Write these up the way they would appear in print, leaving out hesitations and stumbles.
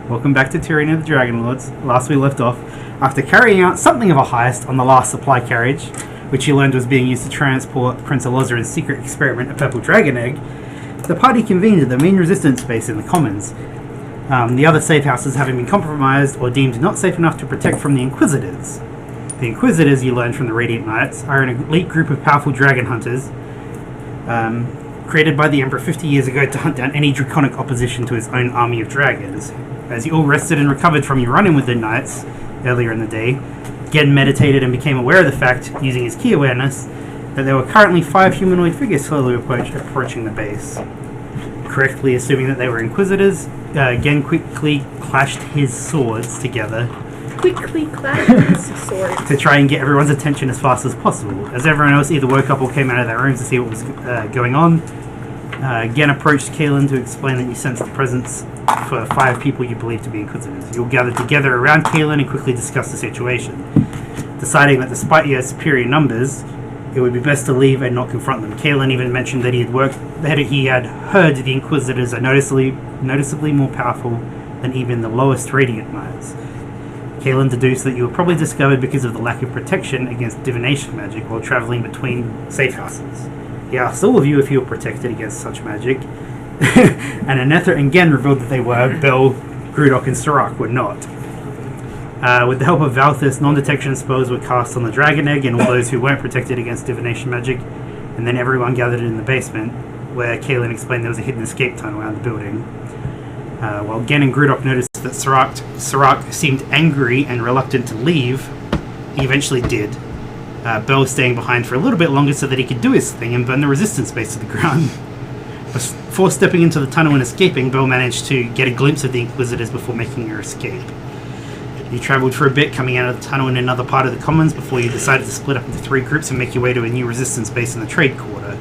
Welcome back to Tyranny of the Dragonlords. Last we left off, after carrying out something of a heist on the last supply carriage, which you learned was being used to transport Prince Alozarin's secret experiment, a purple dragon egg, the party convened at the main resistance base in the Commons. The other safe houses having been compromised or deemed not safe enough to protect from the Inquisitors. The Inquisitors, you learned from the Radiant Knights, are an elite group of powerful dragon hunters, created by the Emperor 50 years ago to hunt down any draconic opposition to his own army of dragons. As you all rested and recovered from your run-in with the Knights earlier in the day, Gen meditated and became aware of the fact, using his key awareness, that there were currently 5 humanoid figures slowly approaching the base. Correctly assuming that they were Inquisitors, Gen quickly clashed his swords together to try and get everyone's attention as fast as possible. As everyone else either woke up or came out of their rooms to see what was going on, Gen approached Kaelin to explain that you sensed the presence for 5 people you believe to be Inquisitors. You all gathered together around Kaelin and quickly discussed the situation, deciding that despite your superior numbers, it would be best to leave and not confront them. Kaelin even mentioned that he had heard the Inquisitors are noticeably more powerful than even the lowest Radiant Knights. Kaelin deduced that you were probably discovered because of the lack of protection against divination magic while travelling between safe houses. He asked all of you if you were protected against such magic, and Anether and Gen revealed that they were. Bel, Grudok, and Sirach were not. With the help of Valthus, non-detection spells were cast on the dragon egg and all those who weren't protected against divination magic, and then everyone gathered in the basement, where Kaelin explained there was a hidden escape tunnel around the building. While Gen and Grudok noticed that Sirach seemed angry and reluctant to leave, he eventually did. Bel staying behind for a little bit longer so that he could do his thing and burn the resistance base to the ground. Before stepping into the tunnel and escaping, Bel managed to get a glimpse of the Inquisitors before making her escape. You travelled for a bit, coming out of the tunnel in another part of the Commons before you decided to split up into 3 groups and make your way to a new resistance base in the Trade Quarter.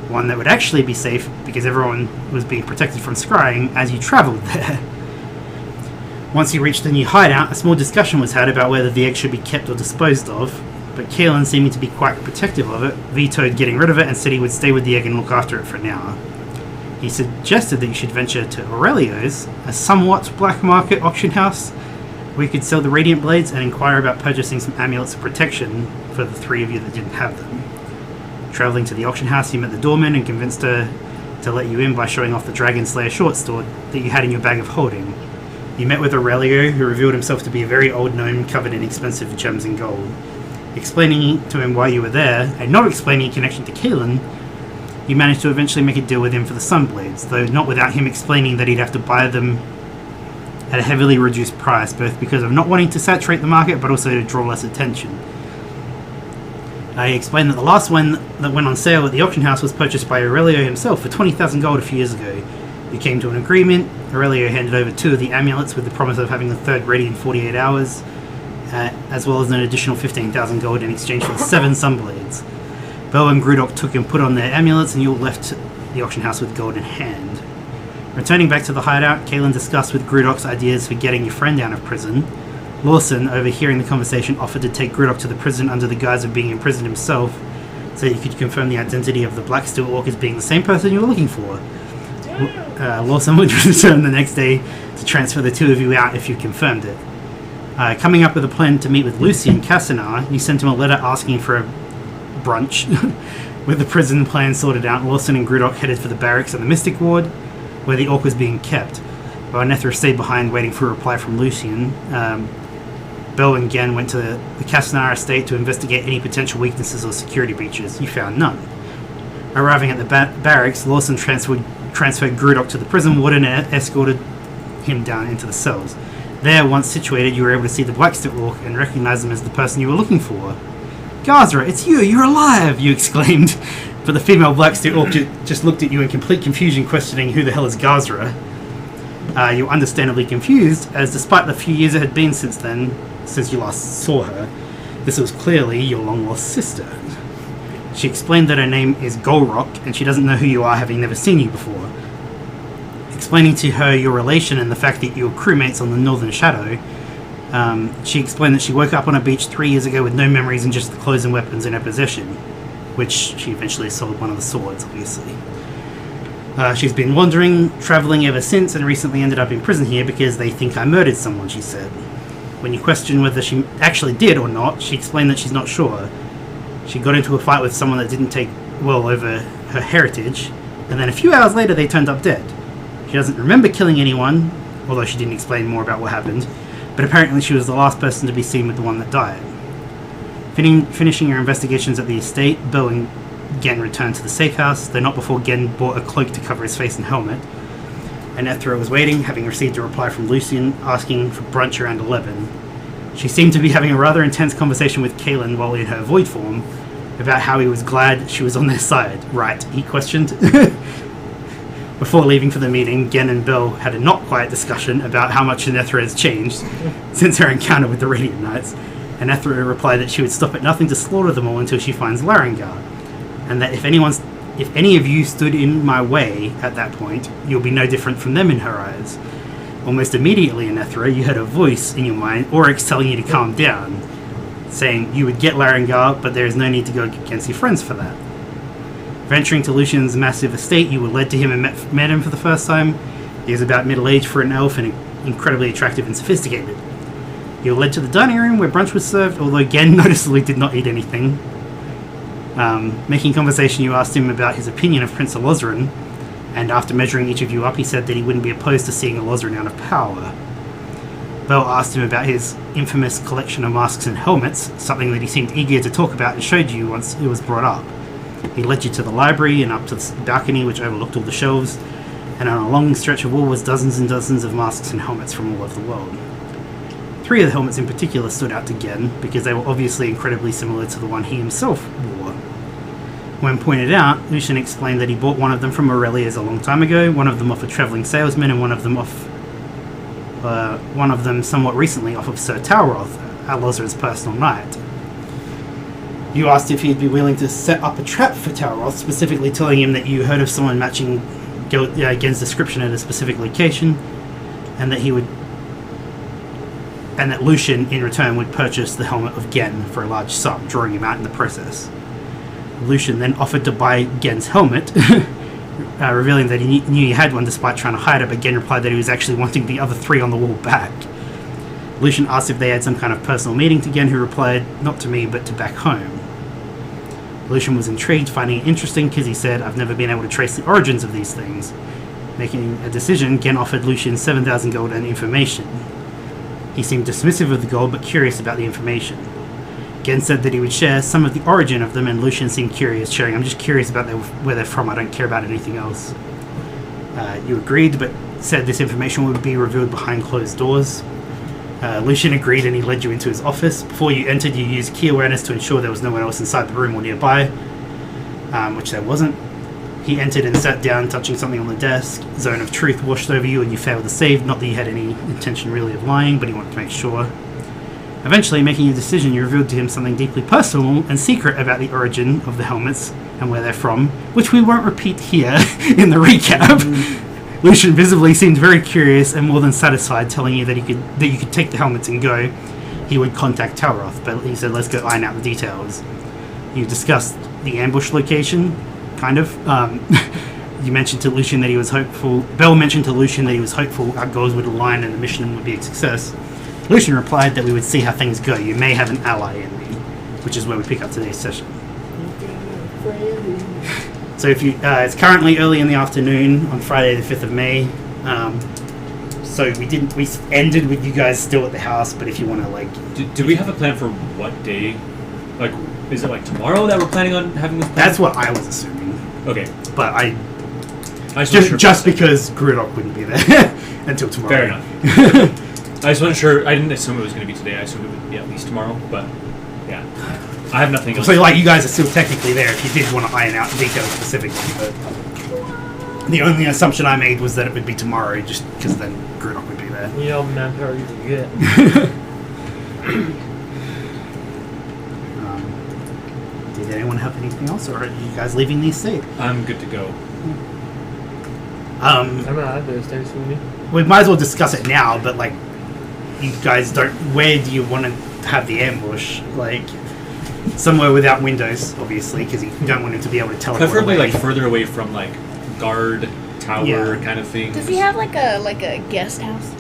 One that would actually be safe because everyone was being protected from scrying as you travelled there. Once you reached the new hideout, a small discussion was had about whether the egg should be kept or disposed of, but Kaelin, seeming to be quite protective of it, vetoed getting rid of it and said he would stay with the egg and look after it for now. He suggested that you should venture to Aurelio's, a somewhat black market auction house, where you could sell the Radiant Blades and inquire about purchasing some amulets of protection for the 3 of you that didn't have them. Travelling to the auction house, you met the doorman and convinced her to let you in by showing off the Dragon Slayer short sword that you had in your bag of holding. You met with Aurelio, who revealed himself to be a very old gnome covered in expensive gems and gold. Explaining to him why you were there, and not explaining your connection to Kaelin, you managed to eventually make a deal with him for the Sunblades, though not without him explaining that he'd have to buy them at a heavily reduced price, both because of not wanting to saturate the market, but also to draw less attention. He explained that the last one that went on sale at the auction house was purchased by Aurelio himself for 20,000 gold a few years ago. You came to an agreement. Aurelio handed over 2 of the amulets with the promise of having the 3rd ready in 48 hours, as well as an additional 15,000 gold in exchange for the 7 Sunblades. Bel and Grudok took and put on their amulets, and you all left the auction house with gold in hand. Returning back to the hideout, Kaelin discussed with Grudok's ideas for getting your friend out of prison. Lawson, overhearing the conversation, offered to take Grudok to the prison under the guise of being imprisoned himself, so that you could confirm the identity of the Blacksteel Orc as being the same person you were looking for. Lawson would return the next day to transfer the 2 of you out if you confirmed it. Coming up with a plan to meet with Lucy and Cassinar, you sent him a letter asking for a brunch. With the prison plan sorted out, Lawson and Grudok headed for the barracks and the Mystic Ward, where the Orc was being kept, while Nethra stayed behind waiting for a reply from Lucian. Bel and Gen went to the Cassinar estate to investigate any potential weaknesses or security breaches. You found none. Arriving at the barracks, Lawson transferred Grudok to the prison warden and escorted him down into the cells. There, once situated, you were able to see the Blacksteel Orc and recognize him as the person you were looking for. "Gazra, it's you! You're alive!" you exclaimed. But the female Blacksteel Orc just looked at you in complete confusion, questioning who the hell is Gazra. You were understandably confused, as despite the few years it had been since you last saw her, this was clearly your long-lost sister. She explained that her name is Golrock, and she doesn't know who you are, having never seen you before. Explaining to her your relation and the fact that you were crewmates on the Northern Shadow, she explained that she woke up on a beach 3 years ago with no memories and just the clothes and weapons in her possession, which she eventually sold one of the swords, obviously. She's been wandering, travelling ever since, and recently ended up in prison here because they think I murdered someone, she said. When you question whether she actually did or not, she explained that she's not sure. She got into a fight with someone that didn't take well over her heritage, and then a few hours later they turned up dead. She doesn't remember killing anyone, although she didn't explain more about what happened, but apparently she was the last person to be seen with the one that died. Finishing her investigations at the estate, Bill and Gen returned to the safe house, though not before Gen bought a cloak to cover his face and helmet. And Ethra was waiting, having received a reply from Lucian asking for brunch around 11. She seemed to be having a rather intense conversation with Kaelin while in her void form about how he was glad she was on their side. Right, he questioned. Before leaving for the meeting, Gen and Bill had a not quiet discussion about how much Ethra has changed since her encounter with the Radiant Knights, and Ethra replied that she would stop at nothing to slaughter them all until she finds Larengar, and that if any of you stood in my way at that point, you'll be no different from them in her eyes. Almost immediately in Ethra, you heard a voice in your mind, Oryx, telling you to calm down, saying you would get Larengar, but there is no need to go against your friends for that. Venturing to Lucian's massive estate, you were led to him and met him for the first time. He was about middle-aged for an elf and incredibly attractive and sophisticated. You were led to the dining room where brunch was served, although Gen noticeably did not eat anything. Making conversation, you asked him about his opinion of Prince Elozrin, and after measuring each of you up, he said that he wouldn't be opposed to seeing Elozrin out of power. Bell asked him about his infamous collection of masks and helmets, something that he seemed eager to talk about and showed you once it was brought up. He led you to the library and up to the balcony which overlooked all the shelves, and on a long stretch of wall was dozens and dozens of masks and helmets from all over the world. 3 of the helmets in particular stood out to Gen because they were obviously incredibly similar to the one he himself wore. When pointed out, Lucian explained that he bought one of them from Aurelia's a long time ago, one of them off a travelling salesman, and one of them somewhat recently off of Sir Talroth, Alozra's personal knight. You asked if he'd be willing to set up a trap for Talroth, specifically telling him that you heard of someone matching Gen's description at a specific location, and that Lucian, in return, would purchase the helmet of Gen for a large sum, drawing him out in the process. Lucian then offered to buy Gen's helmet, revealing that he knew he had one despite trying to hide it, but Gen replied that he was actually wanting the other 3 on the wall back. Lucian asked if they had some kind of personal meeting to Gen, who replied, not to me, but to back home. Lucian was intrigued, finding it interesting, because he said, I've never been able to trace the origins of these things. Making a decision, Gen offered Lucian 7,000 gold and information. He seemed dismissive of the gold, but curious about the information. Gen said that he would share some of the origin of them, and Lucian seemed curious, sharing, I'm just curious about where they're from, I don't care about anything else. You agreed, but said this information would be revealed behind closed doors. Lucian agreed, and he led you into his office. Before you entered, you used key awareness to ensure there was no one else inside the room or nearby, which there wasn't. He entered and sat down, touching something on the desk. Zone of truth washed over you, and you failed to save. Not that you had any intention really of lying, but he wanted to make sure. Eventually, making a decision, you revealed to him something deeply personal and secret about the origin of the helmets and where they're from, which we won't repeat here in the recap. Lucian visibly seemed very curious and more than satisfied, telling you that you could take the helmets and go. He would contact Talroth, but he said, let's go iron out the details. You discussed the ambush location, kind of. You mentioned to Lucian that he was hopeful. Bell mentioned to Lucian that he was hopeful our goals would align and the mission would be a success. Lucian replied that we would see how things go. You may have an ally in me, which is where we pick up today's session. So if you, it's currently early in the afternoon on Friday the 5th of May. So we ended with you guys still at the house, but if you want to do we have a plan for what day? Like, is it like tomorrow that we're planning on having this plan? That's what I was assuming. Okay. But I just because Grudok wouldn't be there until tomorrow. Fair enough. I just wasn't sure. I didn't assume it was going to be today. I assumed it would be at least tomorrow. But yeah, I have nothing else. So you guys are still technically there if you did want to iron out details specifically. But the only assumption I made was that it would be tomorrow, just because then Grudok would be there. You know, manpower you can get. Did anyone have anything else, or are you guys leaving the estate? I'm good to go. I'm not there. We might as well discuss it now, but you guys don't. Where do you want to have the ambush? Somewhere without windows, obviously, because you don't want him to be able to teleport. Preferably further away from guard tower kind of thing. Does he have like a guest house?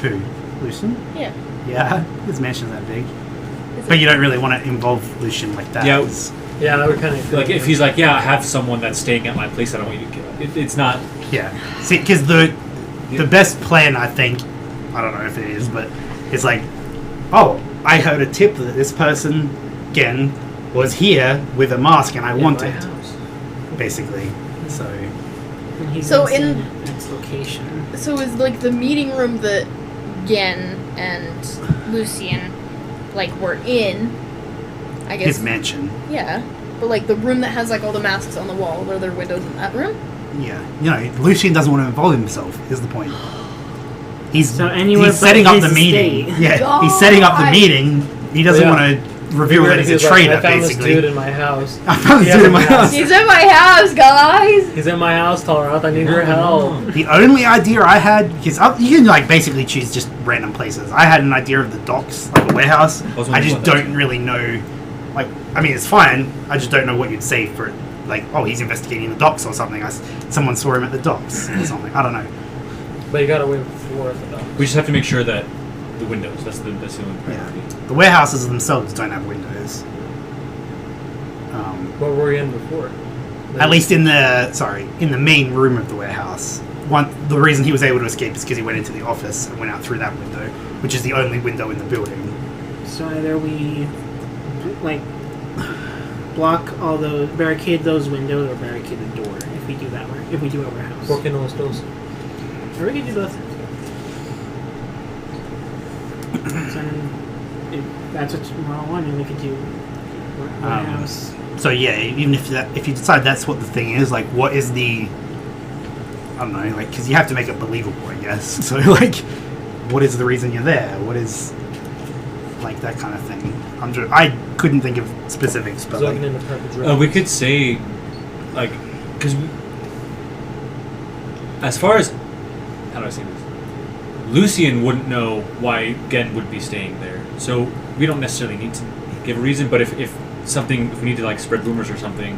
Who? Lucian? Yeah. Yeah, his mansion's that big. But you don't really want to involve Lucian like that. Yeah. Yeah, that would kind of... Like, if he's like, yeah, I have someone that's staying at my place, I don't want you to kill it. It's not... Yeah. See, because the best plan, I think, I don't know if it is, but it's like, oh, I heard a tip that this person, again, was here with a mask and I wanted, basically. So... And he's So in its location. So is like the meeting room that Gen and Lucian like were in, I guess. His mansion. Yeah. But like the room that has like all the masks on the wall, are there windows in that room? Yeah. You know, Lucian doesn't want to involve himself, is the point. He's he's setting up the meeting. Yeah, he's setting up the meeting. He doesn't want to reveal that he's a traitor, I found basically. this dude in my house. I found this dude in my house. He's in my house, guys! He's in my house, Talroth. I need your help. The only idea I had, because you can like basically choose just random places. I had an idea of the docks, like a warehouse. I just don't really know. Like, I mean, it's fine. I just don't know what you'd say for it. Like, oh, he's investigating the docks or something. Someone saw him at the docks or something. I don't know. But you gotta wait for the docks. We just have to make sure that the windows, that's the only priority. Yeah. The warehouses themselves don't have windows. What were we in before? At least in the main room of the warehouse. The reason he was able to escape is because he went into the office and went out through that window, which is the only window in the building. So either we like block all those, barricade those windows, or barricade the door if we do that. If we do a warehouse, Por qué no los dos? or we can do both. So if that's what you want, and we could do warehouse. So yeah, even if you decide that's what the thing is, like, what is the, I don't know, like, because you have to make it believable, I guess. So like, what is the reason you're there? What is, like, that kind of thing? I couldn't think of specifics, but like, we could say, like, because as far as, how do I say this? Lucian wouldn't know why Gen would be staying there, so we don't necessarily need to give a reason. But if we need to like spread rumors or something,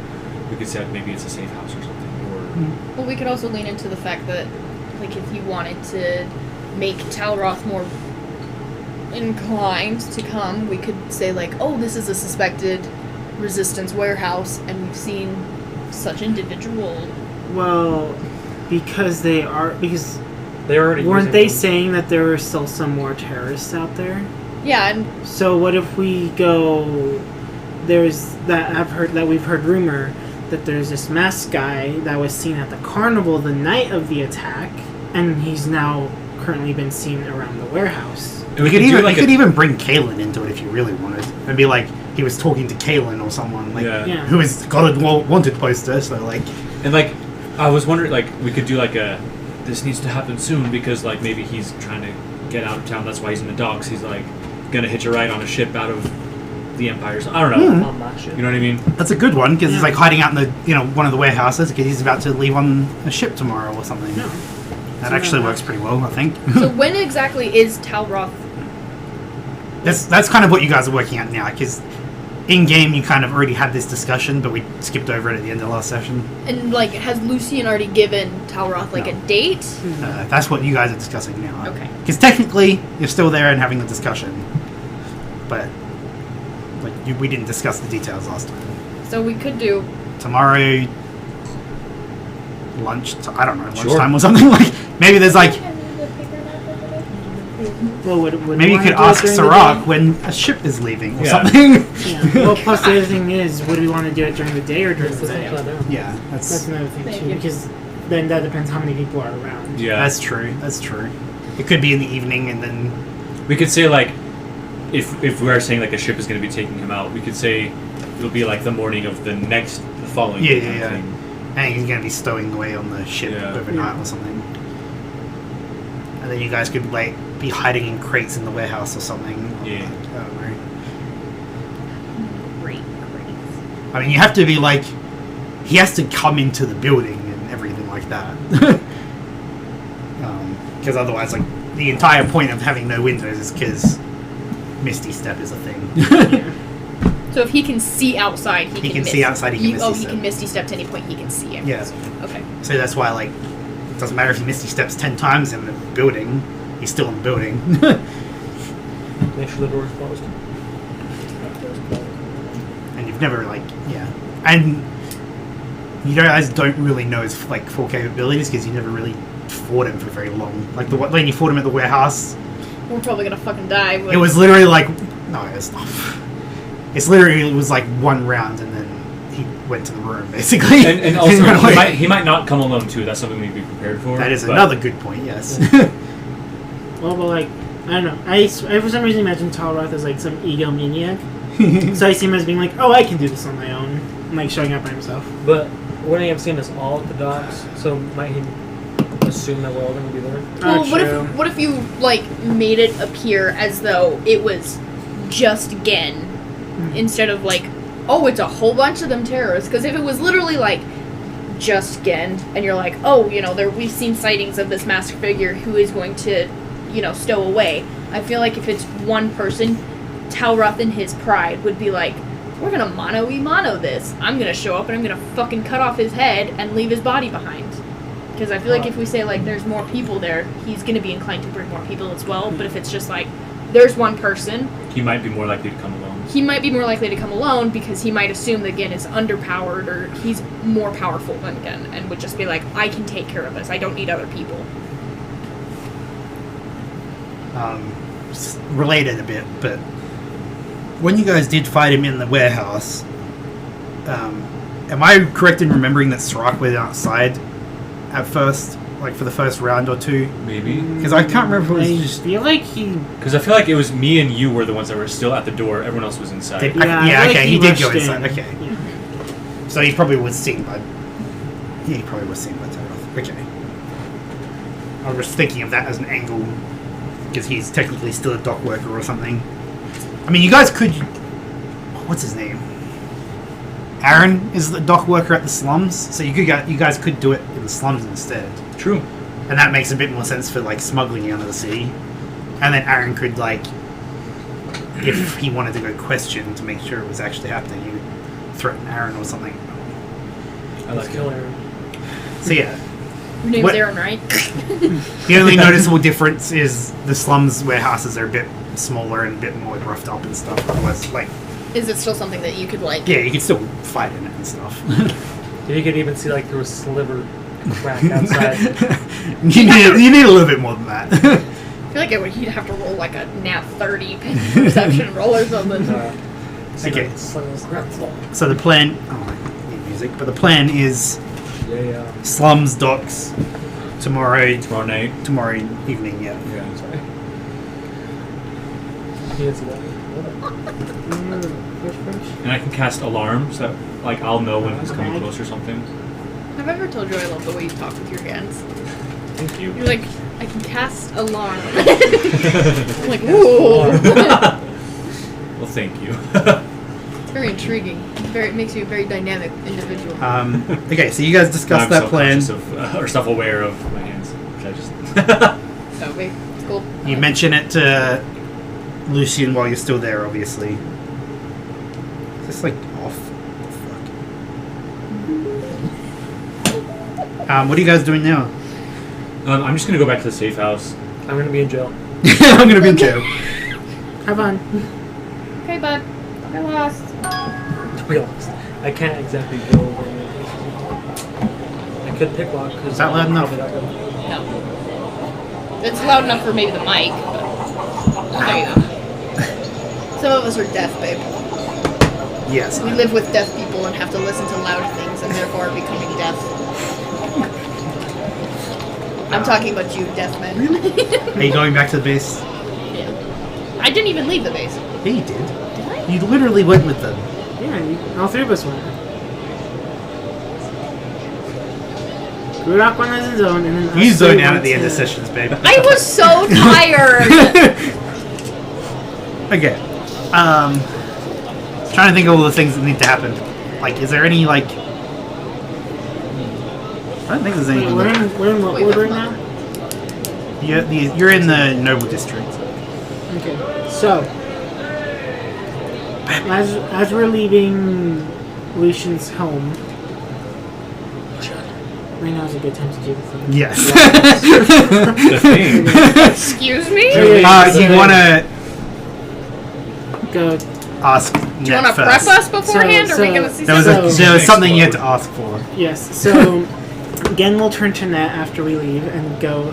we could say like, maybe it's a safe house or something. Or Well, we could also lean into the fact that, like, if you wanted to make Talroth more inclined to come, we could say like, oh, this is a suspected resistance warehouse, and we've seen such individual. Well, because they already weren't they saying that there were still some more terrorists out there? Yeah, and So what if we go? There's that we've heard rumor that there's this masked guy that was seen at the carnival the night of the attack, and he's now currently been seen around the warehouse. we could even bring Kalen into it if you really wanted, and be like, he was talking to Kalen or someone, like, who has got a wanted poster. So like, and like, I was wondering, like, we could do like this needs to happen soon because like maybe he's trying to get out of town. That's why he's in the docks. He's like gonna hitch a ride on a ship out of the Empire. So, I don't know. You know what I mean? That's a good one, because he's like hiding out in the one of the warehouses because he's about to leave on a ship tomorrow or something. No. That actually works pretty well, I think. so when exactly is Talroth? That's kind of what you guys are working at now, because in game you kind of already had this discussion, but we skipped over it at the end of the last session. And like, has Lucian already given Talroth like a date? That's what you guys are discussing now. Okay. Because technically you're still there and having the discussion, but like we didn't discuss the details last time. So we could do Tomorrow, lunchtime or something. Like, maybe there's like, Well, maybe you could ask Sirach when a ship is leaving or something. Yeah. Well, plus the other thing is, would we want to do it during the day or during the night? Yeah, that's another thing too, because then that depends how many people are around. Yeah, that's true. It could be in the evening, and then we could say like, if we are saying like a ship is going to be taking him out, we could say it'll be like the morning of the following day. Yeah. And he's going to be stowing away on the ship overnight or something. And then you guys could like be hiding in crates in the warehouse or something. Yeah. I don't know. great. I mean, you have to be like, he has to come into the building and everything like that. Because otherwise, like, the entire point of having no windows is because Misty Step is a thing. So if he can see outside, he can see outside. He can he can Misty Step to any point he can see it. Yeah. Okay. So that's why, like, doesn't matter if he misty steps 10 times in the building, he's still in the building. Make sure the door's closed. And you've never, like, yeah. And you guys don't really know his, like, full capabilities because you never really fought him for very long. Like, when you fought him at the warehouse, We're probably gonna fucking die. But it was literally like, no, it's not. It's literally, it was like one round and then he went to the room, basically. And also, he might not come alone too. That's something we need to be prepared for. That is another good point, yes. Well, but like, I don't know. I for some reason imagine Talroth as like some egomaniac. So I see him as being like, oh, I can do this on my own. And like showing up by himself. But wouldn't he have seen us all at the docks? So might he assume that we're all going to be there? Well, True. what if you like made it appear as though it was just Gen instead of like, oh, it's a whole bunch of them terrorists? Because if it was literally like just Gen, and you're like, oh, you know, we've seen sightings of this masked figure who is going to, you know, stow away. I feel like if it's one person, Talroth in his pride would be like, we're gonna mono this. I'm gonna show up and I'm gonna fucking cut off his head and leave his body behind. Because I feel like if we say like there's more people there, he's gonna be inclined to bring more people as well. But if it's just like there's one person, He might be more likely to come alone. he might be more likely to come alone because he might assume that Gen is underpowered or he's more powerful than Gen and would just be like, I can take care of this. I don't need other people. Related a bit, but when you guys did fight him in the warehouse, am I correct in remembering that Sirach went outside at first, like for the first round or two? Maybe. Because I can't remember if it was I just... feel like he. Because I feel like it was me and you were the ones that were still at the door. Everyone else was inside. Did- Yeah, yeah, I feel okay, like he did go rushed inside, in. okay. Yeah. So he probably was seen by... Yeah, he probably was seen by Taroth. Okay. I was thinking of that as an angle, because he's technically still a dock worker or something. I mean, you guys could... What's his name? Aaron is the dock worker at the slums, so you guys could do it in the slums instead. True. And that makes a bit more sense for, like, smuggling out of the city. And then Aaron could, like... If he wanted to go question to make sure it was actually happening, you threaten Aaron or something. I like Let's kill it. Aaron. So yeah, Your name's What- Aaron, right? the only noticeable difference is the slums warehouses are a bit smaller and a bit more roughed up and stuff. Otherwise, like, Is it still something that you could like? yeah, you can still fight in it and stuff. You could even see like through a sliver crack outside. you need a little bit more than that. I feel like you'd have to roll like a nat 30 perception roll or something. Okay. Crap. So the plan. Oh, I need music, but the plan is Yeah. slums, docks, tomorrow Tomorrow night. evening. Yeah. Yeah, sorry. He is that. And I can cast alarms that, like, I'll know when he's coming close or something. Have I ever told you I love the way you talk with your hands? Thank you. You're like, I can cast alarm. I'm like, ooh. Well, thank you. It's very intriguing. It makes you a very dynamic individual. Okay, so you guys discussed I'm that plan. self-conscious of, or self-aware of my hands, which I just... Okay, it's cool. You mention it to Lucian while you're still there, obviously. Is this like off? Fuck. What are you guys doing now? I'm just gonna go back to the safe house. I'm gonna be in jail. I'm gonna be in jail. Have fun. Okay, bud. I lost. To be honest, I can't exactly go over there. I could pick lock because Is that loud enough? No. It's loud enough for maybe the mic, but I'll tell you that. Some of us are deaf, babe. Yes. We live with deaf people and have to listen to loud things and therefore are becoming deaf. I'm talking about you, deaf men. Are you going back to the base? Yeah. I didn't even leave the base. Yeah, you did. Did I? You literally went with them. Yeah, all three of us went. Gurok went on his own, and then You us zone three out went at the end of to- sessions, babe. I was so tired. Okay. Trying to think of all the things that need to happen. Like, is there any, like... I don't think there's Wait, anything. we're in what Wait, order what? now? You're in the Noble District. Okay, so as we're leaving Lucian's home, Right now is a good time to do the thing. Yes. The thing. Excuse me? You want to Go. ask Do you Net want to prep first. us beforehand? So- Are we going to see There was, something? So- there was something you had to ask for. Yes. So, Gen will turn to Net after we leave and go.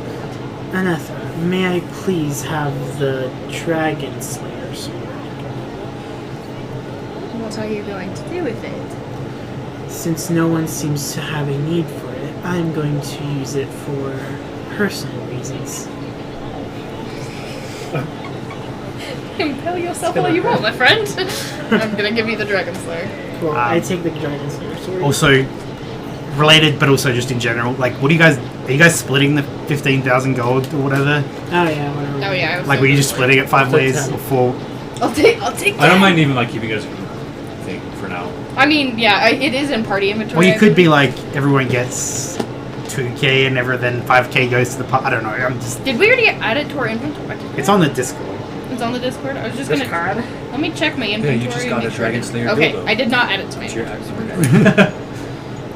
Anetha, may I please have the Dragon Slayer sword? What are you going to do with it? Since no one seems to have a need for it, I'm going to use it for personal reasons. Impel yourself all you want, my friend. I'm going to give you the Dragon Slayer. Cool. I take the Dragon Slayer sword. Also, related, but also just in general. Like, what do you guys? Are you guys splitting the 15,000 gold or whatever? Oh yeah, whatever. Oh, yeah. I was Like, were you just splitting it 5 ways or 4? I'll take that. I don't mind even like keeping it as a group thing for now. I mean, yeah, it is in party inventory. Well, you could be like everyone gets 2k and then 5k goes to the pot. I don't know. I'm just. Did we already add it to our inventory? It's on the Discord. It's on the Discord. I was just gonna. Let me check my Yeah, inventory. you just and got make a sure I Dragon did- Slayer Okay, dildo. I did not add it to my It's your inventory.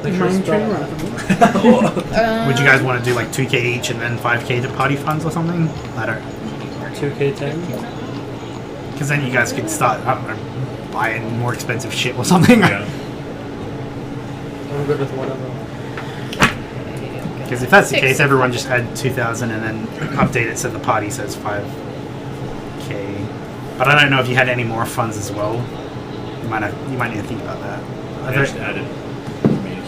Mind turn around. Would you guys want to do like 2k each and then 5k to party funds or something? I don't. 2K10. Because then you guys could start, I don't know, buying more expensive shit or something. Yeah. I'm good with one of them. Because if that's the Six. case, everyone just add 2,000 and then update it so the party says 5k. But I don't know if you had any more funds as well. You might need to think about that. I just added.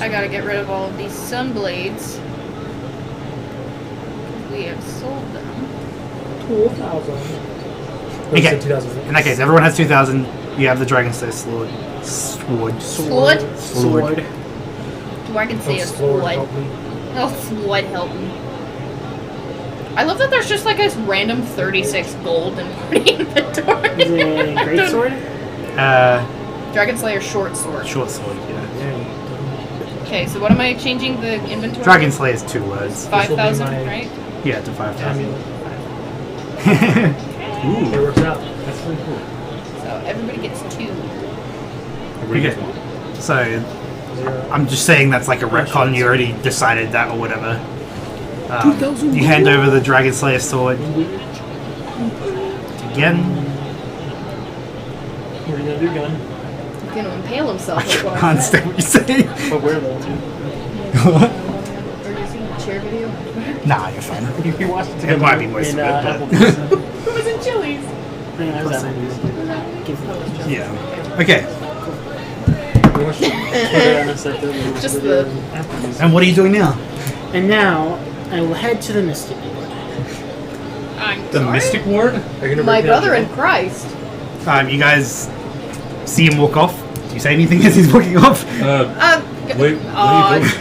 I gotta get rid of all of these sun blades. We have sold them. 2,000. Okay. 2,000. In that case, everyone has 2,000. You have the Dragon Slayer sword. Sword? Sword. Do I can say a Lord, sword? help me. Oh, sword, help me. I love that there's just like a random 36 gold in party inventory. Is it a great sword? Dragon Slayer short sword. Short sword, yeah. Okay, so what am I changing the inventory? Dragon Slayer is 2 words. 5,000, This will be my- right? Yeah, to 5,000. Amulet. Ooh. It works out. That's really cool. So everybody gets 2. Okay. So, 0. I'm just saying that's like a retcon. You already decided that or whatever. You hand over the Dragon Slayer sword again. What are you gonna do, gun? He's gonna impale himself. I That's what can't I said. understand what you're saying. But where though? Or you seen the chair video? Nah, you're fine. You watched it It might be most of it, but It was in Chili's. I was at Give me- yeah. Okay. We watched it in a second. Just the- And what are you doing now? And now I will head to the Mystic Ward. I'm The sorry? Mystic Ward? Are you gonna My break down brother in Joe? Christ. You guys see him walk off. Do you say anything as he's walking off? Wait, what are you doing?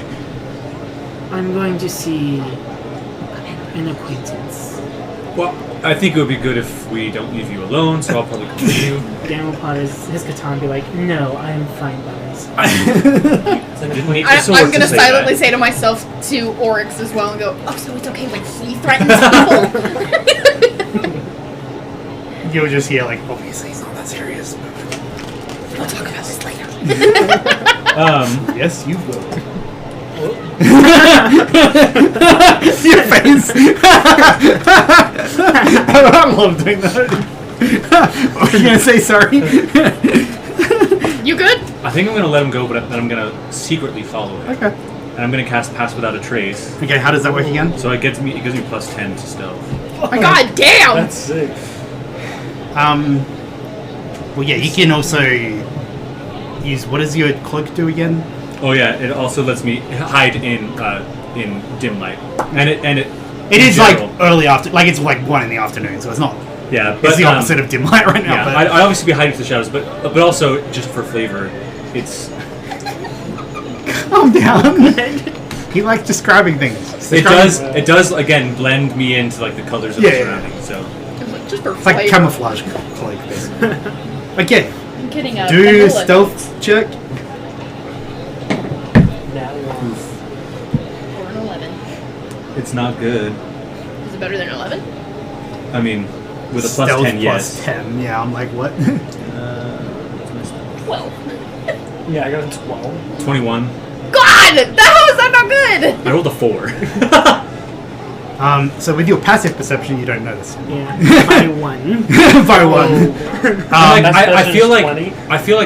I'm going to see an acquaintance. Well, I think it would be good if we don't leave you alone, so I'll probably come with you. Dan will pot his katana and be like, no, I am fine by myself. Didn't need the sword I'm gonna to say silently that. say to myself, to Oryx as well, and go, oh, so it's okay when he threatens people? You'll just hear like, obviously he's not that serious. We'll talk about this later. Yes, you will. Your face. I love doing that. What are you gonna say? Sorry. You good? I think I'm gonna let him go, but then I'm gonna secretly follow him. Okay. And I'm gonna cast Pass Without a Trace. Okay. How does that work again? So it gives me plus 10 to stealth. Oh my god, damn! That's sick. Well, yeah. You can also use. What does your cloak do again? Oh yeah, it also lets me hide in dim light, and it It in is general- like early after. Like it's like 1 in the afternoon, so it's not. yeah, It's but the opposite of dim light right now. Yeah, but I obviously be hiding to the shadows, but also just for flavor, it's calm down. He likes describing things. it does again blend me into like the colors of Yeah, the yeah. surroundings. So Just for It's like flavor. camouflage cloak, basically. Okay. I'm kidding. Do vanilla stealth check. Now Or an 11. it's not good. Is it better than 11? I mean, with a plus Stealth 10, plus yes. 10. Yeah, I'm like, what? 12. yeah, I got a 12. 21. God! That is that not good? I rolled a 4. So with your passive perception, you don't notice. Yeah, by 1. By 1. I feel like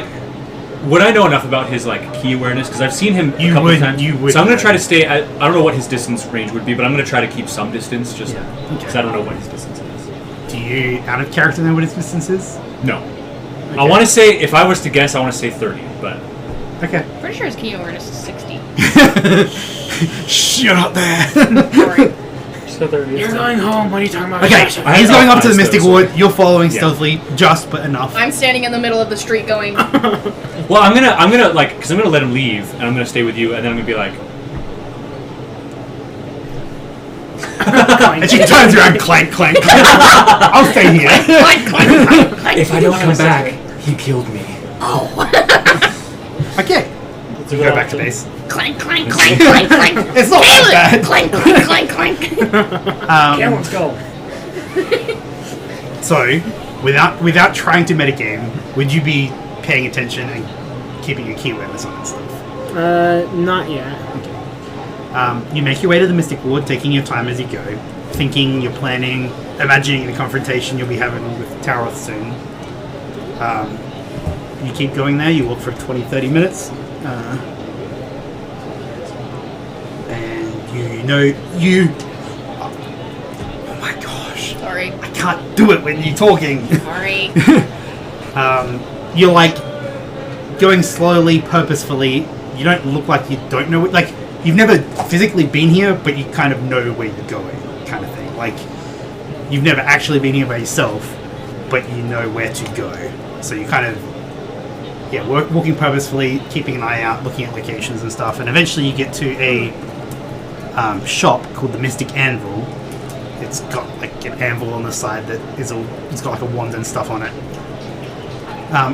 20. would I know enough about his like key awareness? Because I've seen him a You couple would- times. you would So I'm gonna know. try to stay. I don't know what his distance range would be, but I'm gonna try to keep some distance, just Yeah, because okay. I don't know what his distance is. Do you, out of character, know what his distance is? No, I want to say if I was to guess, I want to say 30, but Okay. Pretty sure his key awareness is 60. Shut up there. Sorry. So 30. You're going home. What are you talking about? Okay, I he's have going up to the eyes, Mystic though, so- Ward. You're following Yeah. stealthily, just but enough. I'm standing in the middle of the street going, well, I'm gonna like because I'm gonna let him leave, and I'm gonna stay with you, and then I'm gonna be like, And she turns around, clank, clank. I'll stay here. clank, clank, clank, clank. if I don't come back, he killed me. Okay, It's a go good back to option. base. Clank, clank, clank, clank, clank. It's not that bad. Clank, clank, clank, clank. Yeah, let's go. So, without trying to metagame, would you be paying attention and keeping your key awareness on and stuff? Not yet. You make your way to the Mystic Ward, taking your time as you go, thinking, you're planning, imagining the confrontation you'll be having with Taroth soon. You keep going there, you walk for 20-30 minutes, and oh my gosh, Sorry, I can't do it when you're talking. sorry. You're like going slowly, purposefully. You don't look like you don't know like you've never physically been here, but you kind of know where you're going, kind of thing. Like you've never actually been here by yourself, but you know where to go. So you kind of walking purposefully, keeping an eye out, looking at locations and stuff, and eventually you get to a shop called the Mystic Anvil. It's got like an anvil on the side that is it's got like a wand and stuff on it.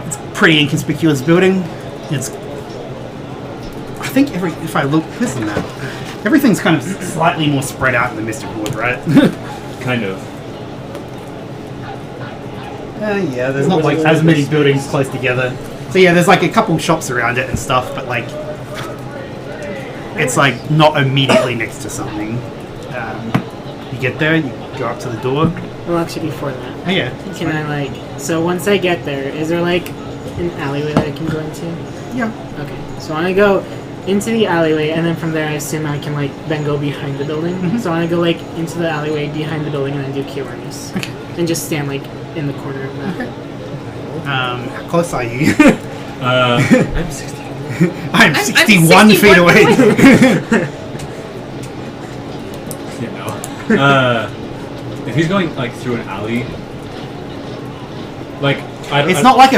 It's a pretty inconspicuous building. It's I think if I look this and that, everything's kind of slightly more spread out in the Mystic Ward, right? Kind of. Yeah, there's not like as many buildings close together. So yeah, there's like a couple shops around it and stuff, but like it's like not immediately next to something. You get there, you go up to the door. Well, actually, before that, Oh yeah, can I so once I get there, is there like an alleyway that I can go into? yeah. Okay, so I want to go into the alleyway, and then from there, I assume I can then go behind the building. Mhm. So I want to go into the alleyway behind the building, and then do key awareness, Okay. and just stand in the corner of that. How close are you? I'm 60. I'm I'm 61 feet 61 away. You know. If he's going like through an alley, like It's not like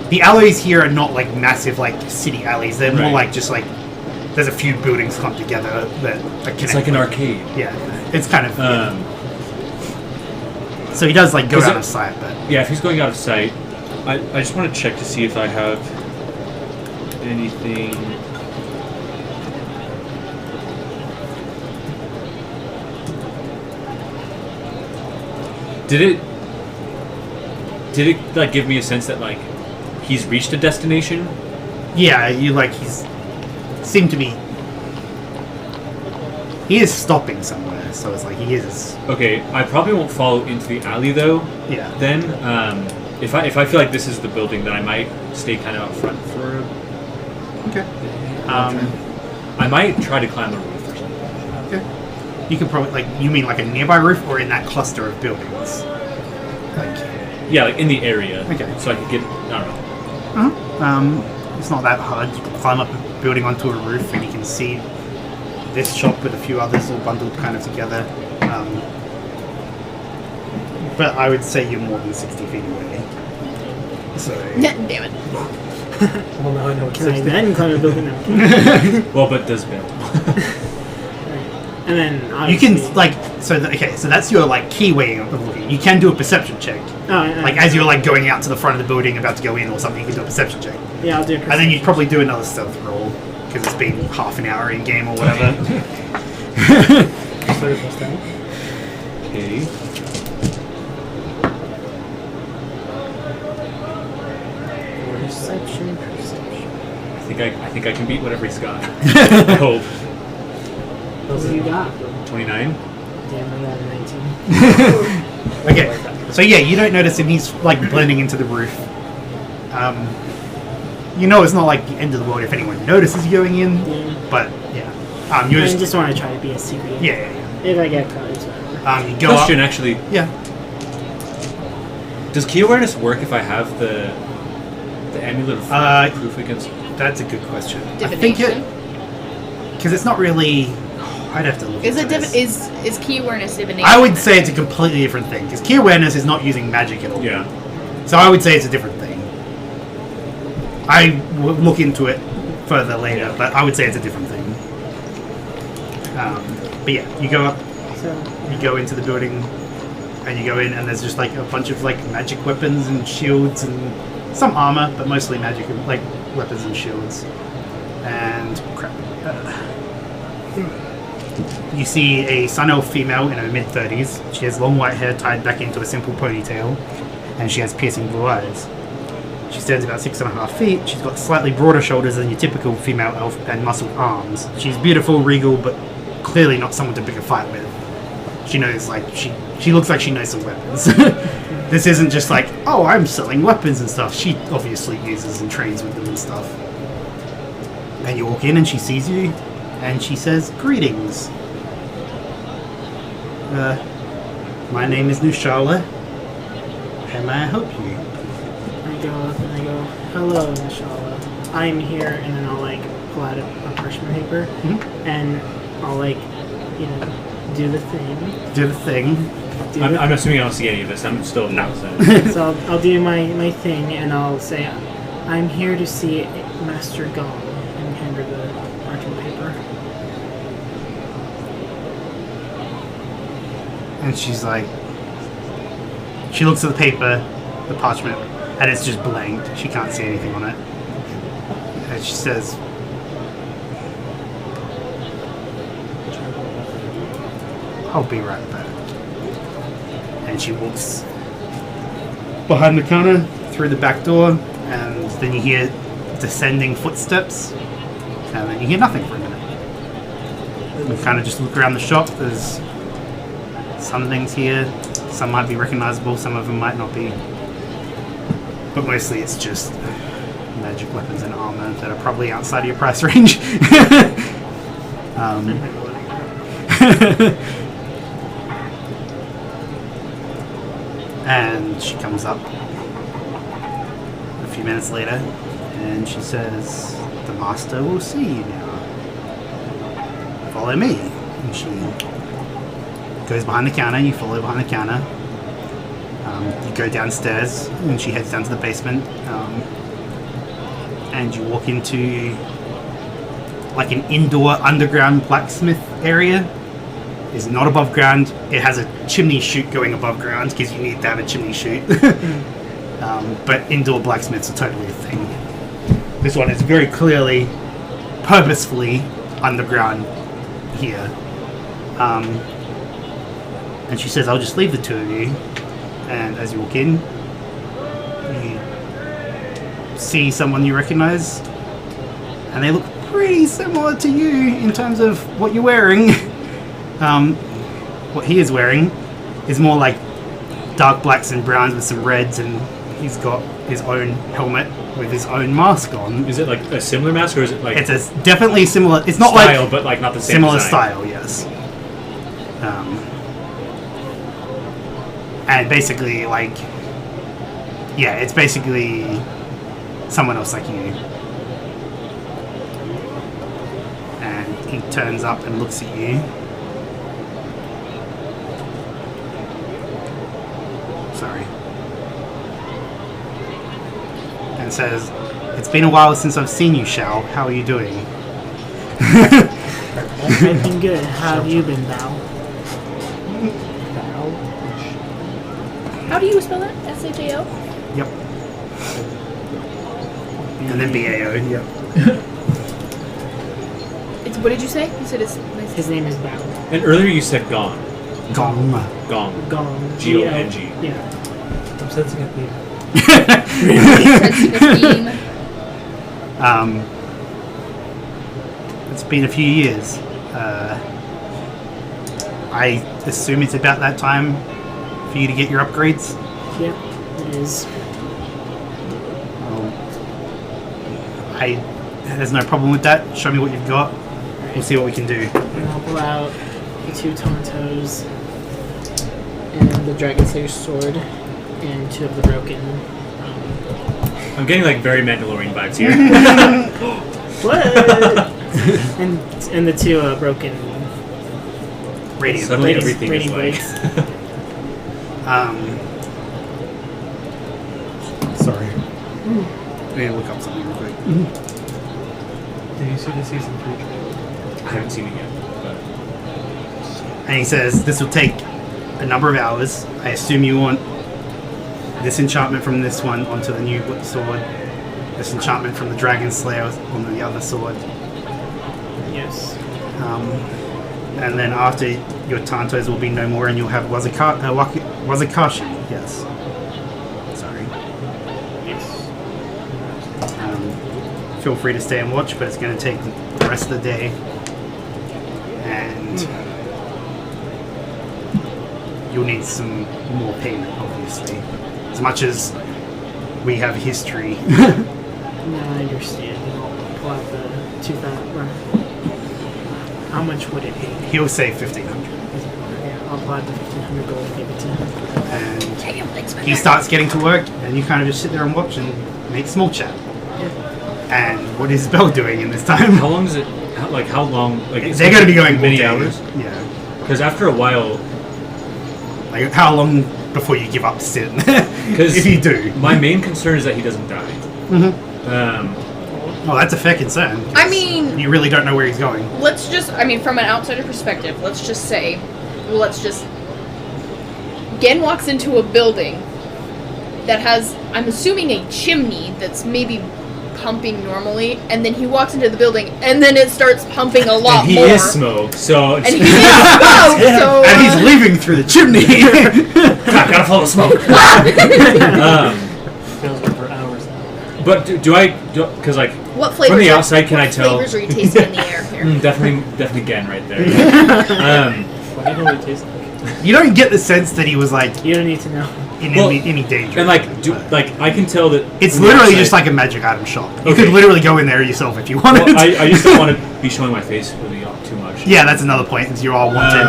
the alleys here are not like massive like city alleys. They're more Right. like just like there's a few buildings clumped together that are connected. It's like an arcade. Yeah, it's kind of. Um, So he does like go Is out it- of sight, but yeah, if he's going out of sight, I just want to check to see if I have anything. Did it like give me a sense that like he's reached a destination? yeah, you like he's seemed to be. He is stopping somewhere, so it's like he is. Okay, I probably won't follow into the alley though. Yeah. Then, if I feel like this is the building, then I might stay kind of out front for. Okay. I might try to climb a roof or something. Okay. You could probably like you mean like a nearby roof or in that cluster of buildings. Like. Yeah, like in the area. Okay. So I could get. I don't know. It's not that hard. You can climb up a building onto a roof and you can see this shop with a few others all bundled kind of together. But I would say you're more than 60 feet away. So. Damn it. Well, now I know it's Can I 60. then climb a building? No. Well, but does Bill? And then You obviously, can like so that's your like key way of looking. You can do a perception check. Like as you're like going out to the front of the building about to go in or something, you can do a perception check. yeah, I'll do it. And then you'd probably do another stealth roll because it's been half an hour in game or whatever. Okay. Perception. I think I can beat whatever he's got. I hope. What do you got? 29. Damn, I got a 19. Okay, so yeah, you don't notice him. He's like blending into the roof. You know, it's not like the end of the world if anyone notices you going in, but yeah. You I just just want to try to be a secret. yeah. If I get caught, it's whatever. You go Question, up. actually. Yeah. Does key awareness work if I have the amulet of proof against? That's a good question. I think Divination? because it's not really. I'd have to look. Is into it this. is key awareness divination? I would say it's a completely different thing because key awareness is not using magic at all. Yeah. So I would say it's a different thing. I will look into it further later, but I would say it's a different thing. But yeah, you go up, So, you go into the building, and you go in, and there's just like a bunch of like magic weapons and shields and some armor, but mostly magic like weapons and shields. And crap. You see a Sun Elf female in her mid-30s. She has long white hair tied back into a simple ponytail, and she has piercing blue eyes. She stands about 6.5 feet. She's got slightly broader shoulders than your typical female elf and muscled arms. She's beautiful, regal, but clearly not someone to pick a fight with. She knows, like, she looks like she knows some weapons. This isn't just like, oh, I'm selling weapons and stuff. She obviously uses and trains with them and stuff. And you walk in and she sees you, and she says, "Greetings. My name is Nushala. How may I help you?" I go up and I go, "Hello, Nishala. I'm here," and then I'll like pull out a parchment paper and I'll like, you know, do the thing. Do the thing. I'm assuming I don't see any of this. I'm still not. So I'll do my thing and I'll say, "I'm here to see Master Gong," and hand her the parchment paper. And she's like, she looks at the paper, the parchment, and it's just blank. She can't see anything on it. And she says, "I'll be right back." And she walks behind the counter, through the back door, and then you hear descending footsteps, and then you hear nothing for a minute. You kind of just look around the shop. There's some things here. Some might be recognizable, some of them might not be. But mostly it's just magic weapons and armor that are probably outside of your price range. And she comes up a few minutes later and she says, "The master will see you now. Follow me." And she goes behind the counter, you follow behind the counter. You go downstairs and she heads down to the basement. And you walk into like an indoor underground blacksmith area. It's not above ground. It has a chimney chute going above ground because you need to have a chimney chute. But indoor blacksmiths are totally a thing. This one is very clearly, purposefully underground here. And she says, "I'll just leave the two of you." And as you walk in, you see someone you recognize, and they look pretty similar to you in terms of what you're wearing. What he is wearing is more like dark blacks and browns with some reds, and he's got his own helmet with his own mask on. Is it like a similar mask, or is it like It's a definitely similar. It's not style, like but like not the same similar design? style, yes. And basically, like, yeah, it's basically someone else like you. And he turns up and looks at you. Sorry. And says, "It's been a while since I've seen you, Shao. How are you doing?" I've been good. How have you been, Bao? How do you spell that? SHAO? Yep. And then BAO. Yep. It's what did you say? You said it's nice. His name is Bao. And earlier you said Gong. Gong. Gong. Gong. G-O-N-G. Yeah. I'm sensing a theme. Testing a theme. It's been a few years. I assume it's about that time for you to get your upgrades. Yep, it is. There's no problem with that. Show me what you've got. We'll see what we can do. And I'll pull out the 2 Tontos and the Dragon Slayer's sword and 2 of the broken. I'm getting like very Mandalorian vibes here. What? and the 2 broken. Radiant. Suddenly Blades- everything is radiant like. Sorry. I need to look up something real quick. Did you see the season 3 trailer? I haven't seen it yet. But And he says this will take a number of hours. I assume you want this enchantment from this one onto the new sword. This enchantment from the Dragon Slayer onto the other sword. Yes. And then after your Tantos will be no more and you'll have Wazakashi. Yes. Sorry. Yes. Feel free to stay and watch, but it's going to take the rest of the day. And you'll need some more payment, obviously. As much as we have history. No, I understand. I'll pull out the 2,000. How much would it be? He'll say 1,500. Yeah, I'll pull out the 1,500 gold and give it to him. And Damn, thanks for he that. starts getting to work, and you kind of just sit there and watch and make small chat. And what is Bell doing in this time? how long is it? How long? Like it's They're going to be going all many day. hours. Yeah. Because after a while, Like, how long before you give up sitting? because if you do. my main concern is that he doesn't die. Well, that's a fair concern. 'cause I mean- you really don't know where he's going. Let's just, I mean, from an outsider perspective, let's just Gen walks into a building that has, I'm assuming, a chimney that's maybe pumping normally, and then he walks into the building, and then it starts pumping a lot And he more. is smoke, so And he is smoke, so... And he's leaving through the chimney. gotta follow the smoke. Feels like for hours now. But do I? Because like What flavors from the are- outside, can I what tell? flavors are you tasting in the air here? Definitely Gen right there. What do you know what it tastes like? You don't get the sense that he was like You don't need to know. in Well, any danger. and like, but I can tell that it's from the literally outside- just like a magic item shop. You Okay. could literally go in there yourself if you wanted. Well, I just don't want to be showing my face really too much. Yeah, that's another point. Is you're all wanted.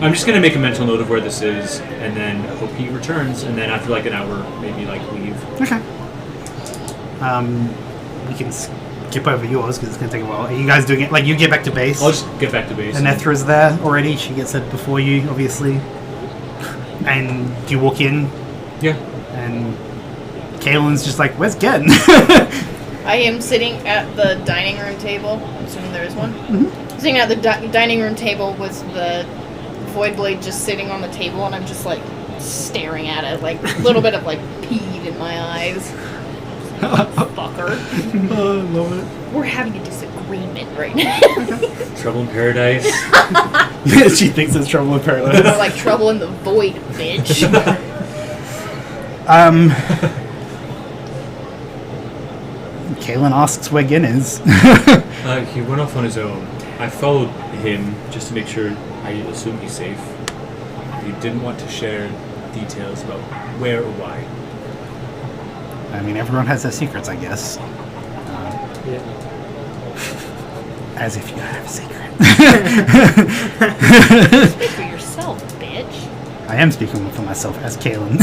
I'm just gonna make a mental note of where this is, and then hope he returns, and then after like an hour, maybe like leave. Okay. We can skip over yours because it's gonna take a while. Are you guys doing it? Like you get back to base. I'll just get back to base. And Ethra's there already. She gets it before you, obviously. And you walk in, Yeah. and Kaylin's just like, "Where's Gen?" I am sitting at the dining room table, assuming there is one. Sitting at the dining room table with the Void Blade just sitting on the table, and I'm just like staring at it, like a little bit of like peed in my eyes. Fucker. Love it. We're having a disagreement right now. Trouble in Paradise. She thinks it's trouble in Or paradise. like trouble in the void, bitch. Kaylin asks where Gen is. He went off on his own. I followed him just to make sure. I assume he's safe. He didn't want to share details about where or why. I mean, everyone has their secrets, I guess. Yeah. As if you have a secret. Speak for yourself, bitch. I am speaking for myself as Kaylin.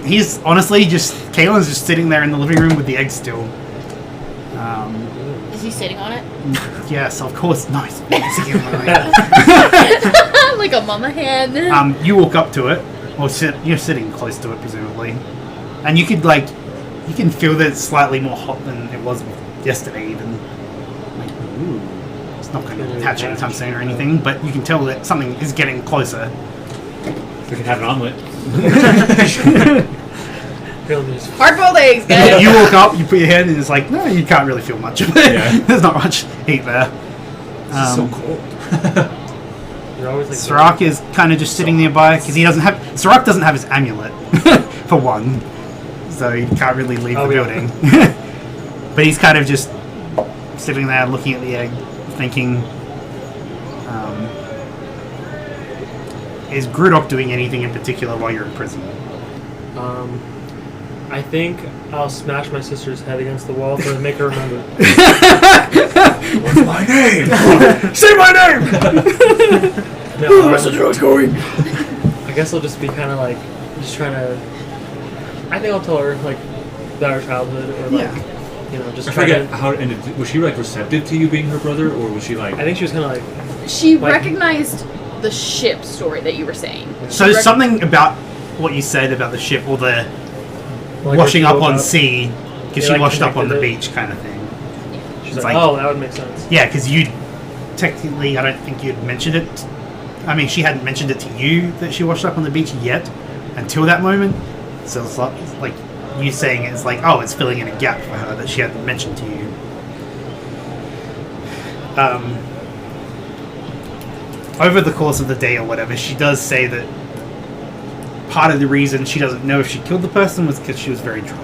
He's honestly Kaylin's just sitting there in the living room with the egg still. Is he sitting on it? Yes, of course. Nice. Sitting on it. Like a mama hen. You walk up to it, or you're sitting close to it, presumably, and you can feel that it's slightly more hot than it was yesterday. Even like, ooh, it's not going to hatch anytime soon or anything, but you can tell that something is getting closer. We could have an omelet. Hard-boiled eggs, guys. You walk up, you put your head, and it's like, no, you can't really feel much of it. Yeah. There's not much heat there. This is so cold. You're always like Sirach is kind of just sitting nearby because Sirach doesn't have his amulet for one. so he can't really leave Oh, the yeah. building. But he's kind of just sitting there looking at the egg, thinking, is Grudok doing anything in particular while you're in prison? I think I'll smash my sister's head against the wall to make her remember. What's my name? Say my name! No, Where's the drugs going? I guess I'll just be kind of like, just trying to. I think I'll tell her like about her childhood, or like, just I try forget to. how it ended. Was she like receptive to you being her brother, or was she like? I think she was kind of like. She Like- recognized the ship story that you were saying. So there's something about what you said about the ship or the like washing her up on up. sea, because Yeah, she like washed up on the connected it. beach kind of thing. She's It's like, like- oh, that would make sense. Yeah, because you technically, I don't think you'd mentioned it. I mean, she hadn't mentioned it to you that she washed up on the beach yet until that moment. So it's like you saying it's like, oh, it's filling in a gap for her that she hadn't mentioned to you. Over the course of the day or whatever, she does say that part of the reason she doesn't know if she killed the person was because she was very drunk.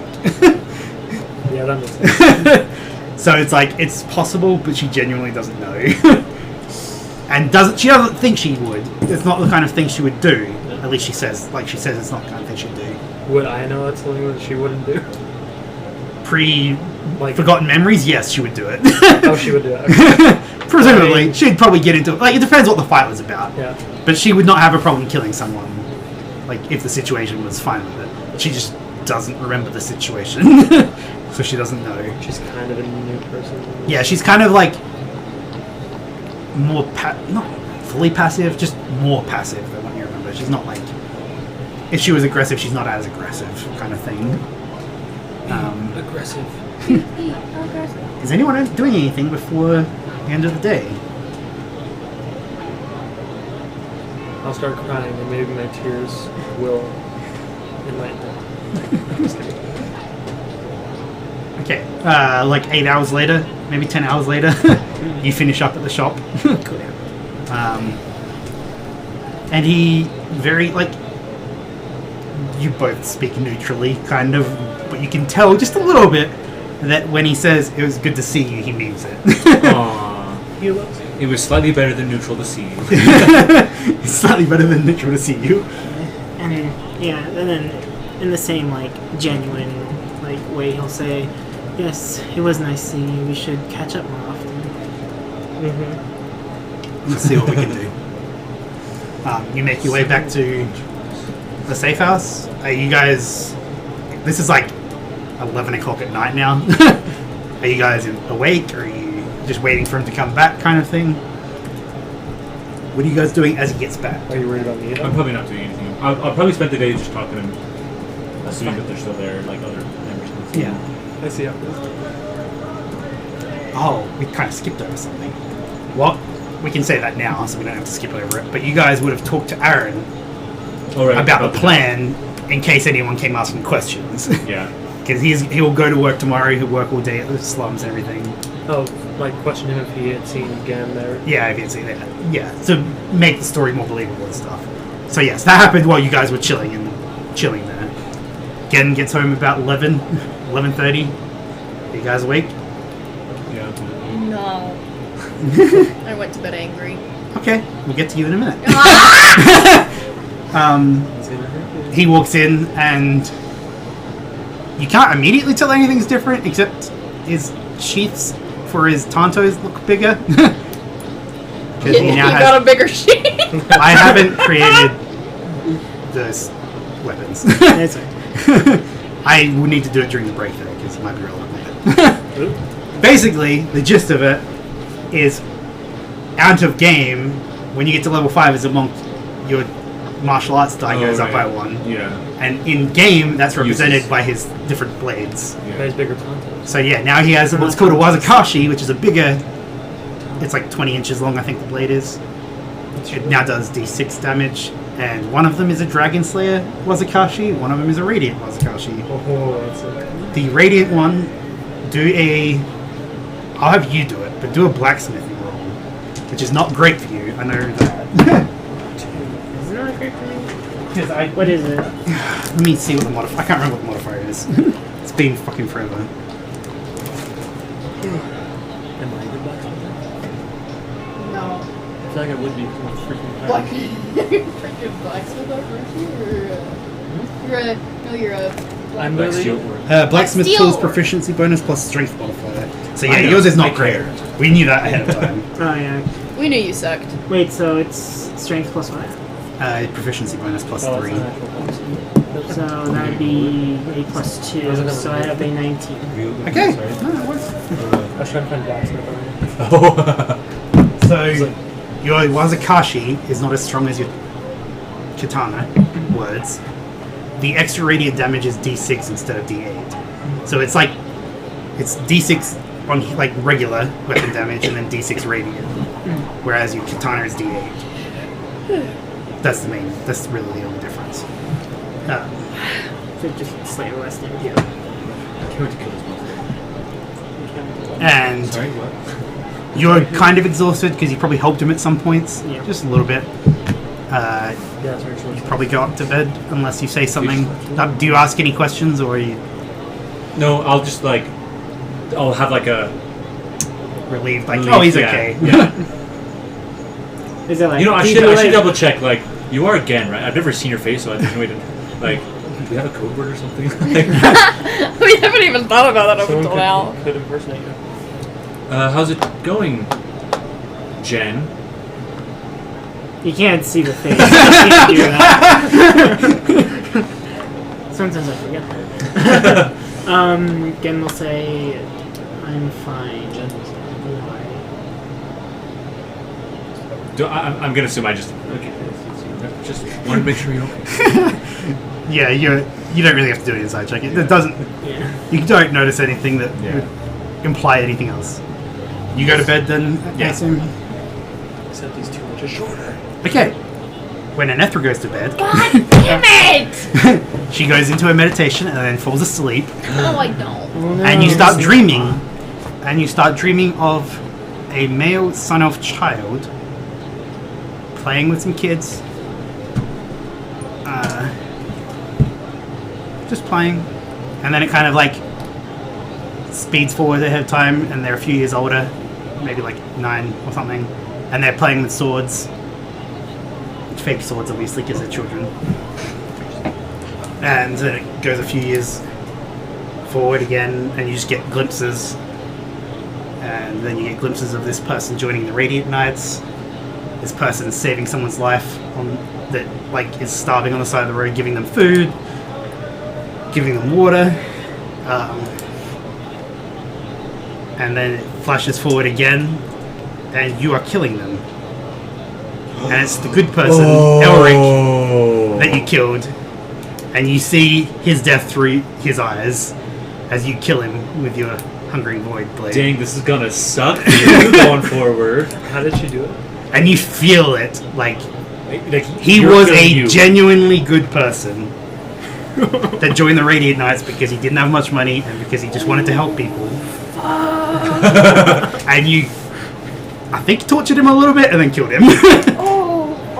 Yeah, that makes sense. So it's like, it's possible, but she genuinely doesn't know. And she doesn't think she would. It's not the kind of thing she would do. At least she says it's not the kind of thing she'd do. Would I know that's something that she wouldn't do? Like, Forgotten memories, yes, she would do it. oh, she would do it. Okay. Presumably, I mean- she'd probably get into it. Like, it depends what the fight was about. Yeah. But she would not have a problem killing someone, like, if the situation was fine with it. She just doesn't remember the situation. So she doesn't know. She's kind of a new person. Yeah, she's kind of like more not fully passive, just more passive than what you remember. She's not like, if she was aggressive, she's not as aggressive kind of thing. Aggressive. Is anyone else doing anything before the end of the day? I'll start crying and maybe my tears will enlighten her. Just kidding. Okay, like 8 hours later, maybe 10 hours later, you finish up at the shop. And he very, like, you both speak neutrally, kind of, but you can tell just a little bit that when he says it was good to see you, he means it. Aww. He loves you. It was slightly better than neutral to see you. It's slightly better than neutral to see you. And then in the same like genuine like way, he'll say, "Yes, it was nice seeing you. We should catch up more often." Mm-hmm. Let's see what we can do. You make your way back to the safe house. Are you guys? This is like 11 o'clock at night now. Are you guys awake, or are you just waiting for him to come back, kind of thing? What are you guys doing as he gets back? Are you worried about me? I'm probably not doing anything. I'll probably spend the day just talking to him, assuming that they're still there, like other members of the team. Yeah. I see how it is. Oh, we kind of skipped over something. Well, we can say that now, so we don't have to skip over it. But you guys would have talked to Aaron All right, about the plan in case anyone came asking questions. Yeah. Because he'll go to work tomorrow. He'll work all day at the slums and everything. Oh, like question him if he had seen Gan there. Yeah, if you can see that. Yeah, to make the story more believable and stuff. So yes, that happened while you guys were chilling there. Gen gets home about 11:30. Are you guys awake? Yeah. No. I went to bed angry. Okay, we'll get to you in a minute. It's gonna hurt you. He walks in and you can't immediately tell anything's different, except his sheaths for his tantos look bigger. Because he now got a has. bigger sheet. I haven't created those weapons. That's right. I will need to do it during the break though, because it might be relevant later. Basically, the gist of it is out of game, when you get to level 5 as a monk, your martial arts die goes up by 1. Yeah. And in game, that's represented Uses. by his different blades. Yeah. Nice bigger content. So yeah, now he has what's called a Wazakashi, which is a bigger. It's like 20 inches long, I think the blade is. It now does d6 damage, and one of them is a Dragon Slayer Wazakashi, one of them is a Radiant Wazakashi. Oh, that's it. The Radiant one, I'll have you do it, but do a blacksmithing roll, which is not great for you, I know that. Isn't that great for me? Because I What is it? let me see what the modifier. I can't remember what the modifier is. It's been fucking forever. Am I a good blacksmith? No. I feel like I would be because I'm freaking Black. high. Freaking blacksmith, aren't you? You're a. I'm Black really. steel ore. Blacksmith Steel. tools proficiency bonus plus strength modifier. So yeah, I know. yours is I not great. care. We knew that ahead of time. Oh yeah. We knew you sucked. Wait, so it's strength plus what? Proficiency bonus plus Oh, 3. it's an actual blacksmith. So that would be a plus 2. So I have a 19. Okay. Sorry. No, it works. I was trying to find blacksmith already. So your Wazakashi is not as strong as your katana words. The extra radiant damage is D6 instead of D8. So it's like it's D6 on like regular weapon damage and then D6 radiant, whereas your katana is D8. That's really the only difference. So just slightly less than you. I can't wait to kill this monster. And Sorry, what? you're kind of exhausted because you probably helped him at some points, Yeah. just a little bit. Yeah, it's very short. Probably go up to bed unless you say something. Do you ask any questions or are you No, I'll just like, I'll have like a. relieved? Like, relief, oh, he's yeah, okay. Yeah. Is it like You know, I do should like- double check. Like, you are again, right? I've never seen your face, so I there's no way to like. Do we have a code word or something? Like, We haven't even thought about that up Someone until now. could impersonate you. how's it going, Jen? You can't see the face. You can't do that. Sometimes I forget that. Gen will say, I'm fine. I'm gonna assume I just. Okay. Just want to make sure you're okay. Yeah, you don't really have to do an inside check. It doesn't. Yeah. You don't notice anything that Yeah. would imply anything else. You go to bed then, I Yeah. assume? Except these 2 inches shorter. Okay. When Anethra goes to bed, God damn it! she goes into a meditation and then falls asleep. No, I don't. Oh, no. And you start dreaming. And you start dreaming of a male son of child playing with some kids. Just playing. And then it kind of like speeds forward ahead of time and they're a few years older, maybe like 9 or something. And they're playing with swords. Fake swords, obviously, because they're children. And then it goes a few years forward again, and you just get glimpses. And then you get glimpses of this person joining the Radiant Knights. This person saving someone's life that like is starving on the side of the road, giving them food, giving them water. And then it flashes forward again, and you are killing them. And it's the good person, Elric, that you killed. And you see his death through his eyes as you kill him with your Hungering Void blade. Dang, this is gonna suck for you going forward. How did she do it? And you feel it, like Like he you're was feeling a you. genuinely good person that joined the Radiant Knights because he didn't have much money and because he just wanted to help people. And you, I think, tortured him a little bit and then killed him.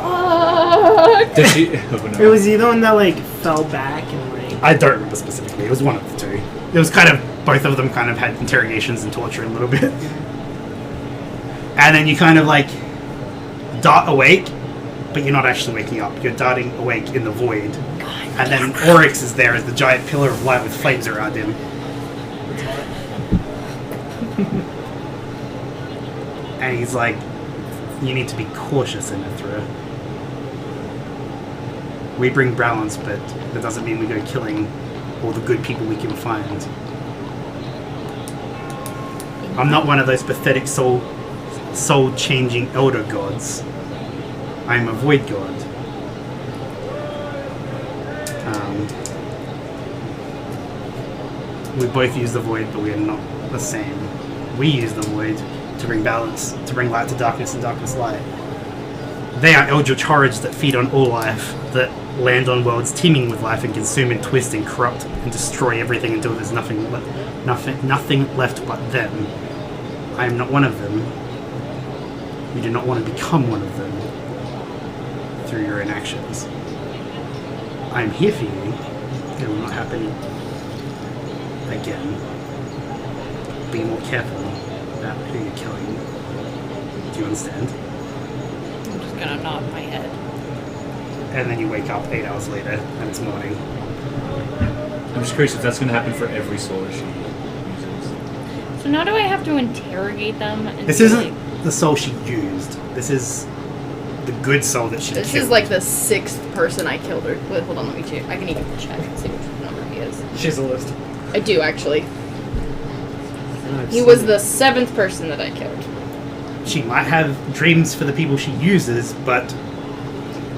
Oh, fuck. Did she? Oh, no. It was he the one that like fell back and like. I don't remember specifically. It was one of the two. It was kind of, both of them kind of had interrogations and torture a little bit. And then you kind of like dart awake, but you're not actually waking up. You're darting awake in the void. And then Oryx is there as the giant pillar of light with flames around him. And he's like, you need to be cautious, Anethra. We bring balance, but that doesn't mean we go killing all the good people we can find. I'm not one of those pathetic soul-changing elder gods. I'm a void god. We both use the void, but we are not the same. We use the void to bring balance, to bring light to darkness and darkness light. They are eldritch horrors that feed on all life, that land on worlds teeming with life and consume and twist and corrupt and destroy everything until there's nothing left but them. I am not one of them. You do not want to become one of them through your inactions. I'm here for you. It will not happen again. Be more careful about who you're killing. Do you understand? I'm just gonna nod my head. And then you wake up 8 hours later, and it's morning. I'm just curious if that's going to happen for every soul that she uses. So now do I have to interrogate them? And This be isn't like, the soul she used. This is the good soul that she This killed. is like the 6th person I killed her. Wait, hold on, let me check. I can even check and see which number he is. She has a list. I do actually. I've He seen was it. the 7th person that I killed. She might have dreams for the people she uses, but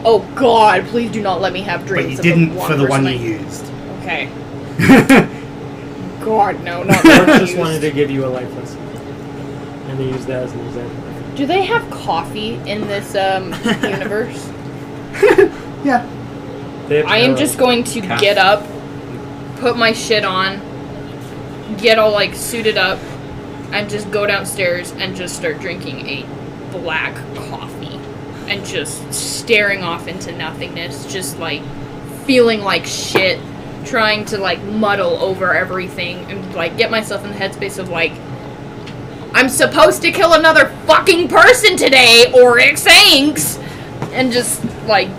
Oh God! Please do not let me have dreams. you of didn't the one for the one person you used. Okay. God, no, not Mark that just used. wanted to give you a life lesson. And they use that as an example. Do they have coffee in this universe? Yeah. They have I am arrows. just going to Caff- get up, put my shit on, get all like suited up, and just go downstairs and just start drinking a black coffee and just staring off into nothingness, just like feeling like shit, trying to like muddle over everything and like get myself in the headspace of like, I'm supposed to kill another fucking person today, or thanks, and just like,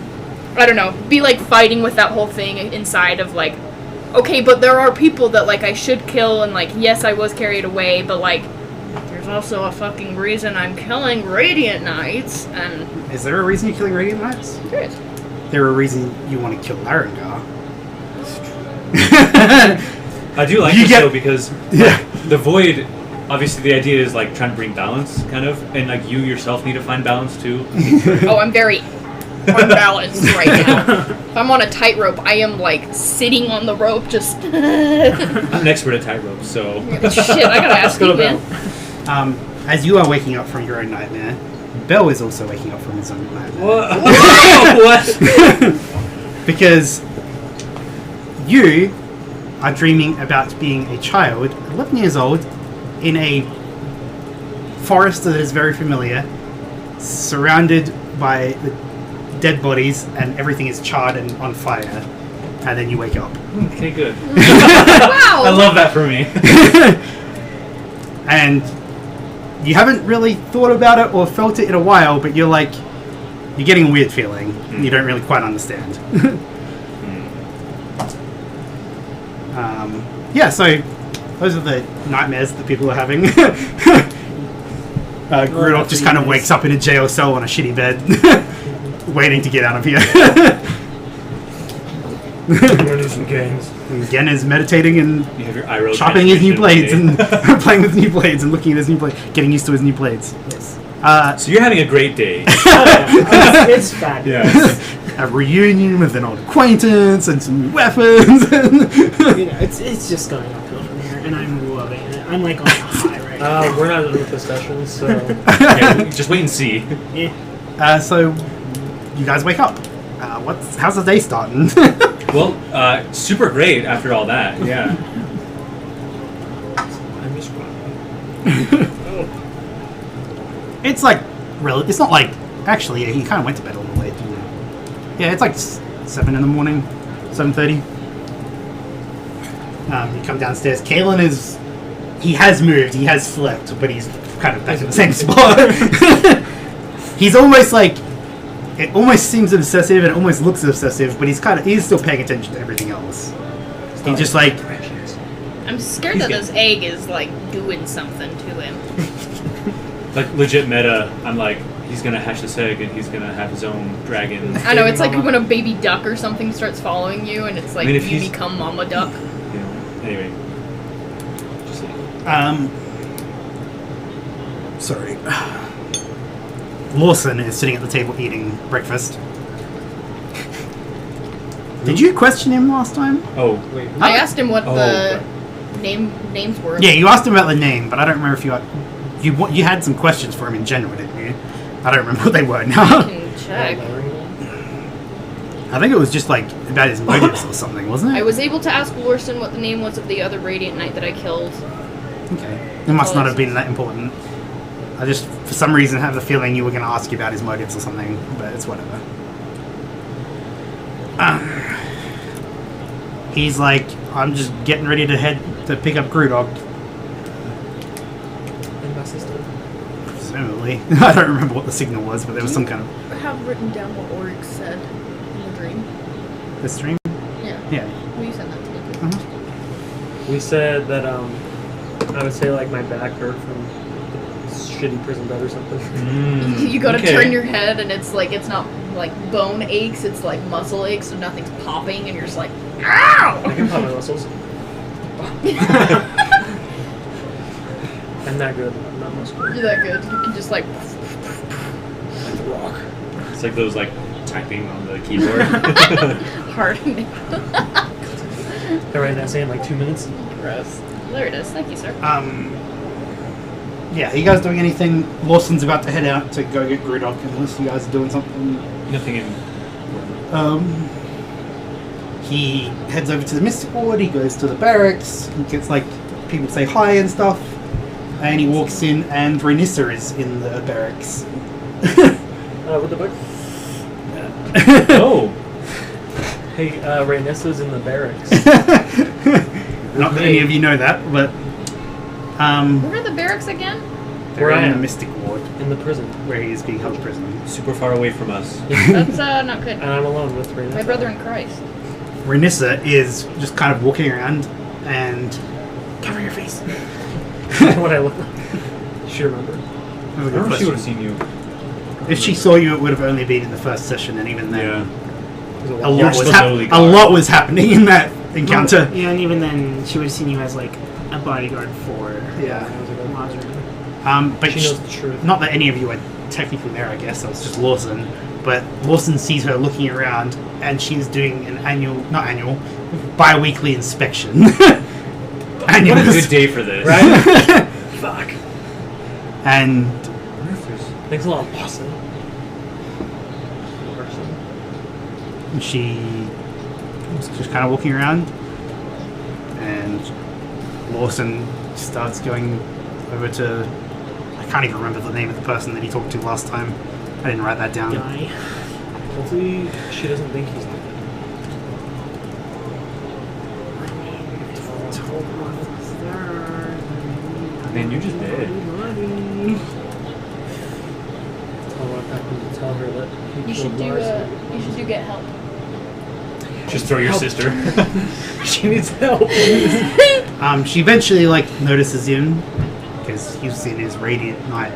I don't know, be like fighting with that whole thing inside of like, okay, but there are people that like I should kill, and like, yes, I was carried away, but like, there's also a fucking reason I'm killing Radiant Knights, and Is there a reason you're killing Radiant Knights? there is. There a reason you want to kill Larengar? I do like You this get- though because Yeah. the void, obviously the idea is like trying to bring balance, kind of, and like you yourself need to find balance too. Oh, I'm very unbalanced right now. If I'm on a tightrope, I am like sitting on the rope, just shit. I'm an expert at tightrope, so I gotta ask go you, to man. bed. As you are waking up from your own nightmare, Bell is also waking up from his own nightmare. what? Because you are dreaming about being a child, 11 years old, in a forest that is very familiar, surrounded by the dead bodies, and everything is charred and on fire. And then you wake up. Okay, good. Wow. I love that for me. And you haven't really thought about it or felt it in a while, but you're like, you're getting a weird feeling. You don't really quite understand. Yeah, so those are the nightmares that people are having. Rudolph just kind of wakes up in a jail cell on a shitty bed, waiting to get out of here. Running some games. And Gen is meditating and You have your eye roll sharpening his new transformation blades one and playing with new blades and looking at his new blades, getting used to his new blades. Yes. day. So you're having a great day. It's fabulous. A reunion with an old acquaintance and some new weapons. You know, it's just going uphill from here, and I'm loving it. I'm like on a high right now. We're not done with the session, so Yeah, just wait and see. Yeah. So you guys wake up. How's the day starting? Well, super great after all that. Yeah. I'm just It's like it's not like actually. Yeah, he kind of went to bed a little late. Didn't he? Yeah, it's like 7 in the morning, 7:30. You come downstairs. Kalen he has moved. He has slept, but he's kind of back in the same spot. He's almost like. It almost seems obsessive and it almost looks obsessive, but he's still paying attention to everything else. He's just like, I'm scared He's that good. this egg is like doing something to him. Like legit meta. I'm like, he's gonna hatch this egg and he's gonna have his own dragon. I know, it's like Mama. when a baby duck or something starts following you and it's like I mean, if you he's- become Mama Duck. You know. Anyway. Just like, sorry. Lawson is sitting at the table eating breakfast. Did you question him last time? oh, wait. I asked him what Oh, the names were. Yeah, you asked him about the name, but I don't remember if you had some questions for him in general, didn't you? I don't remember what they were I now. can check. I think it was just like about his motives or something, wasn't it? I was able to ask Lorson what the name was of the other Radiant Knight that I killed. Okay. It must not have been that important. I just, for some reason, have the feeling you were going to ask you about his motives or something, but it's whatever. He's like, I'm just getting ready to head to pick up Grudog. And my sister. Presumably. I don't remember what the signal was, but there was some kind of... I have written down what Oryx said in the dream. The stream? Yeah. Yeah. Will you send that to me? Uh-huh. We said that I would say like my back hurt from shitty prison bed or something. You gotta Okay. turn your head and it's like, it's not like bone aches, it's like muscle aches, so nothing's popping and you're just like, ow! I can pop my muscles. I'm that good. I'm not muscular. You're that good. You can just like, Like the rock. It's like those like typing on the keyboard. harden it. I write an essay in like 2 minutes. Gross. There it is. Thank you, sir. Yeah, are you guys doing anything? Lawson's about to head out to go get Grudog, unless you guys are doing something. Nothing in. He heads over to the Mystic Ward, he goes to the barracks, he gets like people say hi and stuff, and he walks in and Renissa is in the barracks. With the book. Oh. Hey, Rhaenyssa's in the barracks. Not that any of you know that, but Where are the barracks again? they're Where I in the am. Mystic Ward, In the prison. where he is being held prisoner. Super far away from us. That's not good. And I'm alone with Rhaenyssa. My brother in Christ. Renissa is just kind of walking around and cover your face. What I look like. She remember. That was a I good wonder if she would have question. seen you. If she saw you, it would have only been in the first session, and even then, Yeah. There's a lot. lot, You're was slowly a gone. lot was happening in that encounter. Yeah, and even then, she would have seen you as like a bodyguard for Yeah. Mazrin. But She knows the truth. not that any of you are technically there, I guess. That was just Lawson. But Lawson sees her looking around, and she's doing an bi-weekly inspection. What a good day for this. Right? Fuck. And Thanks a lot, Boston. Person. she's just kind of walking around, and Lawson starts going over to... I can't even remember the name of the person that he talked to last time. I didn't write that down. Guy. Hopefully she doesn't think he's dead. Man, you just did. Tell her that he You should killed do. Lars. You should do get help. Just throw your Help. sister. She needs help. She eventually notices him because you've seen his radiant knight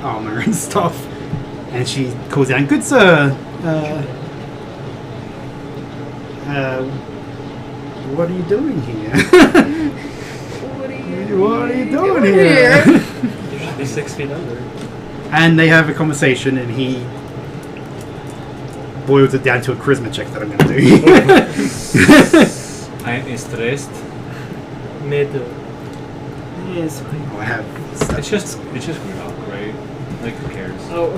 armor and stuff, and she calls down, "Good sir, what are you doing here? What are you doing here?" You should be 6 feet under. And they have a conversation, and he boils it down to a charisma check that I'm going to do. I am stressed. Mid. Yes. I have. It's just Grudog, right? Like, who cares? Oh.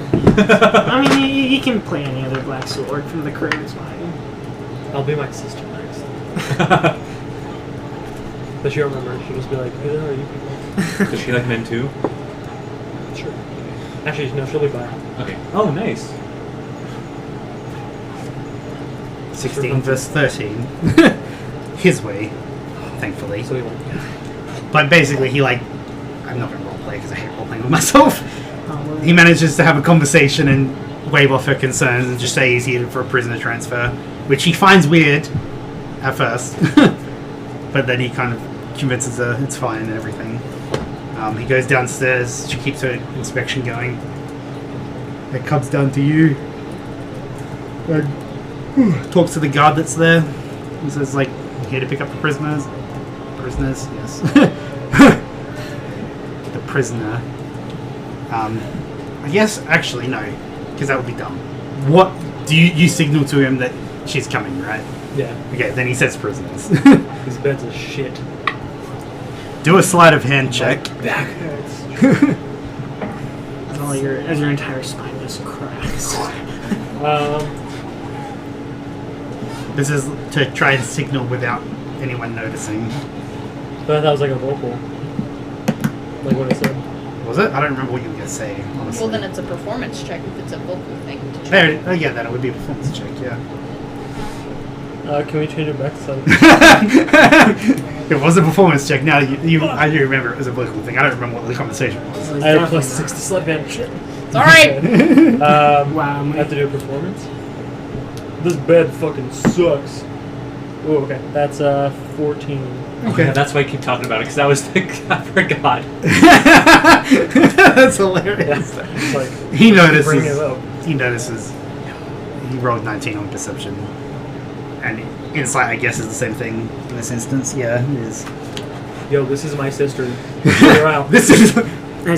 I mean, you can play any other black sword from the crew. It's fine. I'll be my sister next. But she'll remember. She'll just be like, who the hell are you people? Does she like men too? Sure. Actually, no, she'll be bi. Okay. Oh, nice. 16 verse 13. His way, thankfully. So we won't. But basically, I'm not going to roleplay because I hate roleplaying with myself. He manages to have a conversation and wave off her concerns and just say he's here for a prisoner transfer, which he finds weird at first. But then he kind of convinces her it's fine and everything. He goes downstairs, she keeps her inspection going. It comes down to you. And talks to the guard that's there. He says, here to pick up the prisoners. Prisoners, yes. The prisoner. I guess, actually, no. Because that would be dumb. What? Do you signal to him that she's coming, right? Yeah. Okay, then he says prisoners. His bed's a shit. Do a sleight of hand check. Back hurts. As your entire spine just cracks. This is to try and signal without anyone noticing. But I thought it was like a vocal. Like what I said. Was it? I don't remember what you were going to say, honestly. Well, then it's a performance check if it's a vocal thing. To try. There, yeah, then it would be a performance check, yeah. Can we change it back to something? It was a performance check. Now I do remember it was a political thing. I don't remember what the conversation was. I had a plus 6 to slip in. Shit. It's alright. Wow. I have to do a performance. This bed fucking sucks. Oh, okay. That's 14. Okay. Yeah, that's why I keep talking about it, because that was the... I forgot. That's hilarious. Yeah. It's like, He bring it notices. up. He notices. He rolled 19 on perception, and insight, I guess, is the same thing in this instance. Yeah, it is. Yo, this is my sister. Check her out. This is.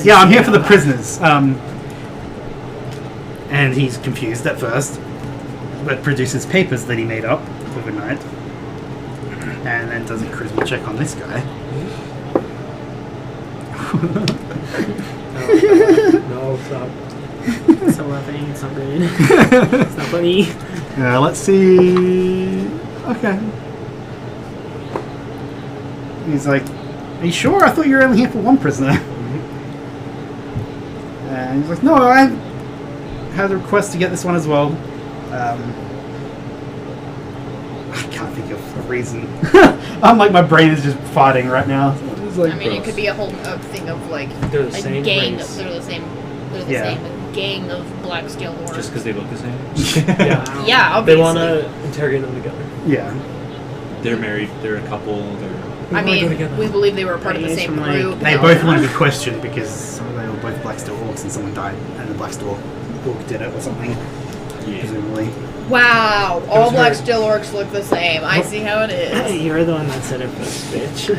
Yeah, I'm here for the prisoners. And he's confused at first, but produces papers that he made up overnight, and then does a charisma check on this guy. No, stop. It's not laughing. It's not good. It's not funny. Let's see. Okay. He's like, "Are you sure? I thought you were only here for one prisoner." And he's like, "No, I had a request to get this one as well." I can't think of a reason. I'm like, my brain is just farting right now. It's like, I mean, it could be a whole thing of like They're the a same gang. race. They're the same. They're the Yeah. same gang of Black Steel Lords. Just because they look the same. Yeah. Yeah, They obviously. want to interrogate them together. yeah. They're married, they're a couple, they're... I wanna go mean, together. we believe they were part of the Radius same from, like, group. They No. both want to be questioned because they were both Blacksteel orcs and someone died, and the Blacksteel orc did it or something, Yeah. presumably. Wow, all was Black very- Steel Orcs look the same. I see how it is. You're the one that said it first, bitch.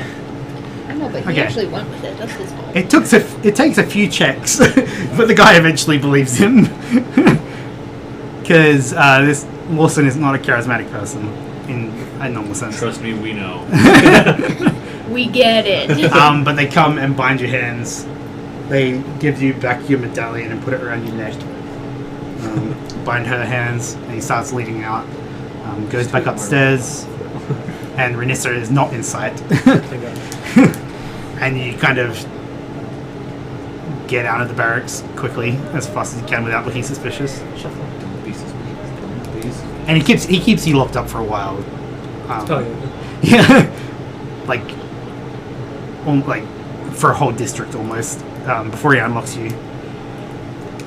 I know, but he Okay. actually went with it. That's his fault. It takes a few checks, but the guy eventually believes him. Because this Lawson is not a charismatic person in a normal sense. Trust me, we know. We get it. But they come and bind your hands. They give you back your medallion and put it around your neck. Bind her hands, and he starts leading out. Goes back upstairs, and Renissa is not in sight. Thank God. And you kind of get out of the barracks quickly, as fast as you can, without looking suspicious. Shuffle. Don't be suspicious, don't please. And he keeps you locked up for a while. Oh, yeah. Yeah, like for a whole district almost, before he unlocks you.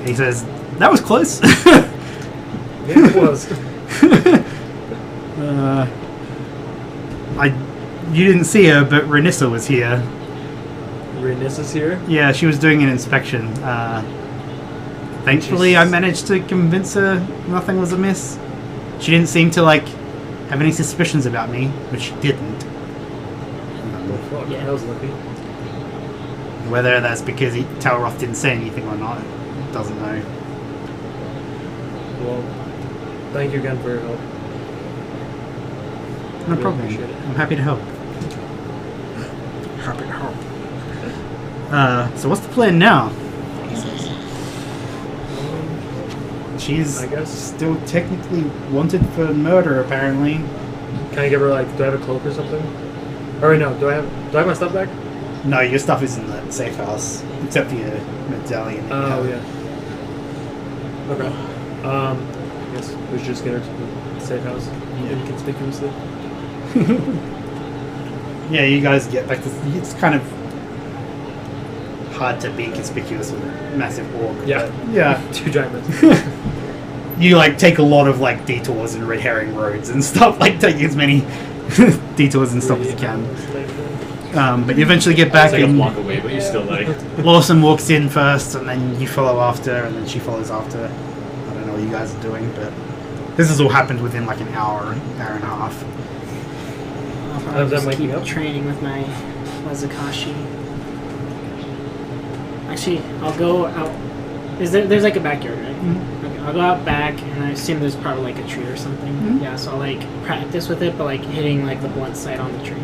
And he says, "That was close." Yeah, it was. You didn't see her, but Renissa was here. Renissa's here. Yeah, she was doing an inspection. Thankfully, I managed to convince her nothing was amiss. She didn't seem to have any suspicions about me, but she didn't. Oh, fuck. Yeah. That was lucky. Whether that's because Talroth didn't say anything or not, doesn't know. Well, thank you again for your help. No Really problem. appreciate it. I'm happy to help. Happy to help. So what's the plan now? She's I guess. still technically wanted for murder, apparently. Can I give her do I have a cloak or something? Or wait, no, do I have my stuff back? No, your stuff is in the safe house, except for your medallion. that you Oh have. yeah. Okay. I guess we should just get her to the safe house inconspicuously. Yeah, you guys get back to... It's kind of hard to be conspicuous with a massive orc. Yeah. but yeah. 2 giant men. You take a lot of detours and red herring roads and stuff, taking as many detours and stuff as you can. But you eventually get back It's like a and block away, but you're still Lawson walks in first, and then you follow after, and then she follows after. I don't know what you guys are doing, but this has all happened within an hour and a half. I'll How's that just making keep up? training with my Wazakashi. Actually, I'll go out. There's a backyard, right? Mhm. Okay, I'll go out back, and I assume there's probably a tree or something. Mhm. Yeah, so I'll practice with it, but hitting the blunt side on the tree.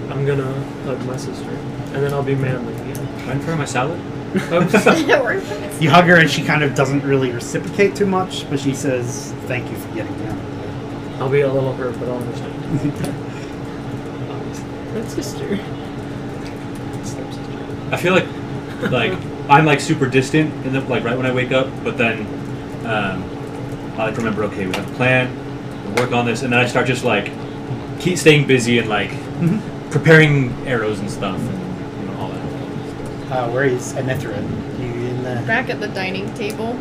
I'm gonna hug my sister, and then I'll be manly again. Mind for my salad? You hug her, and she kind of doesn't really reciprocate too much, but she says, "Thank you for getting down." I'll be a little hurt, but I'll understand. That's sister. I feel like I'm super distant, and then right when I wake up, but then I remember, okay, we have a plan, work on this, and then I start just like keep staying busy and like preparing arrows and stuff, and all that. Where is Anethra? You in the... Back at the dining table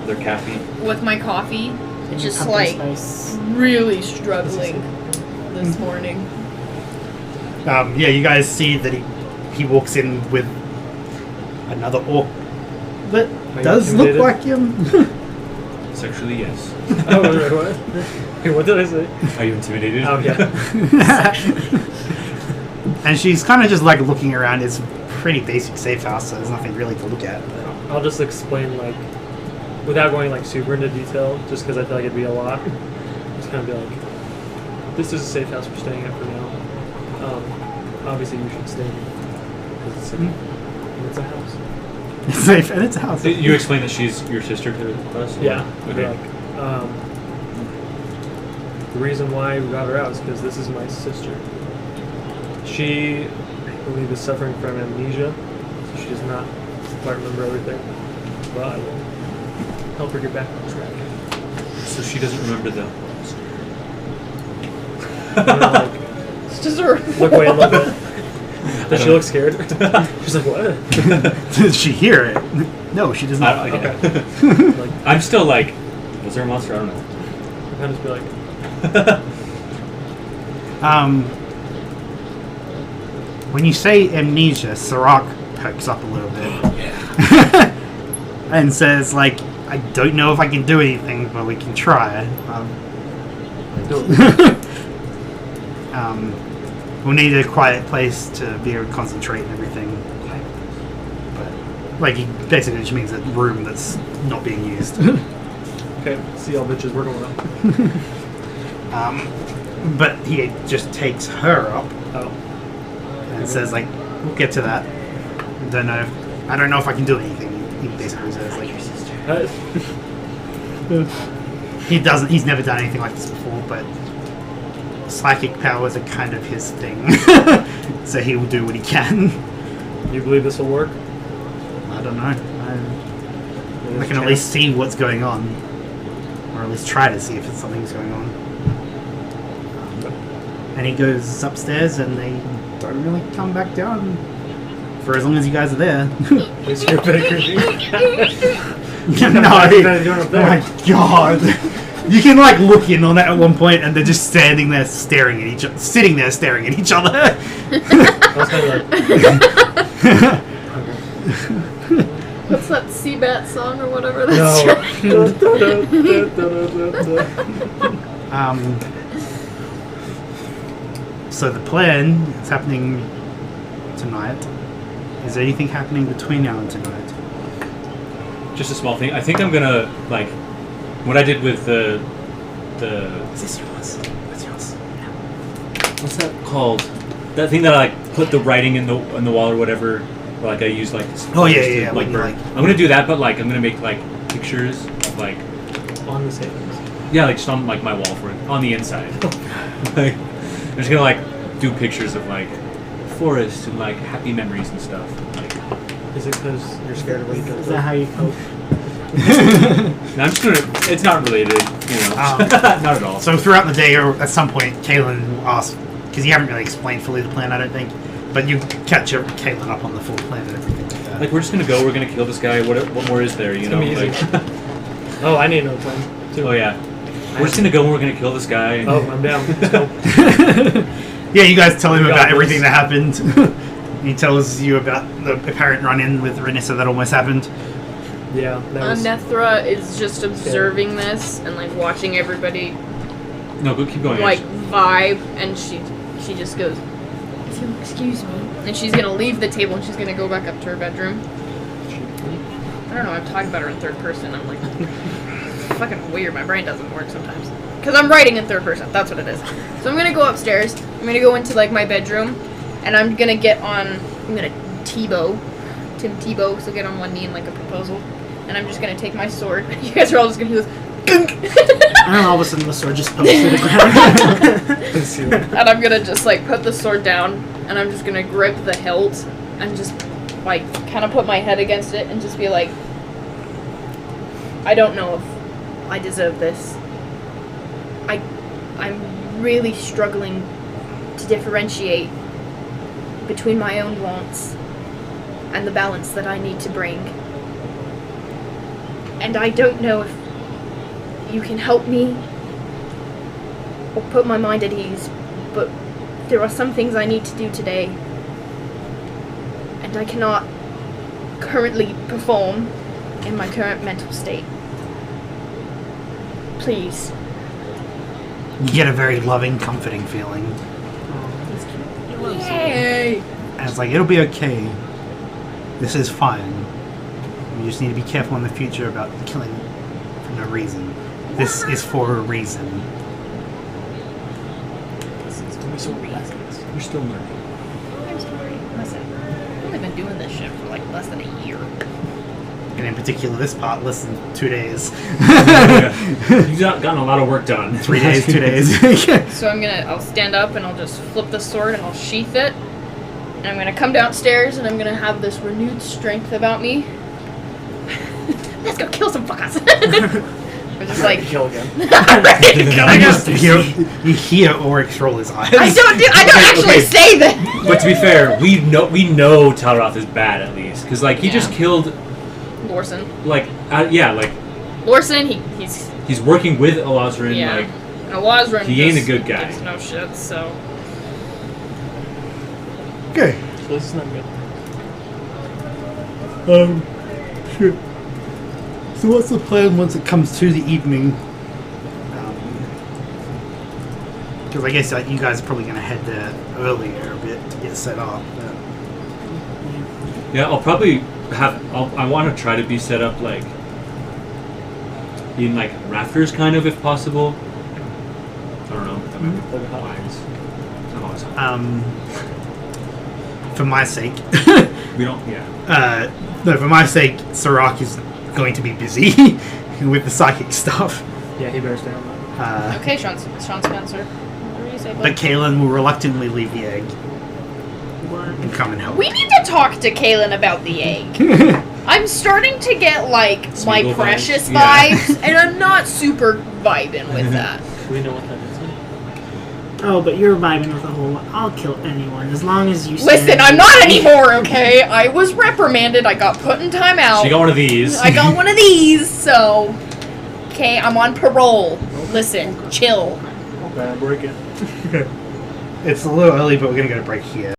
Their caffeine. with my coffee, just Pumpkin like spice. really struggling this morning. Yeah, you guys see that he walks in with another orc that you does look intimidated? like him. Sexually, yes. Oh, wait, what? Hey, what did I say? Are you intimidated? Oh, yeah. And she's kind of just like looking around. It's a pretty basic safe house, so there's nothing really to look at. But... I'll just explain, like, without going, like, super into detail, just because I feel like it'd be a lot. Just kind of be like, this is a safe house we're staying at for now. Obviously, you should stay because it's a house. It's safe, and it's a house. You explain that she's your sister to us? Yeah. Okay. Like, the reason why we got her out is because this is my sister. She, I believe, is suffering from amnesia, so she does not quite remember everything. But I will help her get back on track. So she doesn't remember the... Like, It's just a look away a little bit. Does she look scared? She's like, what? Does she hear it? No, she does not. Okay. Like, I'm still like, was there a monster? I don't know. I kind of just be like, When you say amnesia, Sirach perks up a little bit. Yeah. And says, like, I don't know if I can do anything, but we can try. We'll need a quiet place to be able to concentrate and everything. But, like, he basically just means a room that's not being used. okay, see y'all bitches, we're going up. But he just takes her up Oh. and says, like, we'll get to that. I don't know if I can do anything. He basically says, like, he's never done anything like this before, but psychic powers are kind of his thing. So he will do what he can. You believe this will work? I don't know. I can at least see what's going on. Or at least try to see if something's going on. And he goes upstairs and they don't really come back down for as long as you guys are there. At least you're a bit creepy. No, oh my god. You can like look in on that at one point and they're just standing there staring at each other, sitting there staring at each other. I was kind of like, What's that Seabat song or whatever no. So the plan is happening tonight. Is there anything happening between now and tonight? Just a small thing. I think I'm gonna like what I did with the. Is this yours? That's yours. What's that called? That thing that I like put the writing in the wall or whatever. Or, like I use like. Oh yeah, to, yeah. Like, Like, burn. I'm gonna do that, but like I'm gonna make like pictures of like. On the savings. Yeah, like just on like my wall for it on the inside. Like I'm just gonna like do pictures of like forest and like happy memories and stuff. Like, Is it because you're scared of what you Is that how you cope? no, I'm just gonna. It's not related, you know. Not at all. So throughout the day, or at some point, Kaylin will ask, because you haven't really explained fully the plan, I don't think, but you catch Kaylin up on the full plan and everything like that. Like we're just gonna go. We're gonna kill this guy. What more is there? You know. gonna be Like, easy. Oh, I need no time. Too. oh yeah. We're just gonna go and we're gonna kill this guy. And Oh, I'm down. Let's go. Yeah, you guys tell him We got about everything this. that happened. He tells you about the apparent run-in with Renissa that almost happened. Yeah, that was. Nethra is just observing this and like watching everybody No, go keep going. like Ash. vibe, and she just goes, "If you'll excuse me," and she's gonna leave the table and she's gonna go back up to her bedroom. I don't know. I'm talking about her in third person. I'm like, fucking weird. My brain doesn't work sometimes because I'm writing in third person. That's what it is. So I'm gonna go upstairs. I'm gonna go into like my bedroom, and I'm gonna get on. I'm gonna Tim Tebow. So get on one knee in like a proposal, and I'm just gonna take my sword. You guys are all just gonna hear this. And then all of a sudden the sword just pokes through the ground. And I'm gonna just like put the sword down, and I'm just gonna grip the hilt and just like kind of put my head against it and just be like, I don't know if I deserve this, I'm really struggling to differentiate between my own wants and the balance that I need to bring. And I don't know if you can help me or put my mind at ease, but there are some things I need to do today, and I cannot currently perform in my current mental state. Please. You get a very loving, comforting feeling. Yay! And it's like, it'll be okay. This is fine. You just need to be careful in the future about killing for no reason. This is for a reason. You're still learning. I'm sorry. Listen, I've only been doing this shit for like less than a year. And in particular, this part, less than 2 days. You've gotten a lot of work done. 3 days, 2 days. So I'll stand up and I'll just flip the sword and I'll sheath it. And I'm gonna come downstairs and I'm gonna have this renewed strength about me. Let's go kill some fuckers. We're just like Kill again. I'm ready to kill And again. you hear Oryx roll his eyes. I don't actually okay. say that. But to be fair, we know Talroth is bad at least, because like he just killed Lorson. like Lorson, he's working with Elazrin. yeah. Like And Elazrin he ain't a just good guy. gives no shit. So Okay. So this is not good. Sure. So what's the plan once it comes to the evening? Because I guess you guys are probably going to head there earlier a bit to get set up. But... Yeah, I'll probably I want to try to be set up like in like rafters, kind of, if possible. I don't know. That might be wise. Not always hot. For my sake, We don't. Yeah. no, for my sake, Sirach is going to be busy with the psychic stuff. Yeah, he better stay on that. okay, Sean Spencer. What do you say, bud? But Kaylin will reluctantly leave the egg and come and help. We need to talk to Kaylin about the egg. I'm starting to get like my Smeagol precious vibes, yeah. vibes, and I'm not super vibing with that. Do we know what that is? Oh, but you're vibing with the whole, I'll kill anyone as long as you Listen, I'm not anymore, okay? I was reprimanded, I got put in timeout. She got one of these. I got one of these, so... Okay, I'm on parole. Listen, chill. Okay, break it. It's a little early, but we're going to go to break here.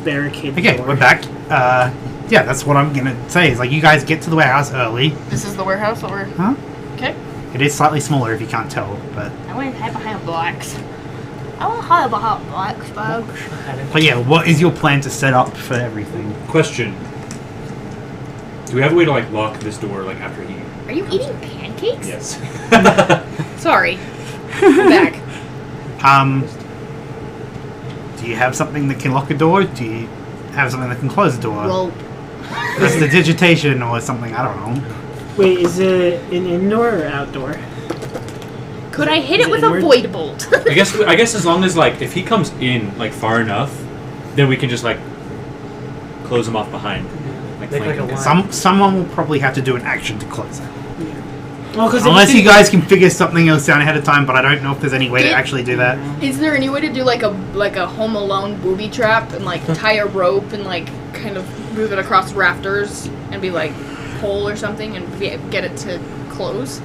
barricade the Okay, door. we're back. Yeah, that's what I'm gonna say. Is like you guys get to the warehouse early. This is the warehouse, or... Huh? Okay. It is slightly smaller if you can't tell, but I want to hide behind blocks. I want to hide behind blocks, folks. but yeah, what is your plan to set up for everything? Question: do we have a way to like lock this door like after he? Are you eating pancakes? Yes. Sorry. I'm back. Do you have something that can lock a door? Do you have something that can close a door? Rope. Is the digitation or something? I don't know. Wait, is it an indoor or outdoor? Could I hit Is it it with a inward? void bolt? I guess as long as like if he comes in like far enough, then we can just like close him off behind. Like, Make like flank a him. line. Someone will probably have to do an action to close it. Well, because Unless you guys can figure something else out ahead of time, but I don't know if there's any way to Yeah. actually do that. Is there any way to do like a Home Alone booby trap and like tie a rope and like kind of move it across rafters and be like pole or something and get it to close?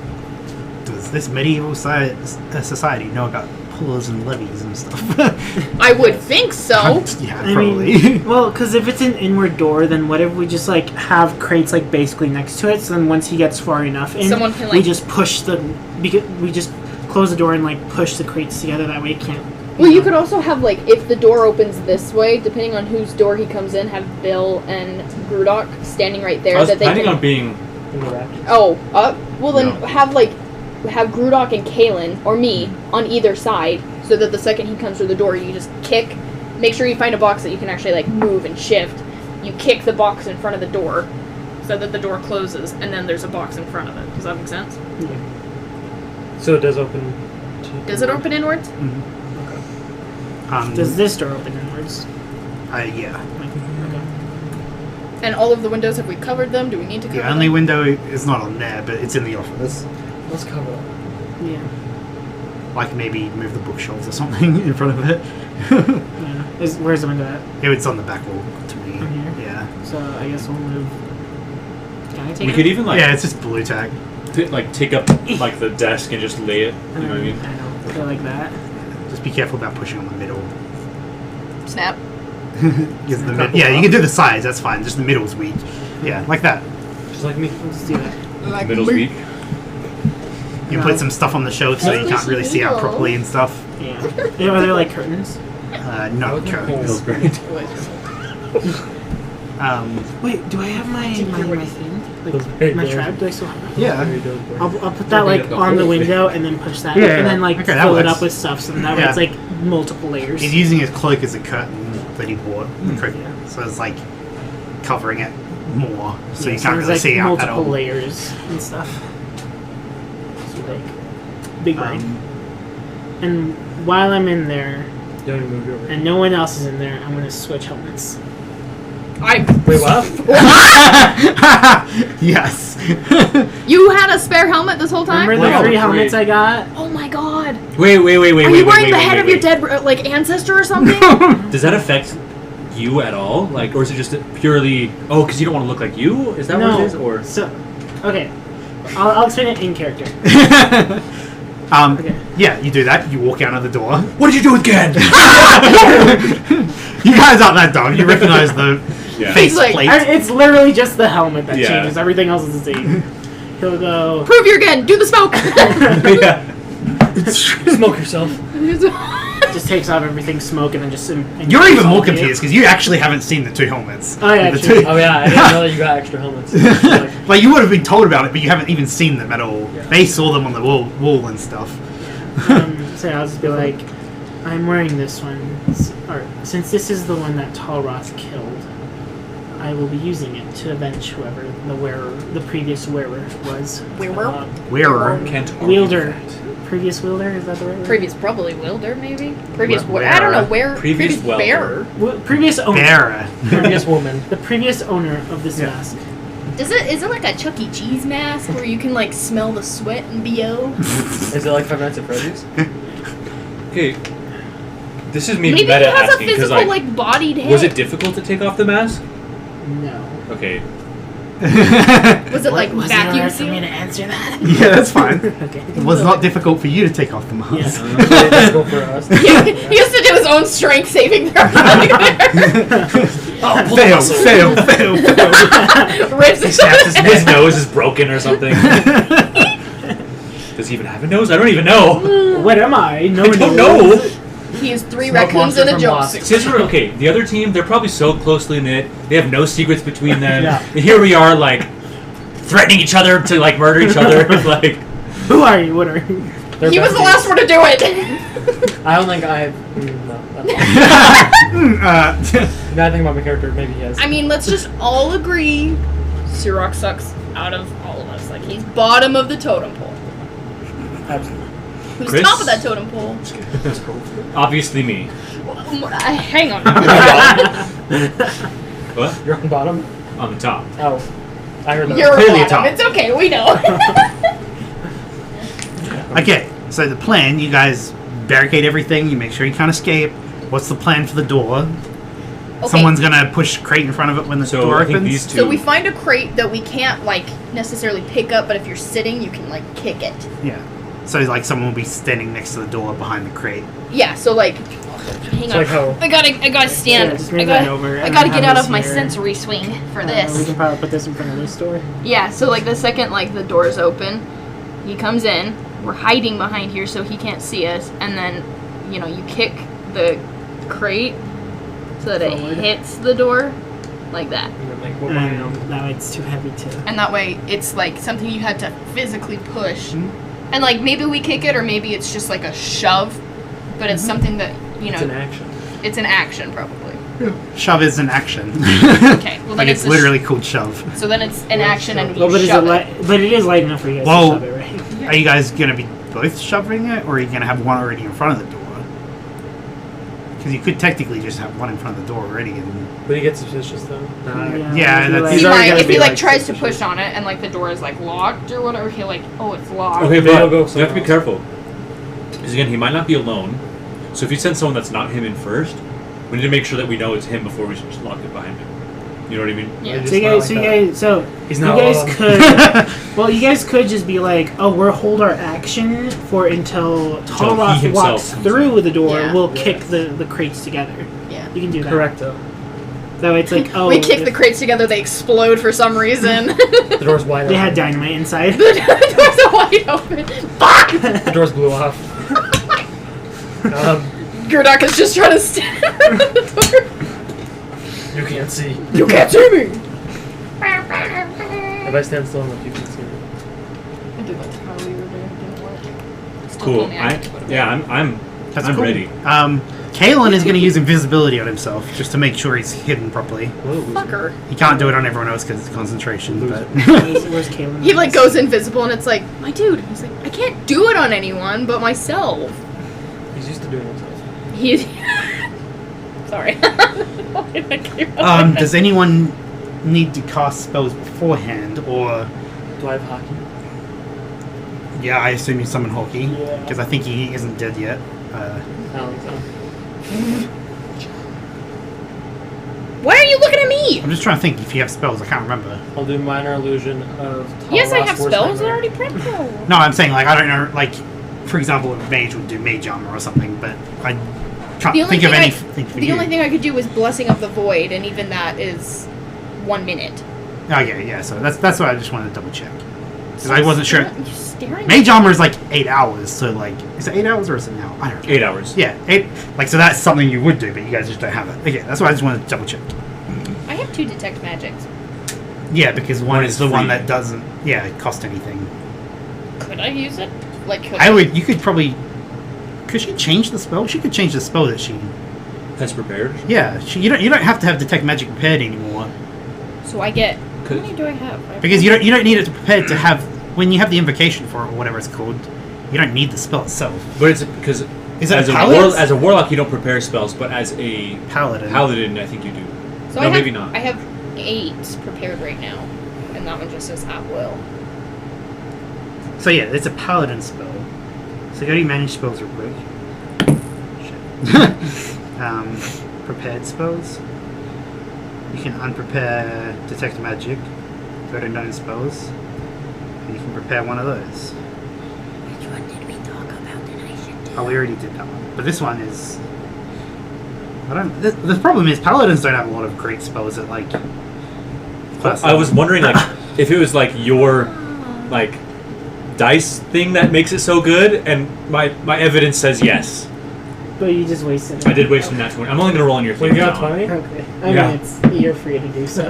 does this medieval society know about pullers and levies and stuff? I would think so. Yeah, I probably. mean, well, because if it's an inward door, then what if we just like have crates like basically next to it? So then once he gets far enough in, Someone can, we like- just push we just close the door and like push the crates together. That way it can't. Well, you could also have, like, if the door opens this way, depending on whose door he comes in, have Bill and Grudok standing right there. I was that they planning can... on being. In the raptors. Oh, well then No. have Grudok and Kalen, or me, on either side, so that the second he comes through the door, you just kick, make sure you find a box that you can actually, like, move and shift. You kick the box in front of the door, so that the door closes, and then there's a box in front of it. Does that make sense? Yeah. So it does open. Does it open inwards? Does this door open inwards? Yeah. Like, okay. And all of the windows, have we covered them? Do we need to cover The only them? window is not on there, but it's in the office. Let's cover it. Yeah. Like maybe move the bookshelves or something in front of it. Yeah. Where's the window at? It's on the back wall to me. On here? Yeah. So I guess we'll move. Can I take We it? could even like Yeah, it's just blue tack. take up like the desk and just lay it. You know what I mean? I know. Go like that. Just be careful about pushing on the middle. Snap. Because yeah, you can do the sides, that's fine. Just the middle's weak. Yeah, like that. Just like me. Let's do that. Middle's weak. You can put some stuff on the shelf so you can't really see out properly and stuff. Yeah. Yeah, are there like curtains? No, Okay. curtains. Great. Wait, do I have my thing? Those Like big my doors. trap? Do I still have that? Yeah. I'll put that like on the window and then push that, Yeah, and then like okay, that fill it works. up with stuff, so that way Yeah. it's like multiple layers. He's using his cloak as a curtain that he bought. Yeah. So it's like covering it more, so Yeah, you can't it's really like see out at multiple all. layers and stuff. So like big brain. And while I'm in there, Don't even move you over. and no one else is in there, I'm gonna switch helmets. I. Wait, what? Yes. You had a spare helmet this whole time? Remember the Wow, 3 great. helmets I got? Oh my god. Wait. Are you wearing the head of your dead, like, ancestor or something? Does that affect you at all? Like, or is it just purely? Oh, because you don't want to look like you? Is that No. what it is? Or So, okay, I'll explain it in character. Okay. Yeah, you do that. You walk out of the door. what did you do again? You guys aren't that dumb. You recognize the Yeah. face He's like, plate. It's literally just the helmet that Yeah. changes. Everything else is the same. He'll go. Prove you're again. Do the smoke. yeah. Smoke yourself. Just takes off everything, smoke, and then just. And You're even more all the- confused because you actually haven't seen the 2 helmets. Oh, yeah, The true. two- Oh yeah, I didn't know that you got extra helmets. Like, Like you would have been told about it, but you haven't even seen them at all. Yeah. They saw them on the wall and stuff. So I'll just be like, I'm wearing this one. Or since this is the one that Talroth killed, I will be using it to avenge whoever the previous wearer was. Wearer? Wearer. Can't argue Wielder. that. Previous wielder, is that the right word? Previous, probably wielder, maybe? Previous, Wearer. I don't know, where. Previous welder. bearer. Previous owner. Bearer. previous woman. The previous owner of this Yeah. mask. Is it like a Chuck E. Cheese mask where you can, like, smell the sweat and BO? Is it like 5 Nights at Freddy's? Okay. This is me Maybe he meta has a asking because physical, like, bodied head. was it difficult to take off the mask? No. Okay. Was it, like, Was it vacuum alright for me sealed? to answer that? Yeah, that's fine. Okay. It was not difficult for you to take off the mask. Yes. Let's go for us. He used to do his own strength saving throw. Oh, Fail, fail, fail, fail. Rips He snaps his nose is broken or something. Does he even have a nose? I don't even know. What am I? No I one don't knows. know. He has 3 Smoke raccoons monster and a from jump Lost. suit. Since we're okay, the other team, they're probably so closely knit. They have no secrets between them. Yeah. And here we are, like, threatening each other to, like, murder each other. Like, Who are you? What are you? They're He was the besties. last one to do it. I don't think I. No. Now I think about my character, maybe he has. I mean, let's just all agree Sirach sucks out of all of us. Like, he's bottom of the totem pole. Absolutely. Who's Chris? top of that totem pole? obviously me. Hang on. What? You're on bottom? On the top. Oh. I heard that. You're Clearly bottom. top. It's okay, we know. Okay, so the plan, you guys barricade everything, you make sure you can't escape. What's the plan for the door? Okay. Someone's gonna push a crate in front of it when the So door I think opens? these two. So we find a crate that we can't, like, necessarily pick up, but if you're sitting, you can, like, kick it. Yeah. So like someone will be standing next to the door behind the crate. Yeah, so like, hang It's on. like how- I gotta stand. Yeah, just I move that gotta, over I and gotta have get out this of my here. sensory swing for We this. can probably put this in front of this door. Yeah, so like the second like the door's open, he comes in. We're hiding behind here so he can't see us, and then you kick the crate so that Forward. it hits the door like that. And then, like, we're behind them. No, it's too heavy to. And that way, it's like something you had to physically push. Mhm. And like maybe we kick it, or maybe it's just like a shove, but it's something that It's an action. it's an action probably. Shove is an action. Okay, well then Like it's a literally called shove. so then it's an action, and you Well, but shove but it is light enough for you guys Well- to shove it, right? Are you guys gonna be both shoving it, or are you gonna have one already in front of the door? Because you could technically just have one in front of the door already, and But he gets suspicious though. Yeah, if you that's- like- He He's already might, gonna if be, he like, tries to suspicious. push on it and like the door is like locked or whatever, he'll like, oh, it's locked. Okay, They'll but go you have to be somewhere careful. Because again, he might not be alone. So if you send someone that's not him in first, we need to make sure that we know it's him before we just lock it behind him. You know what I mean? Yeah. So you guys, He's you not guys alone. could, well, you guys could just be like, oh, we'll hold our action for until he Tallrock himself walks comes through the door. Yeah. We'll Yeah. kick the crates together. Yeah. You can do that. Correcto. That way it's like, oh, we kick if the crates together, they explode for some reason. The door's wide They open. had dynamite inside. The doors are wide open. Fuck! The doors blew off. Gurdak is just trying to stand at the door. You can't see. You can't see me! If I stand still enough, you can see me. I did that how we were doing. It didn't work. Still Cool. told me I could put it Yeah, back. I'm that's I'm cool. ready. Kalen is going to use invisibility on himself just to make sure he's hidden properly. Fucker. He can't do it on everyone else because it's concentration. But Where's Kaylin? He like goes invisible and it's like, my dude. He's like, I can't do it on anyone but myself. He's used to doing it himself. He's sorry. does anyone need to cast spells beforehand, or Do I have hockey? yeah, I assume you summon Hawkey Yeah. because I think he isn't dead yet. I don't think so. Why are you looking at me? I'm just trying to think if you have spells. I can't remember. I'll do minor illusion of Yes, I Talross have Force spells Nightmare. already prepped. No, I'm saying like I don't know. Like for example, a mage would do mage armor or something, but I can't The only think of thing anything for The you. only thing I could do was Blessing of the Void, and even that is 1 minute. Okay, yeah. So that's why I just wanted to double check because I wasn't sure. You're staring. Mage armor is like 8 hours. So like, is it 8 hours or is it now? I don't know. 8 hours. Yeah, 8. Like so that's something you would do, but you guys just don't have it. Okay, that's why I just wanted to double check. I have 2 detect magics. Yeah, because one One is is the one free. that doesn't cost anything. Could I use it? Like, could I would. You could probably. Could she change the spell? She could change the spell that she. That's prepared. Yeah, you don't have to have detect magic prepared anymore So I get. How Could- many do I have? I have because you don't need it to prepared to have when you have the invocation for it or whatever it's called. You don't need the spell itself. But it's because Is it as a a paladin? as a warlock you don't prepare spells, but as a Paladin. paladin I think you do. So No, I have, maybe not. I have 8 prepared right now, and that one just says at will. So yeah, it's a paladin spell. So go to your manage spells real quick. Shit. Prepared spells. You can unprepare detect magic. Go to known spells. And you can prepare one of those. Which one did we talk about that I should do? Oh, we already did that one. But this one is. I don't. The problem is paladins don't have a lot of great spells that like. class I was level. wondering like if it was like your like dice thing that makes it so good, and my evidence says yes. But you just wasted it. I did waste a nat 20. I'm only gonna roll on your Wait, thing you got now. 20? Okay. I Yeah. mean, you're free to do so.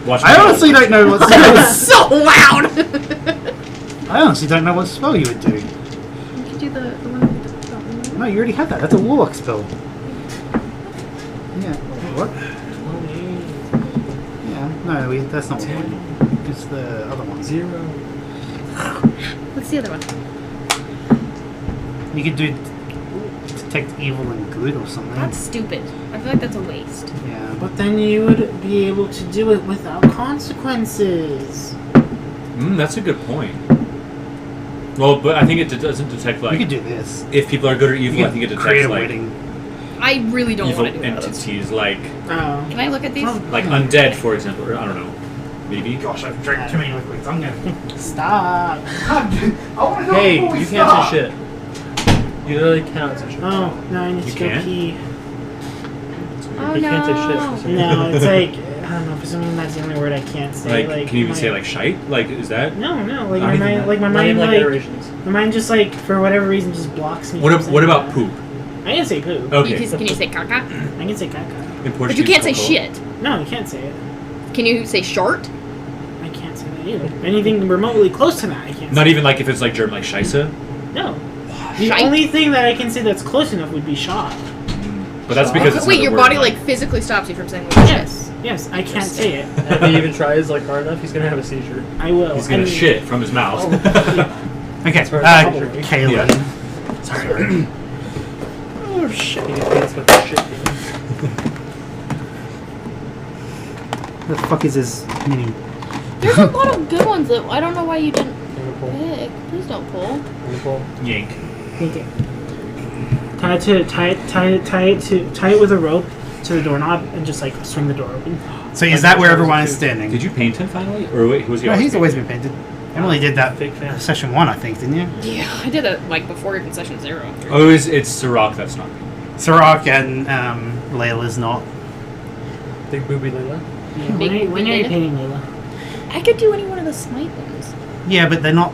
Watch I me honestly roll. don't know what That was spell. so loud! I honestly don't know what spell you would do. You could do the one. No, you already had that. That's a warlock spell. Yeah. What? 20, Yeah. No, that's not what we're doing. It's the other one. 0. What's the other one? You could do detect evil and good or something. That's stupid. I feel like that's a waste. Yeah. But then you would be able to do it without consequences. That's a good point. Well, but I think it doesn't detect You like could do this. if people are good or You evil. I could think it create detects a like wedding. I really don't evil want to do that. entities like Oh. Can I look at these? Oh. undead, for example. Or I don't know. Maybe. Gosh, I've drank too many liquids. I'm gonna. Stop. I want to go. Hey, before we you start. can't say shit. You literally cannot say shit. Oh, no, I need You to go can? pee. Oh You can't say no. shit. No, it's like, I don't know, for some reason that's the only word I can't say. Like, can you even my- say like shite? Like, is that? No, like Not my even mind, that. like my Not mind, even like like iterations. my mind just like for whatever reason just blocks me. What from saying about that. poop? I can say poop. Okay. Can you say caca? I can say caca. In But you Portuguese, can't say coco. shit. No, you can't say it. Can you say shart? I can't say that either. Anything remotely close to that, I can't. Not say. even like if it's like German, like scheisse. No. The Shite? only thing that I can say that's close enough would be shot. But that's because it's Wait, another your word, body like- like physically stops you from saying the word shit. Yes, I can't say it. If he even tries like hard enough, he's gonna have a seizure. I will. He's gonna And- shit from his mouth. Okay, Sorry, Kaylin. Yeah. Sorry. Oh shit. He just thinks with the shit. What the fuck is this meaning? There's a lot of good ones that I don't know why you didn't Wonderful. pick. Please don't pull. Wonderful. Yank. Okay. Tie it with a rope to the doorknob and just like swing the door open. So is that where everyone is standing? Did you paint him finally, or wait, who was he? No, he's always painted? been painted. Emily did that Fake fan. session 1, I think, didn't you? Yeah, I did it like before even session 0. Oh, it's Sirach that's not. Sirach and Layla's not. Big booby Layla. Yeah, Big when are you Layla? painting Layla? I could do any one of the smite ones. Yeah, but they're not.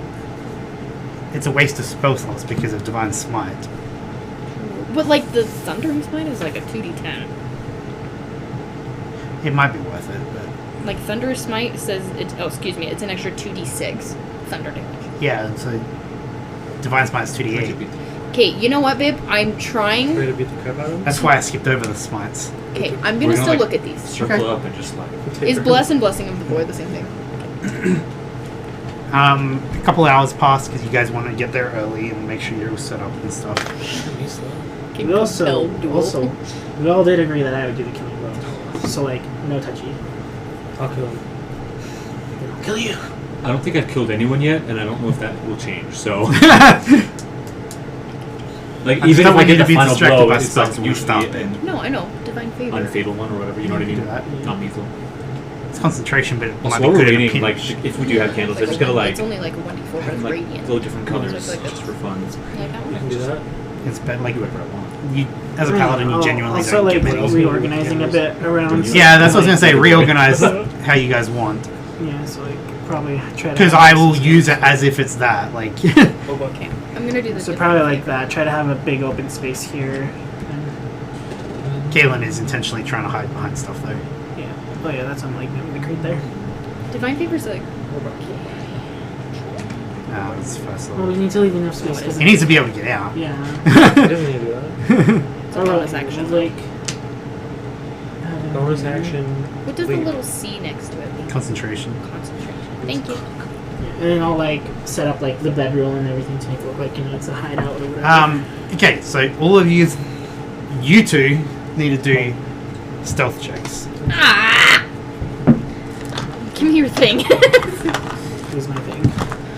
It's a waste of spell slots because of Divine Smite. But like the Thundering Smite is like a 2d10. It might be worth it, but Like Thunderous Smite says it's it's an extra 2d6 thunder damage. yeah. So Divine Smite's 2d8. Okay, you know what, babe? I'm Ready trying. to beat the crap out of him? That's why I skipped over the smites. Okay, I'm We're gonna gonna, still like, look at these. Circle Okay. up and just like. Is bless and blessing of the void the same thing? A couple hours passed because you guys want to get there early and make sure you're all set up and stuff. Can We also, compel duel. also, we all did agree that I would do the killing blow. So like, no touchy. I'll kill him. I'll kill you. I don't think I've killed anyone yet, and I don't know if that will change. So, like, I just even don't if I want you get to the be final distracted blow, by it's stuff like when we usually start. an No, I know. Divine favor. unfatal one or whatever. You know what I mean? Do that. Not lethal. It's concentration, but it Also, might what be we're good at a reading, like, pinch. if we do have candles, they're just gonna like It's only like a 1d4 have red like radiant. little different colors Looks like just this. for fun. Like that I one? can do that. It's better, like Do whatever I want. you as a paladin, you genuinely also don't like get many. reorganizing a bit around. Yeah, that's what I was gonna say. Reorganize how you guys want, Yeah, so like probably try to. because I will use it as if it's that. Like, Oh, but Okay, I'm gonna do this. So probably like that. Try to have a big open space here. And, Galen is intentionally trying to hide behind stuff, though. yeah. Oh yeah, that's unlike the creed there. Divine favor's like. It's first Well, we level. need to leave enough space. 'cause- He needs to be able to get out. Yeah. He doesn't need to do that. It's a bonus action. Like. Bonus action. What does the Wait. little C next to it mean? Concentration. Concentration. Thank you. And then I'll like set up like the bedroll and everything to make it look like it's a hideout or whatever. Okay, so all of you two need to do stealth checks. Ah! Give me your thing. Here's my thing.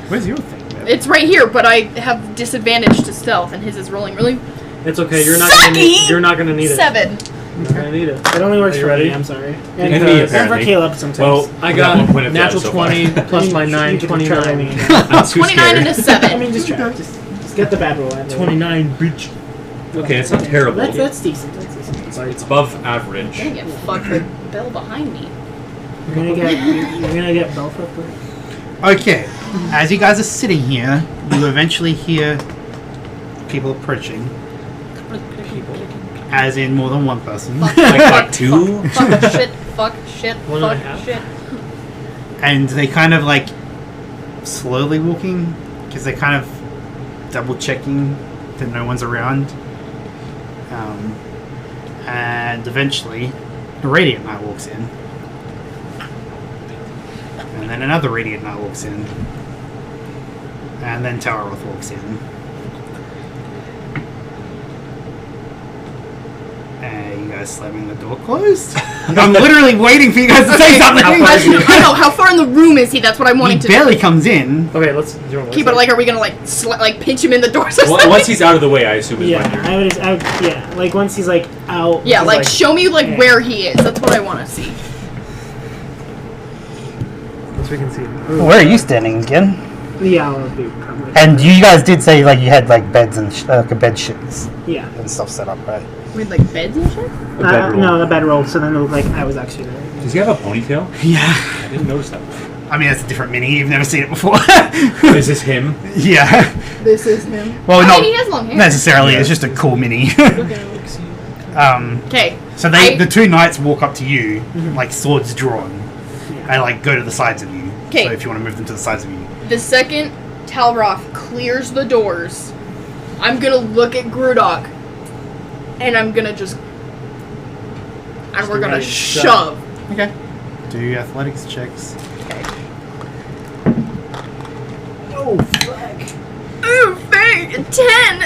Where's your thing? Bev? It's right here, but I have disadvantage to stealth, and his is rolling really. It's okay. You're not gonna need. Sucky! You're not gonna need it. 7. You're not gonna need it. It only works Are you for ready? me. I'm sorry. And And, me, and for apparently. Caleb sometimes. Well, I got got one point of natural that so far. 20 plus my You 9, can try rolling 29. again. I'm too 29 scared. and a 7. I mean, just try. Just get the bad roll. At 29, bitch. Okay, it's not terrible. That's decent. That's decent. It's above average. I'm gonna get fucked with Bell behind me. You're gonna get Belf up there. Okay, as you guys are sitting here, you eventually hear people approaching, as in more than one person. Like two? Fuck shit, fuck shit, One and a fuck half? shit. And they kind of like slowly walking, because they're kind of double checking that no one's around. And eventually, a Radiant Knight walks in. And then another Radiant Knight walks in. And then Tawaroth walks in. And you guys slamming the door closed? I'm literally waiting for you guys to say something! I know, how far in the room is he? That's what I'm wanting He to barely comes in. Okay, let's do it. keep it. Like, are we gonna like pinch him in the doors or Well, something? once he's out of the way, I assume is Yeah, when you're. I would. Yeah, like once he's like out. Yeah, he's like show me like yeah. where he is. That's what I want to see. once we can see. Where are you standing again? Yeah, I'll be probably. And you guys did say like you had like beds and like a bed shits Yeah. and stuff set up, right? With like beds and shit? No, a bed roll, so then it looked like I was actually there. Does he have a ponytail? Yeah. I didn't notice that. I mean, that's a different mini. You've never seen it before. Is this him? Yeah. This is him. Well, I not mean, he has long hair. necessarily. It's just a cool mini. Okay. So the two knights walk up to you, like swords drawn, and like go to the sides of you. 'Kay. So if you want to move them to the sides of you. The second Talroth clears the doors, I'm gonna look at Grudok, and I'm gonna just... And we're gonna shove. Okay. Do athletics checks. Oh, fuck. Ooh, fake! 10!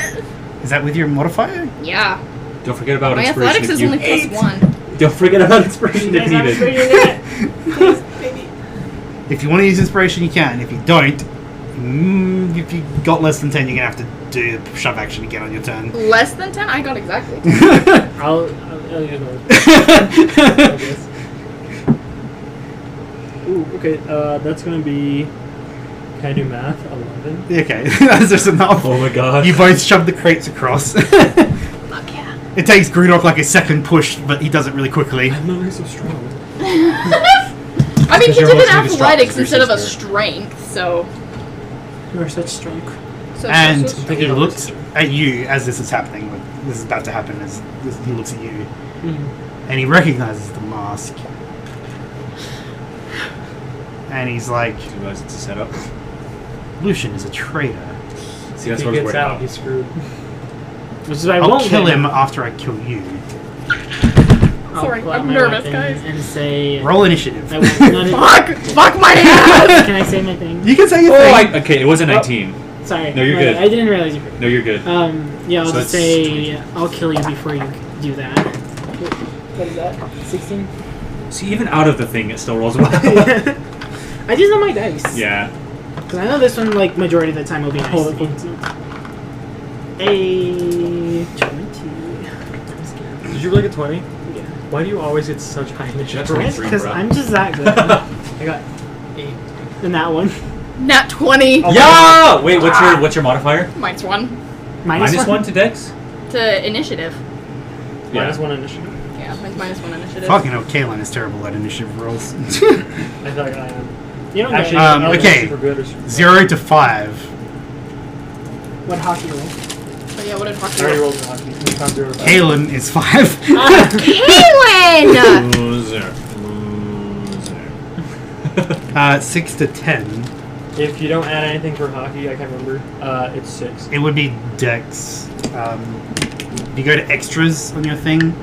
Is that with your modifier? Yeah. Don't forget about My inspiration. athletics if is you- only +1. Don't forget about inspiration if needed. If you want to use inspiration, you can. If you don't, if you got less than 10, you're going to have to do the shove action again on your turn. Less than 10? I got exactly 10. I'll use my. I guess. Ooh, okay. That's gonna be. Can I do math? 11. Okay, that's just enough. Oh my god. You both shove the crates across. Fuck yeah. It takes Grudok like a second push, but he does it really quickly. I'm not really so strong. I mean, Because he you're did an mostly distraught athletics with your instead of a sister. strength, so... You're such strong. And so he looks at you as this is happening. This is about to happen. He looks at you, and he recognizes the mask. And he's like, Do you realize it's a setup? Lucian is a traitor. See, If that's he what I was gets worried out, about. he's screwed. Which is why I I'll won't kill get him after I kill you. I'll Sorry, pull out I'm my nervous, weapon guys. And say... Roll initiative. I will not... Fuck my ass! Can I say my thing? You can say your Oh, thing. okay, it wasn't 19. Sorry. No, you're my good. bad. I didn't realize you... No, you're good. Yeah, I'll So just it's say I'll kill you before you do that. What is that? 16? See, even out of the thing, it still rolls well. I just know my dice. Yeah. Because I know this one, like, majority of the time will be nice. Hold to on. me. A 20. Did you really get 20? Yeah. Why do you always get such high initiative? That's rolls? Three, Because bro. I'm just that good. I got 8. In that one. Nat 20. Oh. Yeah! Wait, what's your modifier? Minus 1. Minus one to Dex? To initiative. Minus 1 initiative. Yeah, minus 1 initiative. Fucking hell, Kaelin is terrible at initiative rolls. I feel like I am. You don't Actually, get I'm not okay. super good or super 0 to 5. what hockey roll. So yeah, what did I hockey already roll? rolled the hockey. It's not 0 to 5. Kaelin is 5. Kaylin! Loser. 6 to 10. If you don't add anything for hockey, I can't remember. It's 6. It would be Dex. If you go to extras on your thing,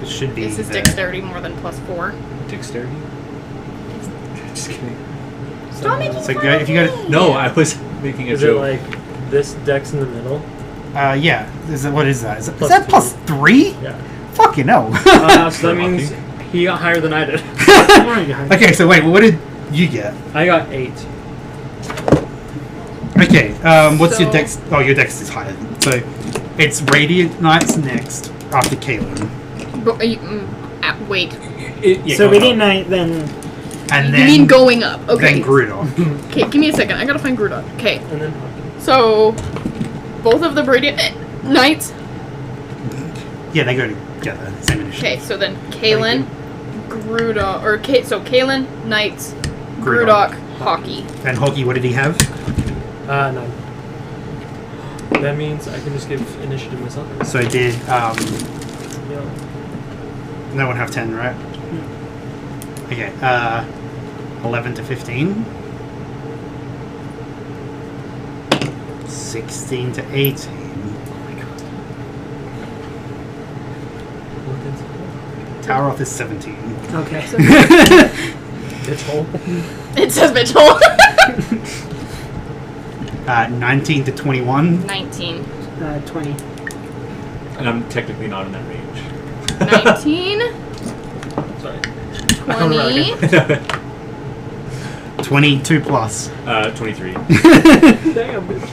it should be. This is there. dexterity more than +4. Dexterity? Just kidding. Stop making So fun go, of if you go me. to. No, I was making a Is it joke. like this dex in the middle? Yeah. What is that? Is Plus that 2. +3? Yeah. Fucking hell. So that means he got higher than I did. Okay, so wait, what did you get? I got 8. Okay, what's your So- dex? Oh, your dex is higher. So it's Radiant Knights next after Kaelin. Wait. So Radiant Knight, then... And You then. mean going up? Okay. Then Grudok. Okay, give me a second. I gotta find Grudok. Okay. And then hockey. So, both of the Radiant Knights. Yeah, they go together. Same initiative. Okay, so then Kaelin, Grudok, so Kaelin, Knights, Grudok. Grudok, Hockey. And Hockey, what did he have? 9. That means I can just give initiative myself. So did Yeah. no one have 10, right? Okay, 11 to 15. 16 to 18. Taroth is 17. Okay. Bitch hole. It says bitch hole. 19 to 21. 19. 20. And I'm technically not in that range. 19. Sorry. 20. 22 plus. 23. Damn, bitch.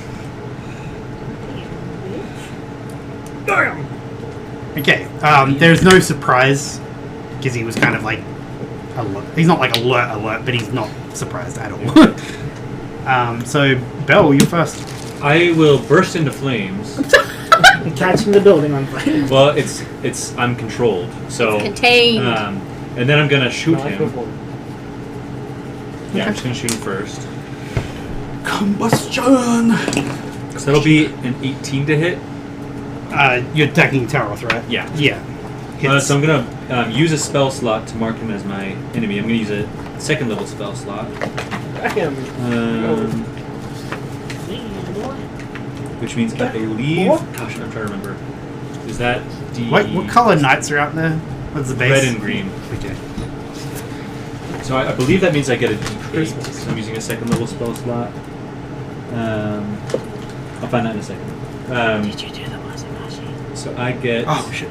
Okay, there's no surprise because he was kind of like alert. He's not like alert, but he's not surprised at all. So, Bell, you're first. I will burst into flames. Catching the building on fire. Well, it's I'm controlled, so Contained. and then I'm gonna shoot No, I go him. for it. Yeah, I'm just gonna shoot him first. Combustion! So that'll be an 18 to hit. You're attacking Taroth, right? Yeah. Yeah. Hits. So I'm gonna use a spell slot to mark him as my enemy. I'm gonna use a second level spell slot, Damn. which means I believe. Gosh, I'm trying to remember. Is that the What color knights are out there? What's the base? red and green? Okay. So I believe that means I get a D8. Christmas. So I'm using a second level spell slot. I'll find that in a second. Did you do the Wazimashi? So I get. Oh shit.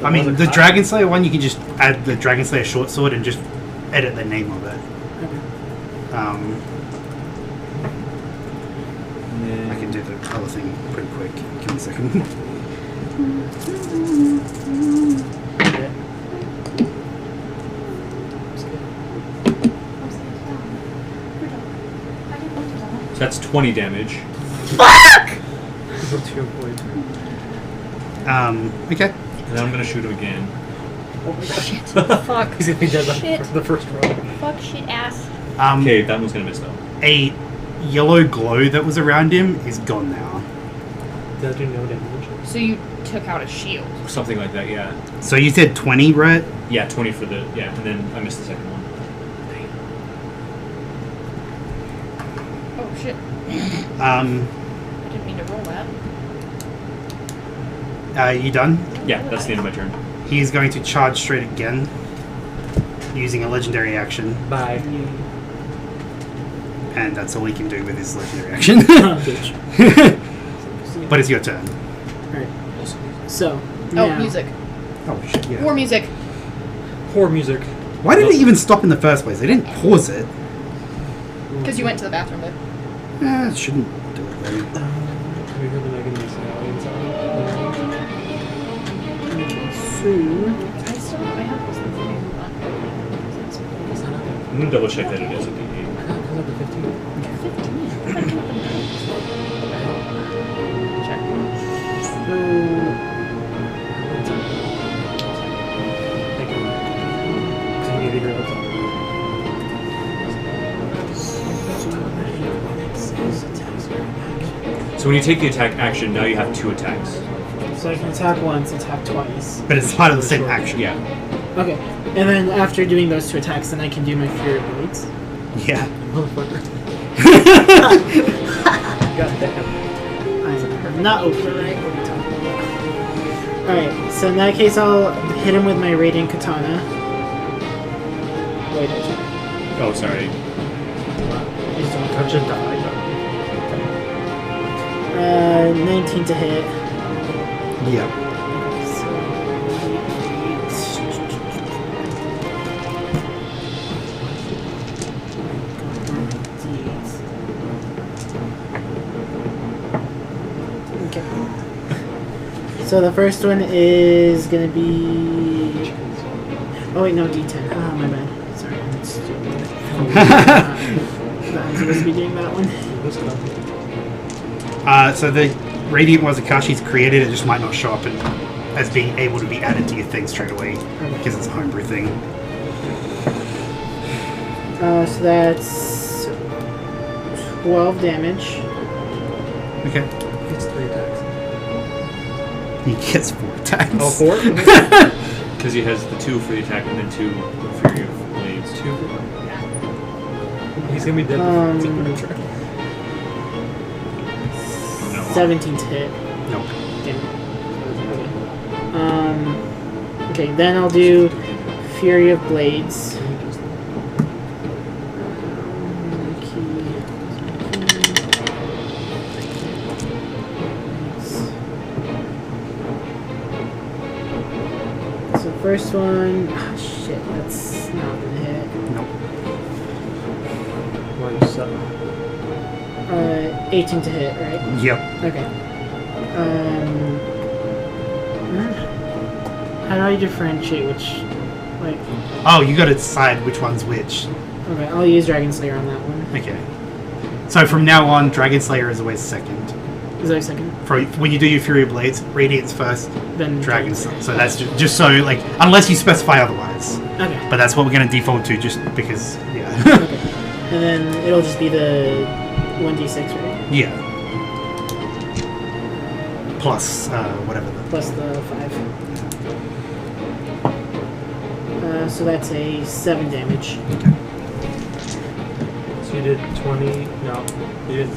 I mean, the Dragon Slayer one, you can just add the Dragon Slayer short sword and just edit the name of it. I can do the other thing pretty quick. Give me a second. So that's 20 damage. Go to your point. Okay. And then I'm gonna shoot him again. Shit. Fuck. He's gonna be dead Shit. the first row. Fuck shit ass. Okay, that one's gonna miss though. A yellow glow that was around him is gone now. Did I do no damage? So you took out a shield. Something like that, yeah. So you said 20, right? Yeah, 20 for the. Yeah, and then I missed the second one. Oh shit. I didn't mean to roll that. You done? Yeah, that's the end of my turn. He's going to charge straight again, using a legendary action, Bye. and that's all he can do with his legendary action. Bitch. But it's your turn. Alright. So. Oh, now- music. Oh shit! Yeah. War music. Poor music. Why did it even stop in the first place? They didn't pause it. Because you went to the bathroom, babe. It shouldn't do it. Really. Have you heard the Megan Thee Stallion song? So. I still I have this thing. Is that not I'm gonna double check that it is a D8. Comes up to 15. Check. Thank you. Because you gave you her laptop. So when you take the attack action, now you have 2 attacks. So I can attack once, attack twice. But it's part of the same action. Yeah. Okay. And then after doing those 2 attacks, then I can do my Fury Blades. Yeah. Motherfucker. God damn. I'm not okay. What are you talking about? Alright, so in that case, I'll hit him with my Radiant Katana. Wait, actually. Oh, sorry. Just don't Touch and die. 19 to hit. Yeah. So, okay. So the first one is gonna be. Oh wait, no, D10. Oh, my bad. Sorry, I'm stupid. I'm supposed to be doing that one. So the Radiant Wazakashi's created, it just might not show up as being able to be added to your thing straight away because it's a homebrew thing. So that's 12 damage. Okay. It's 3 attacks. He gets 4 attacks. Oh, 4? Because he has the 2 for the attack and then 2 for Fury of Blades. 2. He's gonna be dead. Oh, no. 17 to hit. Nope. Damn it. Okay, then I'll do Fury of Blades. So first one, shit, that's not gonna hit. Nope. Why you suck? 18 to hit, right? Yep. Okay. How do I differentiate which Like, Oh, you got to decide which one's which. okay, I'll use Dragon Slayer on that one. Okay. So from now on, Dragon Slayer is always second. Is that a second? For when you do your Fury Blades, Radiant's first, Then Dragon Slayer. So that's just so, like, unless you specify otherwise. Okay. But that's what we're going to default to just because, yeah. Okay. And then it'll just be the 1d6, right? Yeah. Plus, whatever. Plus the 5. So that's a 7 damage. So you did 20. No, you did.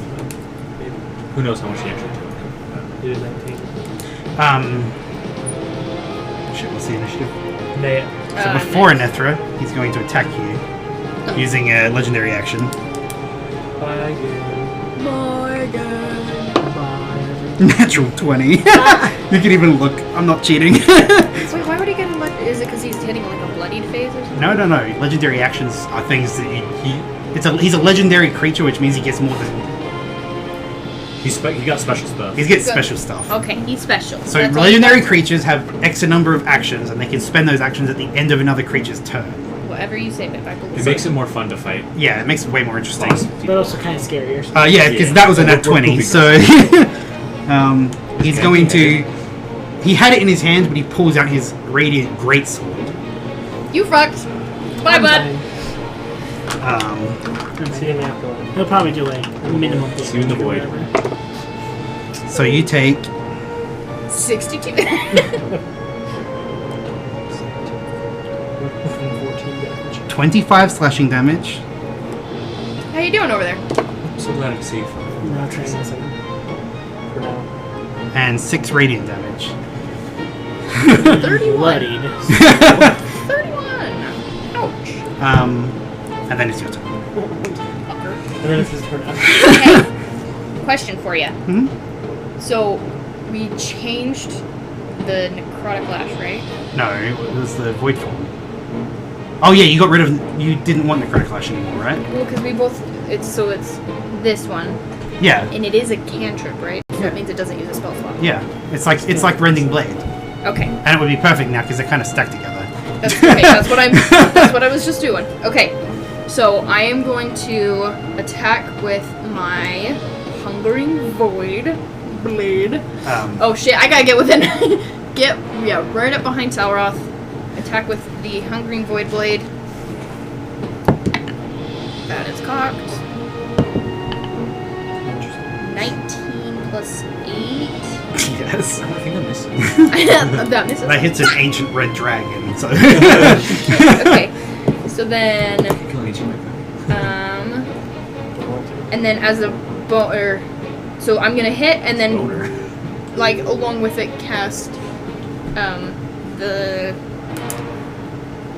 Maybe Who knows how much he actually took? you did 19. Shit, what's the initiative? Nay. So before Anethra, he's going to attack you using a legendary action. Bye again. Natural 20. You can even look. I'm not cheating. Wait, why would he get a is it because he's hitting like a bloodied phase or something? No. Legendary actions are things that he's a legendary creature, which means he gets more than He got special stuff. he gets special stuff. Okay, he's special. So That's all legendary he does. creatures have X number of actions, and they can spend those actions at the end of another creature's turn. Whatever you say, Pip, I believe. It makes it more fun to fight. Yeah, it makes it way more interesting. But also kind of scarier. Yeah, because Yeah. that was a nat We're 20. pooping So he's going to. He had it in his hand, but he pulls out his radiant greatsword. You fucked. Bye, I'm bud. fine. See you in the afterlife. He'll probably do like a minimum damage. See you in the or void. whatever. So you take 62. 14 damage. 25 slashing damage. How you doing over there? I'm so glad I'm safe. No training second. For now. and 6 radiant damage. 31. Bloodied. 31. Ouch. And then it's your turn. Fucker. And then it's his turn after. Okay. Question for you. Hmm? So, we changed the necrotic lash, right? No, it was the void form. Oh yeah, you got rid of. You didn't want the necrotic lash anymore, right? Well, because we both. It's this one, Yeah, and it is a cantrip, right? So that means it doesn't use a spell slot. yeah. It's like rending blade, Okay. and it would be perfect now because they're kind of stacked together. That's okay. That's what I was just doing. Okay. So I am going to attack with my Hungering Void blade. Oh shit! I gotta get within. Right up behind Talroth. Attack with the Hungering Void blade. That is cocked. 19 plus 8. Yes, I think I'm missing. That misses. that hits an ancient red dragon. So Okay. So then, and then as a so I'm gonna hit and then Boner. like along with it cast the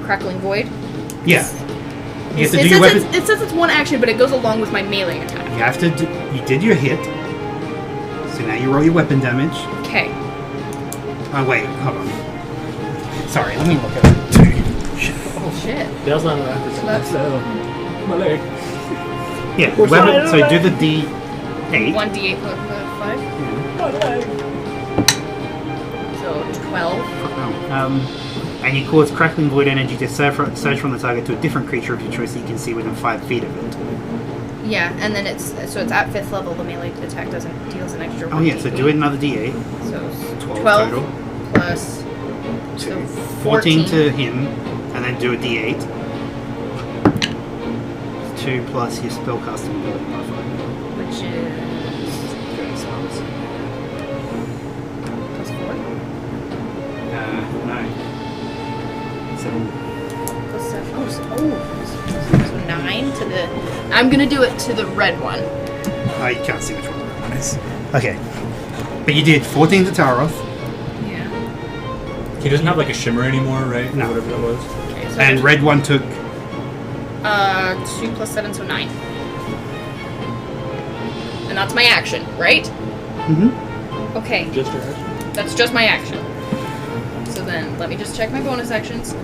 Crackling Void. Yeah, you have to do It your weapon. it says it's one action, but it goes along with my melee attack. You have to. You did your hit. So now you roll your weapon damage. Okay. Oh wait, hold on. Sorry, let me look at it too. Shit. Oh shit. Dale's not around for That's My leg. Yeah, course weapon. not. So do the D8. 1d8 plus 5. So 12. And you cause crackling void energy to surge from the target to a different creature of your choice that you can see within 5 feet of it. Yeah, and then it's at 5th level. The melee attack deals an extra. Oh yeah, so 1d8. do it another D8. So 12 total. plus 2. so 14 to him, and then do a D8. 2 plus your spellcasting ability modifier. which is plus 4. No. 7. Plus 7. So 9 to the. I'm gonna do it to the red one. Oh, you can't see which one that one is. Okay. But you did 14 to Taroth, Yeah. He doesn't have like a shimmer anymore, right? No. Or whatever that was. Okay. So and red one took. 2 plus 7, so 9. And that's my action, right? Mm-hmm. Okay. Just your action. That's just my action. So then, let me just check my bonus actions.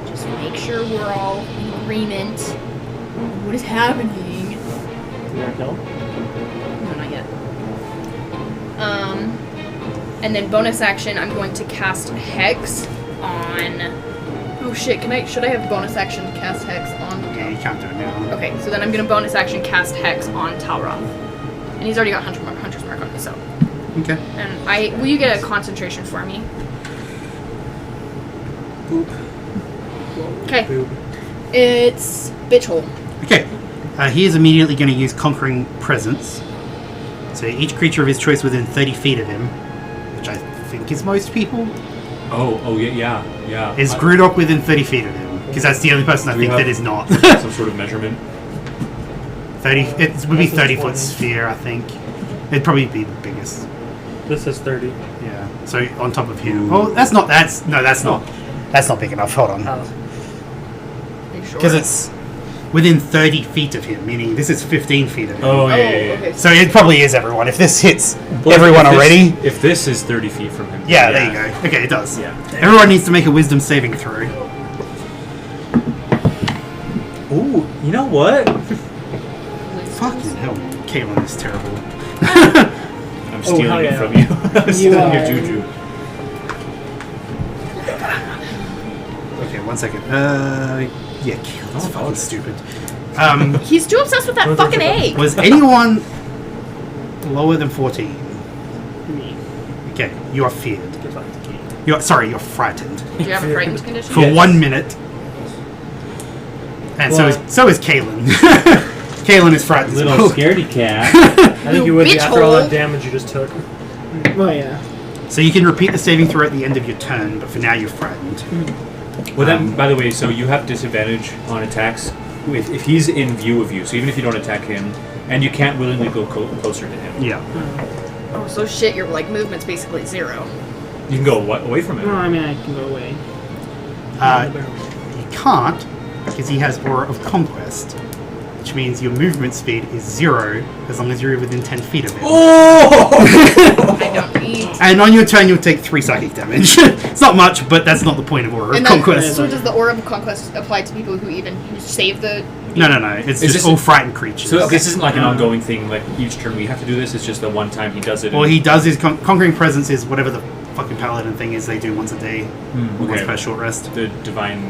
Just make sure we're all in agreement. What is happening? You're kill? No, not yet. And then bonus action, I'm going to cast Hex on... Oh shit, should I have bonus action cast Hex on... Yeah, you can't do it now. Okay, so then I'm going to bonus action cast Hex on Talroth. And he's already got Hunter's Mark on me, so... Okay. And will you get a concentration for me? Okay. It's Bitch Hole. Okay. He is immediately going to use Conquering Presence. So each creature of his choice within 30 feet of him, which I think is most people, Yeah. is Grudok within 30 feet of him. Because that's the only person I Do we think have- that is not. Some sort of measurement. 30. It would be This is 30 foot 20. sphere, I think. It'd probably be the biggest. This is 30. Yeah. So on top of him. Oh, that's not. That's not big enough. Hold on. Oh. Are you sure? Because it's within 30 feet of him, meaning this is 15 feet of him. Oh, yeah. okay. So it probably is everyone. If this hits Well, everyone if this- already. If this is 30 feet from him. Yeah, there you go. Okay, it does. Yeah. Everyone needs to make a wisdom saving throw. Ooh, you know what? Fucking hell, Caitlin is terrible. I'm stealing hell it yeah. from you. I'm stealing your are. juju. Okay, 1 second. Yeah, Caitlin's fucking okay. stupid. He's too obsessed with that fucking egg. Was anyone lower than 14? Me. Okay, you are feared. Get back to Kate. You're frightened. Do you have a frightened condition? For 1 minute. And Well- so is Caitlin. Caitlin is frightened. as Little well. scaredy cat. I think you would be Bitch after all hole. that damage you just took. Well, yeah. So you can repeat the saving throw at the end of your turn, but for now you're frightened. Well, then, by the way, so you have disadvantage on attacks if he's in view of you. So even if you don't attack him, and you can't willingly go closer to him, Yeah. Oh, so shit, your movement's basically 0. you can go away from Well, him. I mean, I can go away. You can't, because he has Aura of Conquest, which means your movement speed is 0 as long as you're within 10 feet of him. Oh! I don't need. And on your turn, you'll take 3 psychic damage. It's not much, but that's not the point of Aura of And Conquest. so does the Aura of Conquest apply to people who save the... No. It's Is just this- all frightened creatures. So this isn't like an ongoing thing. Like each turn we have to do this. It's just the one time he does it. All he does is Conquering Presence is whatever the fucking paladin thing is they do once a day, or once okay. per short rest. The divine.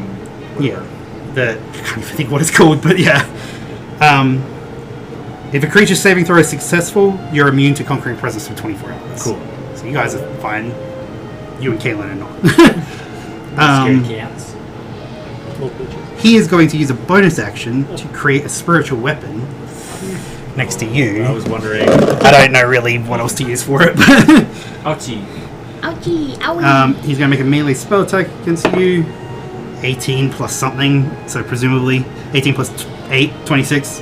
Yeah. Whatever. I can't even think what it's called, but yeah. If a creature's saving throw is successful, you're immune to Conquering Presence for 24 hours. Cool. So you guys are fine. You and Caitlin are not. Scaredy cats. Little bitches. He is going to use a bonus action to create a spiritual weapon next to you. I was wondering. I don't know really what else to use for it, but Ouchie. Ouchie, owie. he's going to make a melee spell attack against you. 18 plus something, so presumably 18 plus 8, 26.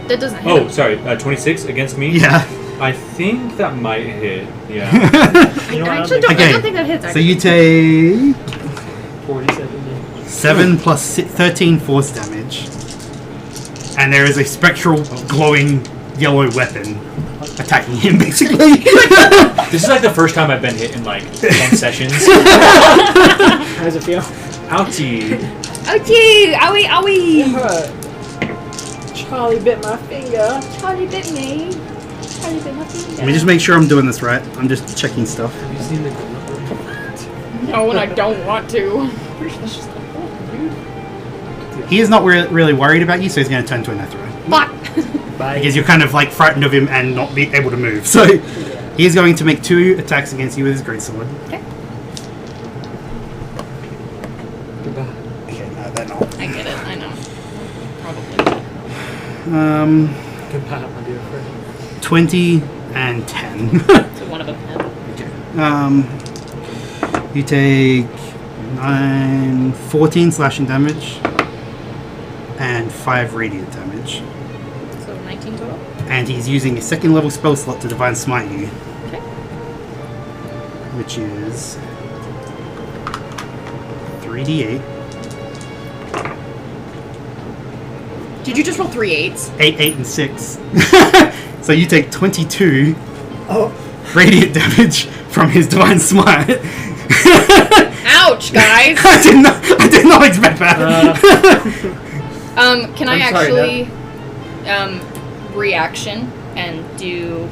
That doesn't hit Oh, him. sorry. 26 against me. Yeah. I think that might hit. Yeah. You know I what, actually don't, Okay. I don't think that hits, So actually. you take 47 damage. 7 plus 13 force damage, and there is a spectral glowing yellow weapon attacking him, basically. This is like the first time I've been hit in like 10 sessions. How does it feel? Ouchie. Ouchie! Owie, owie! Charlie bit my finger. Charlie bit me. Charlie bit my finger. Let me just make sure I'm doing this right. I'm just checking stuff. Have you seen the Glimmer? No, and I don't want to. That's just like, oh, dude. He is not really worried about you, so he's going to turn to a Nethra. Fuck! Bye. Because you're kind of like frightened of him and not be able to move. So he is going to make 2 attacks against you with his greatsword. Okay. Goodbye. Okay, no, they're not. I get it, I know. Probably. Goodbye, my dear friend. 20 and 10. So one of them had. You take 14 slashing damage and 5 radiant damage. So 19 total? And he's using a 2nd level spell slot to Divine Smite you, Okay. which is 3d8. Did you just roll 3 8s? 8, 8, and 6. So you take 22 Oh, radiant damage from his Divine Smite. Ouch, guys! I did not expect that. Can I I'm sorry, actually reaction and do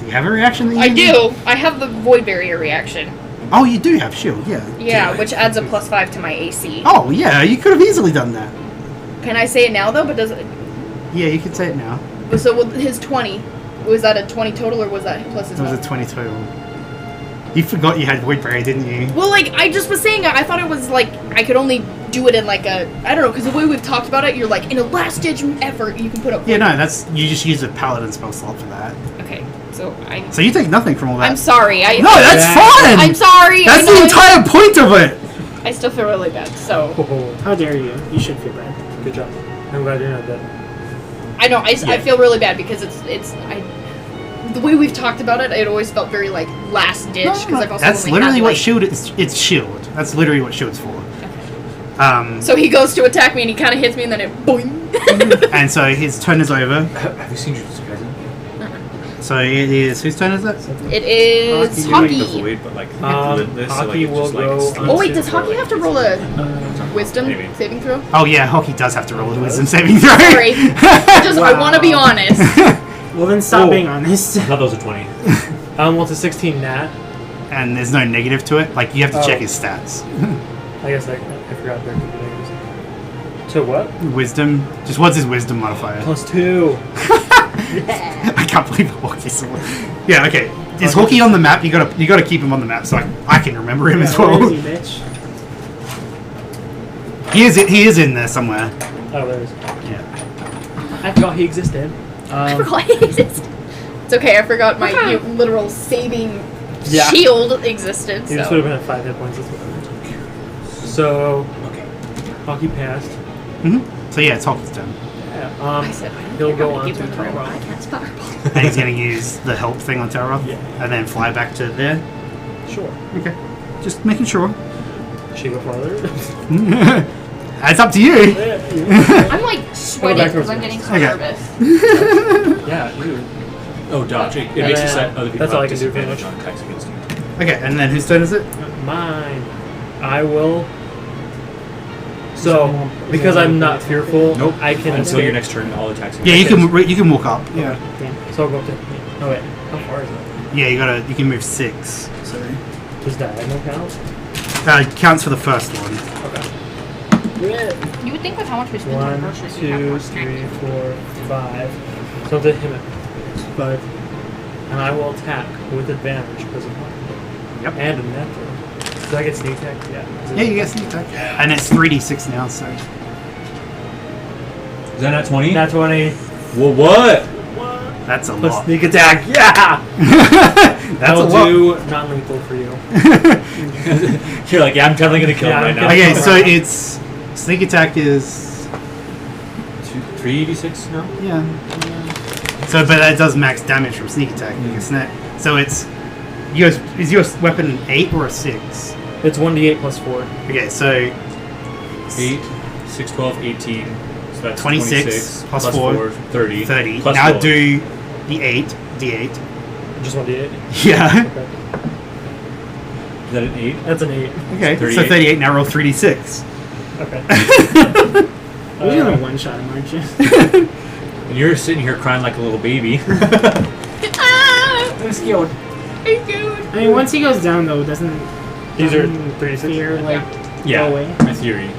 Do you have a reaction that you I can do. I have the Void Barrier reaction. Oh, you do have shield, yeah. Yeah, which adds a +5 to my AC. Oh, yeah, you could have easily done that. Can I say it now though? But does it? Yeah, you could say it now. So with his 20, was that a 20 total or was that plus his? It was a 20 total. You forgot you had Void Barrier, didn't you? Well, like I just was saying, I thought it was like I could only do it in like a I don't know because the way we've talked about it, you're like in a last ditch effort you can put up. Yeah, no, that's you just use a paladin spell slot for that. Okay, so So you take nothing from all that. I'm sorry. No, that's fine. I'm sorry. That's the entire point of it. I still feel really bad. So How dare you? You should feel bad. Good job. I'm glad you're not dead. I know I feel really bad because the way we've talked about it, it always felt very like last ditch because I've also That's only literally had, what like, shield is. It's shield. That's literally what shield's for. So he goes to attack me and he kind of hits me and then it boing. And so his turn is over. Have you seen Jujutsu Kaisen? So it is whose turn is it? It is You like the hockey. void, but like Hockey so, like, will it's just, like, go- stunts Oh wait, it does for, hockey like, have to roll a wisdom Maybe. saving throw? Oh yeah, hockey does have to roll a wisdom saving throw. Sorry, I want to be honest. Well, then stop Oh. being honest. I thought those were 20. Well, it's a 16 nat. And there's no negative to it. Like you have to Oh. check his stats. I guess I forgot there could be negatives. To what? Wisdom. Just what's his wisdom modifier? +2. I can't believe hockey's so. Yeah. Okay. Is hockey on the map? You gotta keep him on the map so I can remember him as Where well. is he, bitch? He is in there somewhere. Oh, there it is. Yeah. I forgot he existed. I forgot he existed. It's okay. I forgot my literal saving Yeah. shield existed. He just So. would have been at 5 hit points. That's what So, hockey passed. So yeah, it's hockey's turn, Yeah. I said I He'll don't go know how on to to give him a Tyranny. I can't fireball. and he's gonna use the help thing on Terra, Yeah. and then fly back to there. Sure. Okay. Just making sure. Should he go farther? It's up to you. I'm like sweating back because towards I'm me. getting so Okay. nervous. Yeah, you. Oh, dodge. It Yeah, makes you yeah, set yeah. other people That's all have I can do, disadvantage pretty on attacks against you. Okay, and then whose turn is it? Mine. I will. So, because I'm not fearful, Nope. I can. Until your next turn, all attacks. Yeah, you can walk up. Yeah. So I'll go up to. Oh wait, how far is it? Yeah, you can move 6. So Does diagonal count? it counts for the first one. Okay. You would think with how much we spend on 1, groceries, we'd have 2, more 3, snacking. 4, 5. So to him it. 5. And I will attack with advantage because of mine. Yep. And a natural. Do I get sneak attack? Yeah. Yeah, you get sneak attack. And it's 3d6 now, so Is that not 20? Nat 20. Well, what? that's a Plus lot. sneak attack. Yeah! That's a I'll lot. do non-lethal for you. You're like, yeah, I'm definitely gonna kill Yeah, him right I'm now. Okay, so it's sneak attack is 3d6 now? yeah. So, but that does max damage from sneak attack, isn't it? So it's is your weapon an 8 or a 6? It's 1d8 plus 4. Okay, so 8, 6, 12, 18. So that's 26 plus 4, 30. 30. Plus Now 4. do the 8, d8. Just 1d8? Yeah. Okay. Is that an 8? That's an 8. Okay, so 38. 38. Now roll 3d6. Okay. You're gonna one shot him, aren't you? And you're sitting here crying like a little baby. Ah! I'm scared. Hey, dude. I mean, once he goes down, though, doesn't These are doesn't 36? fear like Yeah, go away? in theory.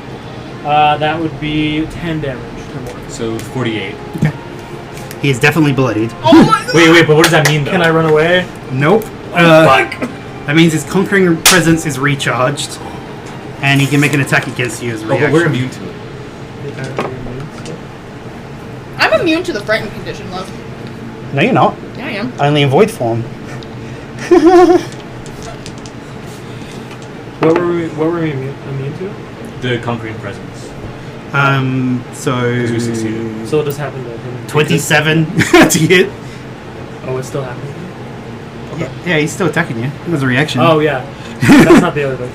That would be 10 damage or more. So 48. He is definitely bloodied. Oh my god. Wait, but what does that mean though? Can I run away? Nope. Fuck! That means his conquering presence is recharged, and he can make an attack against you as a Oh, but reaction. we're immune to it. I'm immune to the frightened condition, love. No, you're not. Yeah, I am. Only in void form. What were we immune to? The conquering presence. So Because we succeeded. So it just happened to him. 27 to hit. Oh, it's still happening. Yeah, he's still attacking you. There's a reaction. Oh, yeah. That's not the other thing.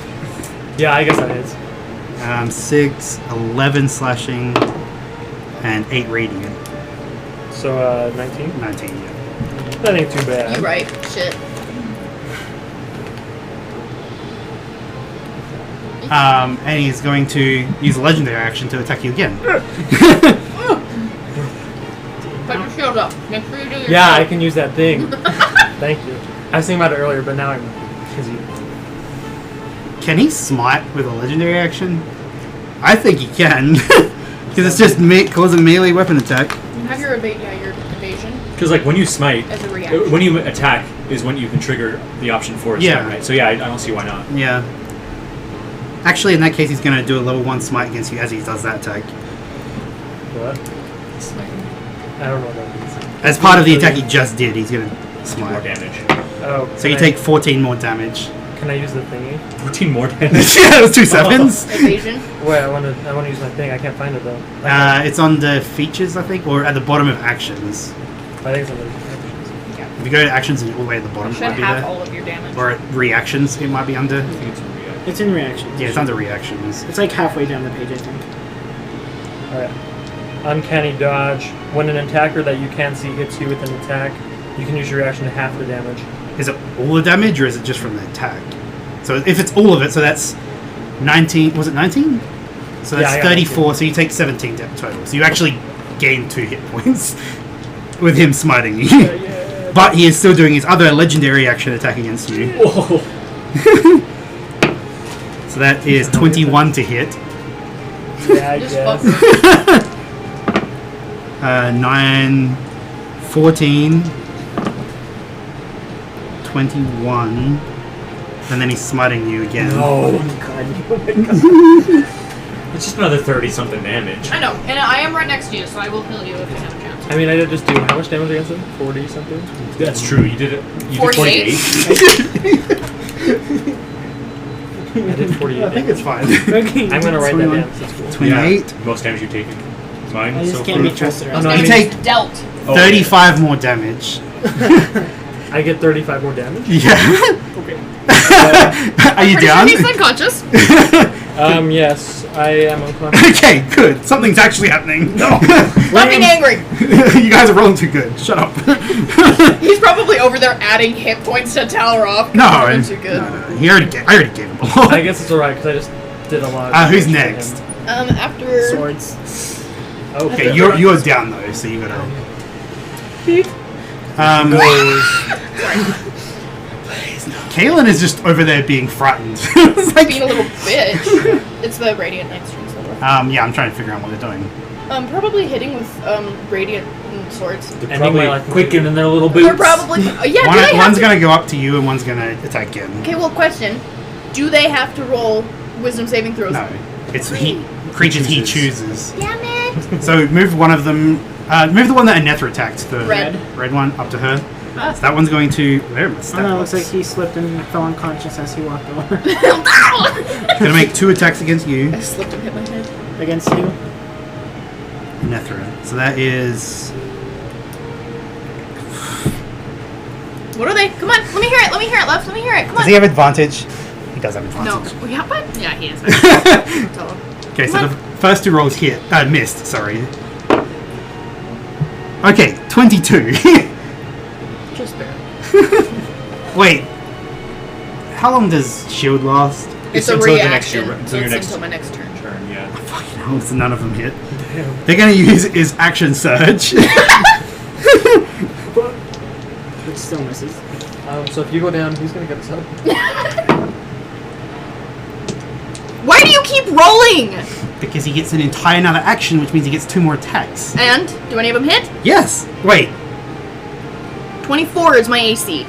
Yeah, I guess that is. 6, 11 slashing, and 8 radiant. So, 19? 19, yeah. That ain't too bad. You right. Shit. And he's going to use a legendary action to attack you again. Put your shield up. Make sure you do your Yeah, I shield. can use that thing. Thank you. I was thinking about it earlier, but now I'm busy. Can he smite with a legendary action? I think he can. Because it's just causing melee weapon attack. You have your evasion Because like when you smite, as a reaction. when you attack is when you can trigger the option for a smite, right? So yeah, I don't see why not. Yeah. Actually, in that case, he's going to do a level 1 smite against you as he does that attack. What? I don't know what that means. As part of the attack he just did, he's going to More smite. damage. Oh. So you take 14 more damage. Can I use the thingy? 14 more damage. Yeah, it was 2 sevens. Evasion. Wait, I want to use my thing. I can't find it though. It's on the features, I think, or at the bottom of actions. I think it's on the actions. If you go to actions and all the way at the bottom, it Should might be have there. all of your damage. Or at reactions, it might be under. I think it's a react. It's in reactions. Yeah, it's under reactions. It's like halfway down the page, I think. Alright. Uncanny dodge. When an attacker that you can see hits you with an attack, you can use your reaction to half the damage. Is it all the damage, or is it just from the attack? So if it's all of it, so that's 19. Was it 19? So Yeah, that's I got 34. So you take 17 total. So you actually gain 2 hit points with him smiting you. Yeah. But he is still doing his other legendary action attack against you. Whoa. So that is 21 to hit. Yeah, I Just guess. fuck 9, 14, 21. And then he's smiting you again. No. God. It's just another 30-something damage. I know, and I am right next to you, so I will heal you if you have a chance. I mean, I did just do how much damage against him? 40 something? That's true. You did it. You 48? did 48. I did 48. I think it's fine. Okay. I'm gonna write that 21. down. So it's cool. 28. Yeah, most damage you've taken. Mine. I just so can't be far. trusted. Oh, no, I You mean- take Dealt. Oh, 35 more damage. I get 35 more damage? Yeah. Okay. Are you Pretty down? sure he's unconscious. Yes, I am unconscious. Okay, good. Something's actually happening. Stop being angry. You guys are rolling too good. Shut up. He's probably over there adding hit points to Talroff. No, Doing too good. He already I already gave him all. I guess it's alright, because I just did a lot. Who's damage to next? him. After Swords. Okay, you're down though, so you gotta. Kaylin is just over there being frightened. It's like, being a little bitch. It's the Radiant Knight Strings level. yeah, I'm trying to figure out what they're doing. Probably hitting with Radiant swords. They're Anyway, probably like quicken in their little boots. They're probably yeah. Do they have One's to, gonna go up to you, and one's gonna attack again. Okay, well, question: do they have to roll Wisdom saving throws? No, it's creatures he chooses. Damn it! So move one of them. Move the one that Anethra attacked. The Red. red one up to her. Ah. So that one's going to. Where are my Oh no, it looks like stat he slipped and fell unconscious as he walked over. blocks? Gonna make 2 attacks against you, I slipped and hit my head. Against you. Anethra. So that is. What are they? Come on, let me hear it. Let me hear it, Left. Let me hear it. Come Does on. he have advantage? He does have No. advantage. Yeah, what? Yeah, he is. Tell him. Okay, so Come the first 2 rolls hit. Missed. Sorry. Okay, 22. Just barely. Wait. How long does shield last? It's It's a until the next reaction. year- until so your it's next- until my next turn. Turn, yeah. Fucking hell, so none of them hit. Damn. They're gonna use his action surge. Which still misses. So if you go down, who's gonna get us help? Why do you keep rolling? Because he gets an entire another action, which means he gets 2 more attacks. And do any of them hit? Yes. Wait. 24 is my AC.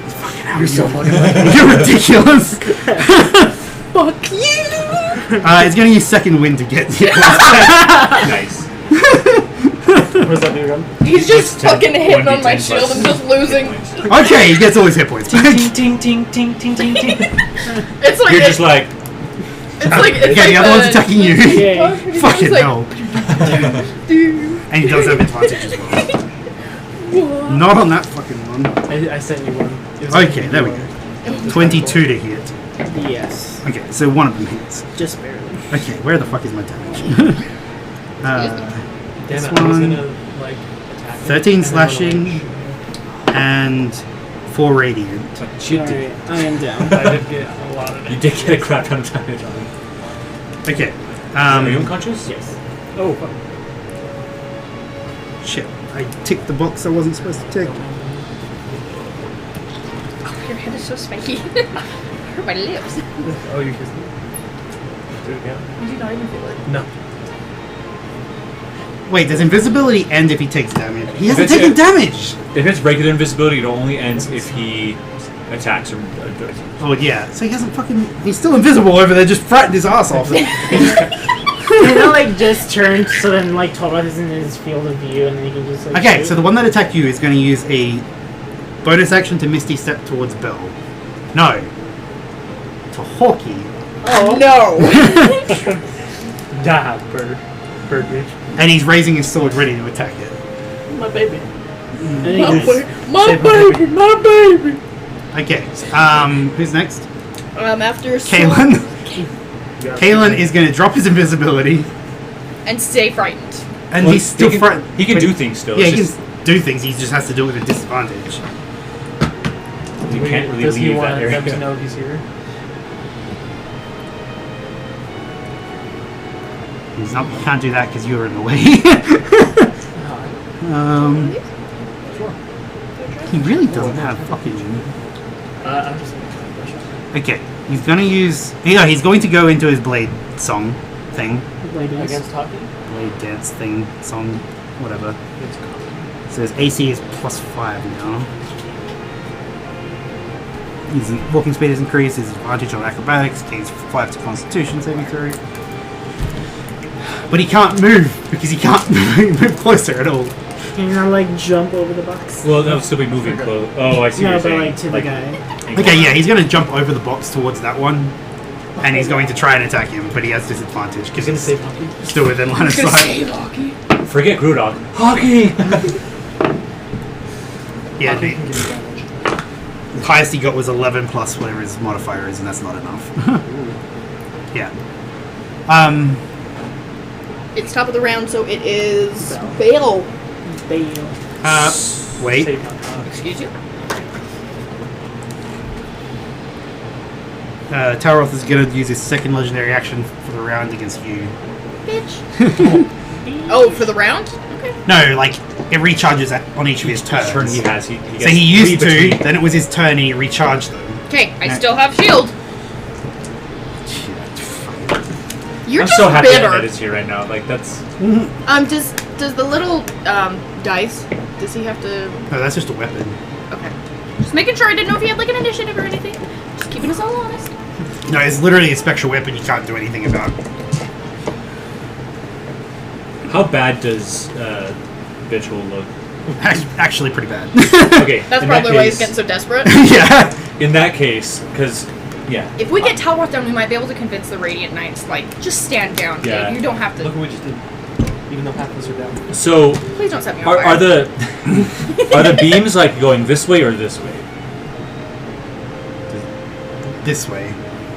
Fucking hell, You're so fucking You're ridiculous. Fuck you! It's gonna use second wind to get you. Nice. What does that do again? He's just Plus fucking hitting on my 1d10 shield plus and just losing. Okay, he gets all his hit points back. Ting ting ting ting ting ting ting. It's like You're just like, it's like it's Okay, like the other one's attacking you. Yay. Fucking like, hell. And he does have advantage as well. Not on that fucking one. I sent you one. It was Okay, like there we go. 22 to hit. Yes. Okay, so one of them hits. Just barely. Okay, where the fuck is my damage? Damn This it, I was one- gonna like attack him, 13 and then run slashing. away. And 4 radiant. she did. Alright, I am down. I did get a lot of You it. did get a crap ton of damage on him. Okay. Are you unconscious? Yes. Oh, fuck. Shit. I ticked the box I wasn't supposed to tick. Your head is so spiky. Hurt my lips. Oh, you kissed me. Do it again. Did you not even feel it? No. Wait, does invisibility end if he takes damage? He hasn't If it's- taken damage! If it's regular invisibility, it only ends if he attacks or does. Oh, yeah. So he hasn't fucking... He's still invisible over there, just frightened his ass off. Can I like just turn so then like Torvald is in his field of view and then he can just like Okay, shoot? so the one that attacked you is going to use a bonus action to Misty Step towards Bill. No. To Hawkeye. Oh No! Die, bird. Bird bitch. And he's raising his sword ready to attack it. my baby. And he My goes, baby, "Save my baby. Okay, who's next? After Kalen. Kalen is going to drop his invisibility, and stay frightened. and Well, he's still frightened. He can but- do things still. Yeah, It's he just, can do things. He just has to do it with a disadvantage. you can't really Does he leave want that them to area. know he's here? He's not. He can't do that because you're in the way. Sure. He really doesn't have fucking. I'm just gonna try and brush up. Okay, he's gonna use. Yeah, he's going to go into his blade song thing, Ladies. Against hockey? blade dance thing, song, whatever. It's common. So his AC is +5 now. His walking speed is increased. His advantage on acrobatics gains 5 to Constitution saving throw. But he can't move because he can't move closer at all. Can you not like jump over the box? Well, that'll still be moving close. Oh, I see No, what but you're like saying. to the guy. Okay, yeah, he's going to jump over the box towards that one, and he's going to try and attack him, but he has disadvantage because He's gonna he's save hockey. still within line of Gonna sight. save hockey. Forget Grudog. Hockey! Yeah, Hockey the can give you damage. highest he got was 11 plus whatever his modifier is, and that's not enough. Yeah. It's top of the round, so it is Bale. Bale. Wait. Save hockey. Excuse you? Taroth is going to use his second legendary action for the round against you. Bitch. Oh, for the round? Okay. No, like, it recharges on each of his turns. Turn he has. He gets So he used three to, between- then it was his turn and he recharged them. Okay, I No. still have shield. You're I'm just so happy bitter. that is here right now. Like, that's. Does the little dice? Does he have to? No, that's just a weapon. Okay. Just making sure. I didn't know if he had like an initiative or anything. Just keeping us all honest. No, it's literally a spectral weapon you can't do anything about. How bad does Vigil look? Actually, pretty bad. Okay. That's in probably that why he's case- getting so desperate. Yeah. In that case, because. Yeah. If we get Talroth down, we might be able to convince the Radiant Knights, like, just stand down, kid. Yeah. You don't have Look to. what we just did. Even though half of us are down. So, Please don't set me on are fire. the are the beams like going this way or this way? This way.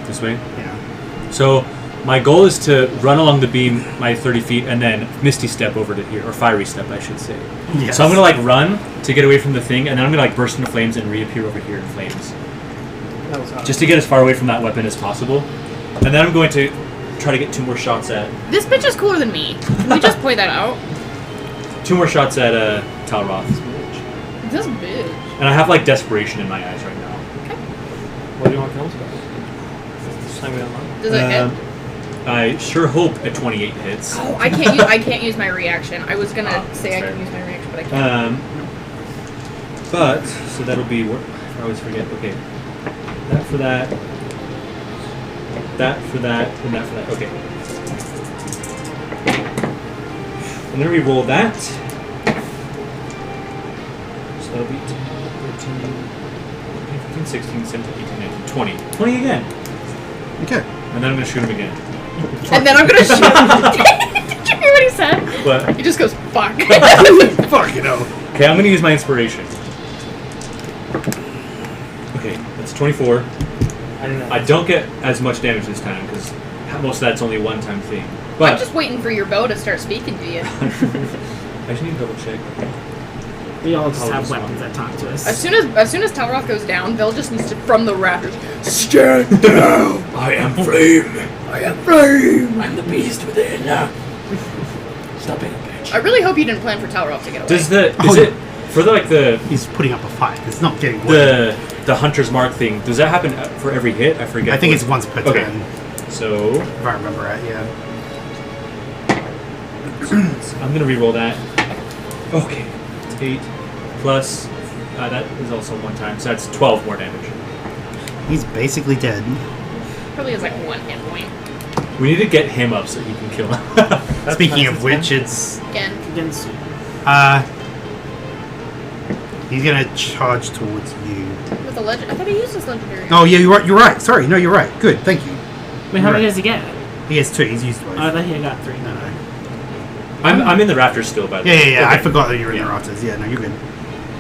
This way. Yeah. So, my goal is to run along the beam my 30 feet and then Misty Step over to here, or Fiery Step, I should say. Yes. So I'm gonna like run to get away from the thing, and then I'm gonna like burst into flames and reappear over here in flames, That was hot. just to get as far away from that weapon as possible. And then I'm going to try to get 2 more shots at This bitch is cooler than me. Can we just point that out? Talroth. This bitch. And I have like desperation in my eyes right now. What do you want to tell us about? Just time we online. Does it hit? I sure hope a 28 hits. Oh, I can't use my reaction. I was gonna say I fair. can use my reaction, but I can't. But so that'll be. I always forget. Okay, that for that. That for that, and that for that. Okay. And then we roll that. So that'll be 10, 13, 15, 16, 17, 18, 19, 20. 20 again. Okay. And then I'm going to shoot him again. And then I'm gonna shoot. Did you hear what he said? But, He just goes, fuck. Fuck, you know. okay, I'm going to use my inspiration. Okay, that's 24. I don't know. I don't get as much damage this time because most of that's only a one-time thing. But I'm just waiting for your bow to start speaking to you. I just need to double check. We all just Oh, have this weapons one. that talk to us. As soon as Talroth goes down, Bill just needs to, from the rafters, stand down. I am flame. I am flame. I'm the beast within. Stop being a bitch. I really hope you didn't plan for Talroth to get away. Does the Oh, is it For the He's putting up a fight. It's not getting wounded. the hunter's mark thing. Does that happen for every hit? I forget. I think what- it's once per Okay. turn, So if I remember right. Yeah. I'm gonna re-roll that. Okay, it's 8 plus. That is also 1 time, so that's 12 more damage. He's basically dead. Probably has like 1 hit point. We need to get him up so he can kill him. Speaking of which, it's Again. Against he's gonna charge towards you. With a legend. I thought he used his legendary. Oh yeah, you're right. You're right. Sorry, no, you're right. Good, thank you. Wait, how many Right. does he get? He has 2. He's used both. Oh, I thought he got 3. No, no. I'm in the rafters still, by the Yeah, way. yeah, yeah. I Okay. forgot that you were in Yeah. the rafters. Yeah, no, you're good.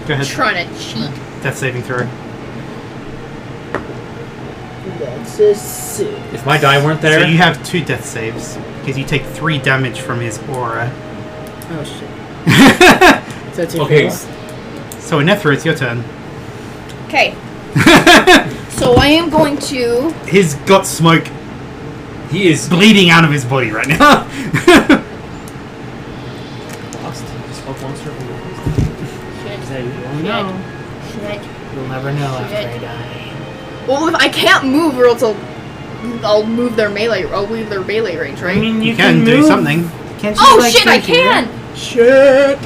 Go ahead. Trying to cheat. Death saving throw. That's a 6. If my die weren't there, So you have 2 death saves because you take 3 damage from his aura. Oh shit. So 2 Okay. fails. So Inethra, it's your turn. Okay. So I am going to. He's got smoke he is. bleeding out of his body right now. Lost. Smoke monster. Shit. So you won't know. Shit. You'll never know after Shit. I die. Well, if I can't move, or else I'll move their melee. I'll leave their melee range, right? I mean, You can do move. something. Can't you, Oh like, shit! I stay here? can. Shit.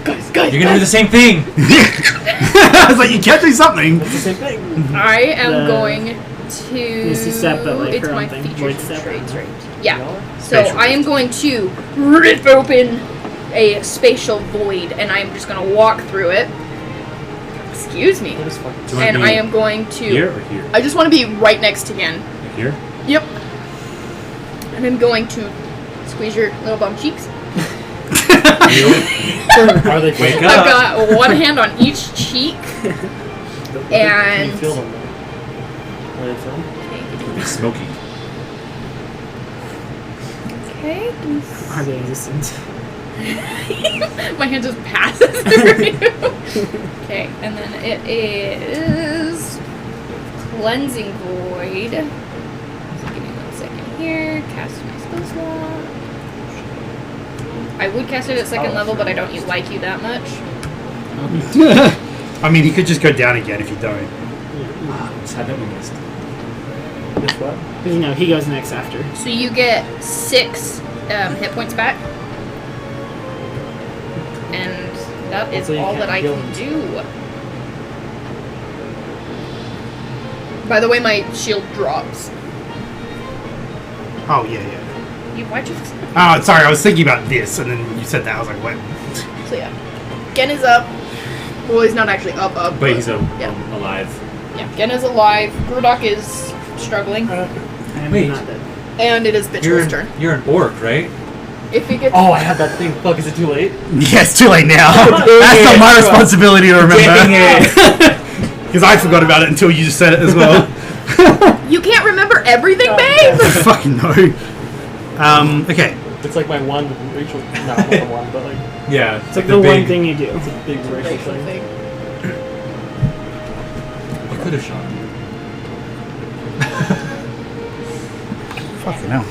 Guys. You're gonna do the same thing. I was like, you can't do something. It's the same thing. I am The- going to. Misty Step, but, like, it's her my own thing. features Void and Step. traits, right? Yeah. So Spatial I am going to rip open a spatial void, and I'm just going to walk through it. Excuse me. What is fucking? Do you want And me I am going to. here or here? I just want to be right next to Gen. Here. Yep. And I'm going to squeeze your little bum cheeks. Are they? Wake I've up. got one hand on each cheek. And- You feel them. Are they film? It'll be smoky. Okay. Are they existent? My hand just passes through you. Okay, and then it is Cleansing Void. So give me 1 second here. Cast my spell slot. I would cast it at 2nd level, but I don't like you that much. I mean, he could just go down again if you don't. Sad that we missed. This what? Because, he goes next after. So you get 6 hit points back. And that is So you all can't that I heal can him. do. By the way, my shield drops. Oh yeah, yeah. Why'd you... Oh, sorry. I was thinking about this, and then you said that. I was like, what? So yeah. Gen is up. Well, he's not actually up, But he's yeah. alive. Yeah, Gen is alive. Gurdok is struggling. I am Wait. not dead. And it is Bitch's turn. You're an orc, right? If he gets... Oh, I had that thing. Fuck, is it too late? Yeah, it's too late now. dang That's not it. my responsibility to remember. Dang Because I forgot about it until you just said it as well. You can't remember everything, God babe? I fucking know. Okay. It's like my one racial. No, not the one, but like Yeah. It's like the one thing you do. it's a big racial Racial thing. thing. You could have shot me. Fucking hell.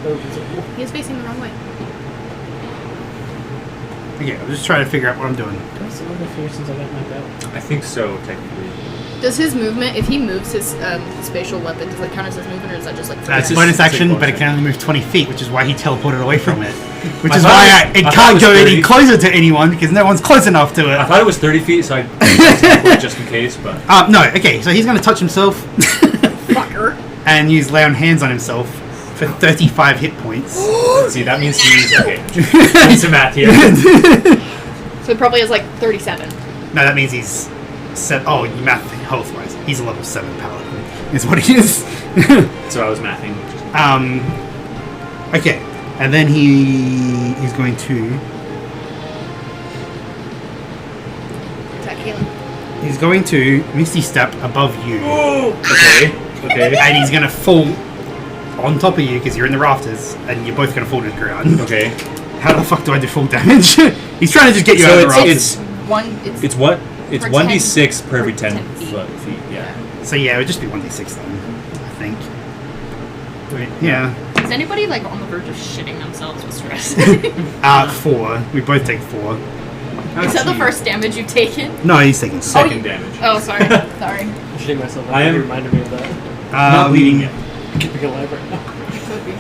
That would be so cool. He's facing the wrong way. Okay, I'm just trying to figure out what I'm doing. Do I still have the fear since I got knocked out? I think so, technically. Does his movement, if he moves his spatial weapon, does that count as his movement, or is that just like... That's just- bonus it's a action, but it bonus can only move 20 feet, which is why he teleported away from it. Which I is thought why it it was can't go 30. any closer to anyone, because no one's close enough to I it. thought it was 30 feet, so I teleported just in case, but... No, okay, so he's going to touch himself Fucker. and use lay on hands on himself for 35 hit points. See, that means he's... Okay. Need some math here. So he probably has like 37. No, that means he's set. Oh, you math health wise. He's a level 7 paladin, is what he is. So I was mathing. Okay, and then he's going to. Attack Kaylin. He's going to Misty Step above you, Okay. Okay. and he's going to fall on top of you because you're in the rafters, and you're both going to fall to the ground. Okay. How the fuck do I do full damage? He's trying to just get you So out of the it's- rafters. it's- It's It's what? It's For 1d6 per every 10 10 feet. feet. Yeah. So yeah, it would just be 1d6 then, I think. Wait, yeah. Is anybody like on the verge of shitting themselves with stress? 4. We both take 4. Is that the first damage you've taken? No, he's taking Second damage. Oh, sorry. Sorry. I'm shitting myself. I am- You reminded me of that. Not bleeding yet. Keeping alive right now. Could be.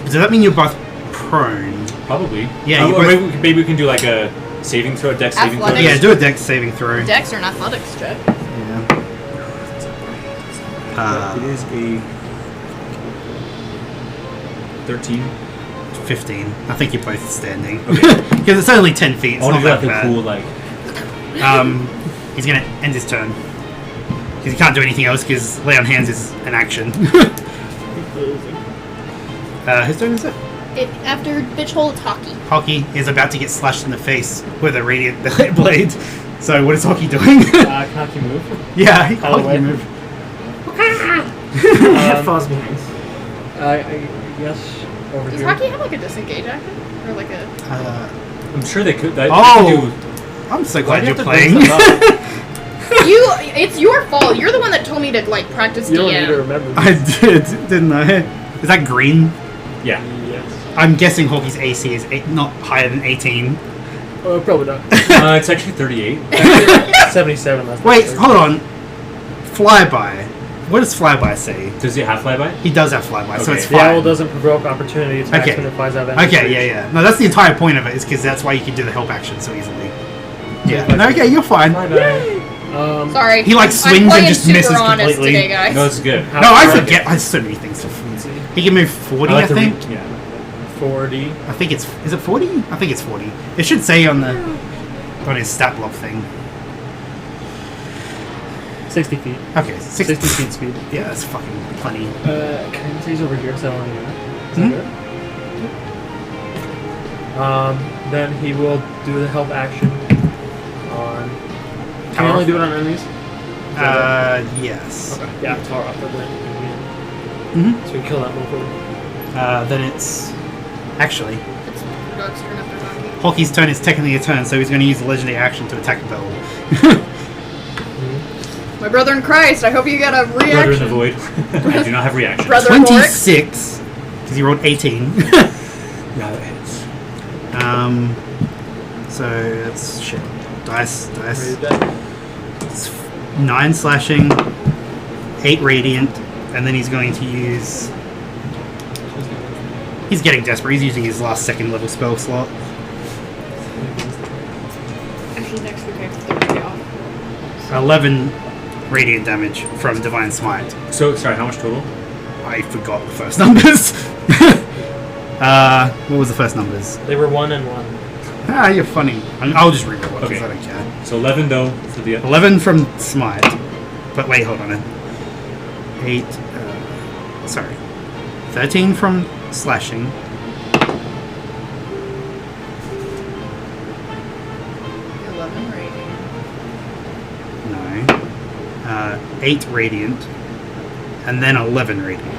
Does that mean you're both prone? Probably. Yeah, you Or both- maybe we can do like a saving throw, dex saving throw. Athletics. Yeah, do a dex saving throw. Dex or an athletics check? Yeah. It is a 13. 15. I think you're both standing. Okay. Because it's only 10 feet. It's I want not to do that like a bad. cool like. He's gonna end his turn. Because he can't do anything else because lay on hands is an action. His turn is it? After bitch hole, it's hockey. Hockey is about to get slashed in the face with a radiant blade. So what is Hockey doing? Can Hockey move? Yeah, Out of the Hockey way. move. Falls behind. I guess over Does here. hockey have like a disengage action? Or like a. I'm sure they could. That, Oh! they could do, I'm so Why glad do you're you have to bring playing. stuff up? It's your fault. You're the one that told me to like practice You don't need to DM. remember. I did, didn't I? Is that green? yeah. Yes. I'm guessing Hockey's AC is not higher than 18. Probably not. It's actually 38. 77. That's Wait, not hold on. Flyby. What does Flyby say? Does he have flyby? He does have Flyby, so Okay. it's The fine. owl doesn't provoke opportunity attacks Okay. when it flies out of enemy Okay, range. yeah. No, that's the entire point of it, is because that's why you can do the help action so easily. Yeah. Yeah. No, okay, you're fine. Bye-bye. Sorry. He, like, I'm swings and playing just super misses honest completely. today, guys. No, it's good. No, I forget. I have so many things to see. He can move 40, I like to think. yeah. 40. I think it's... Is it 40? I think it's 40. It should say on his stat block thing. 60 feet. Okay, 60 feet speed. Yeah, that's fucking plenty. Can I say he's over here? Because I don't know. Is Hmm? that good? Then he will do the help action on. Can Tower you only off? do it on enemies? Yes. Okay. Yeah, tower off. Then Mm-hmm. so we kill that motherfucker. Then it's... Actually, It's Dog's turn after hockey. Hockey's turn is technically a turn, so he's going to use the legendary action to attack Bell. My brother in Christ, I hope you got a Brother in reaction. the void. I do not have reaction. Brother in Horror. 26, because he rolled 18. Yeah, that hits. So that's shit. Dice. Ready to die? It's 9 slashing, 8 radiant, and then he's going to use... He's getting desperate. He's using his last second level spell slot. Actually, next week I have 30 off. 11 radiant damage from Divine Smite. So, sorry, how much total? I forgot the first numbers. What was the first numbers? They were 1 and 1. Ah, you're funny. I'll just reroll it because Okay. I don't care. So 11 though for the 11 from Smite. But wait, hold on. 8. Sorry. 13 from Slashing. 11 radiant. No. 8 radiant. And then 11 radiant.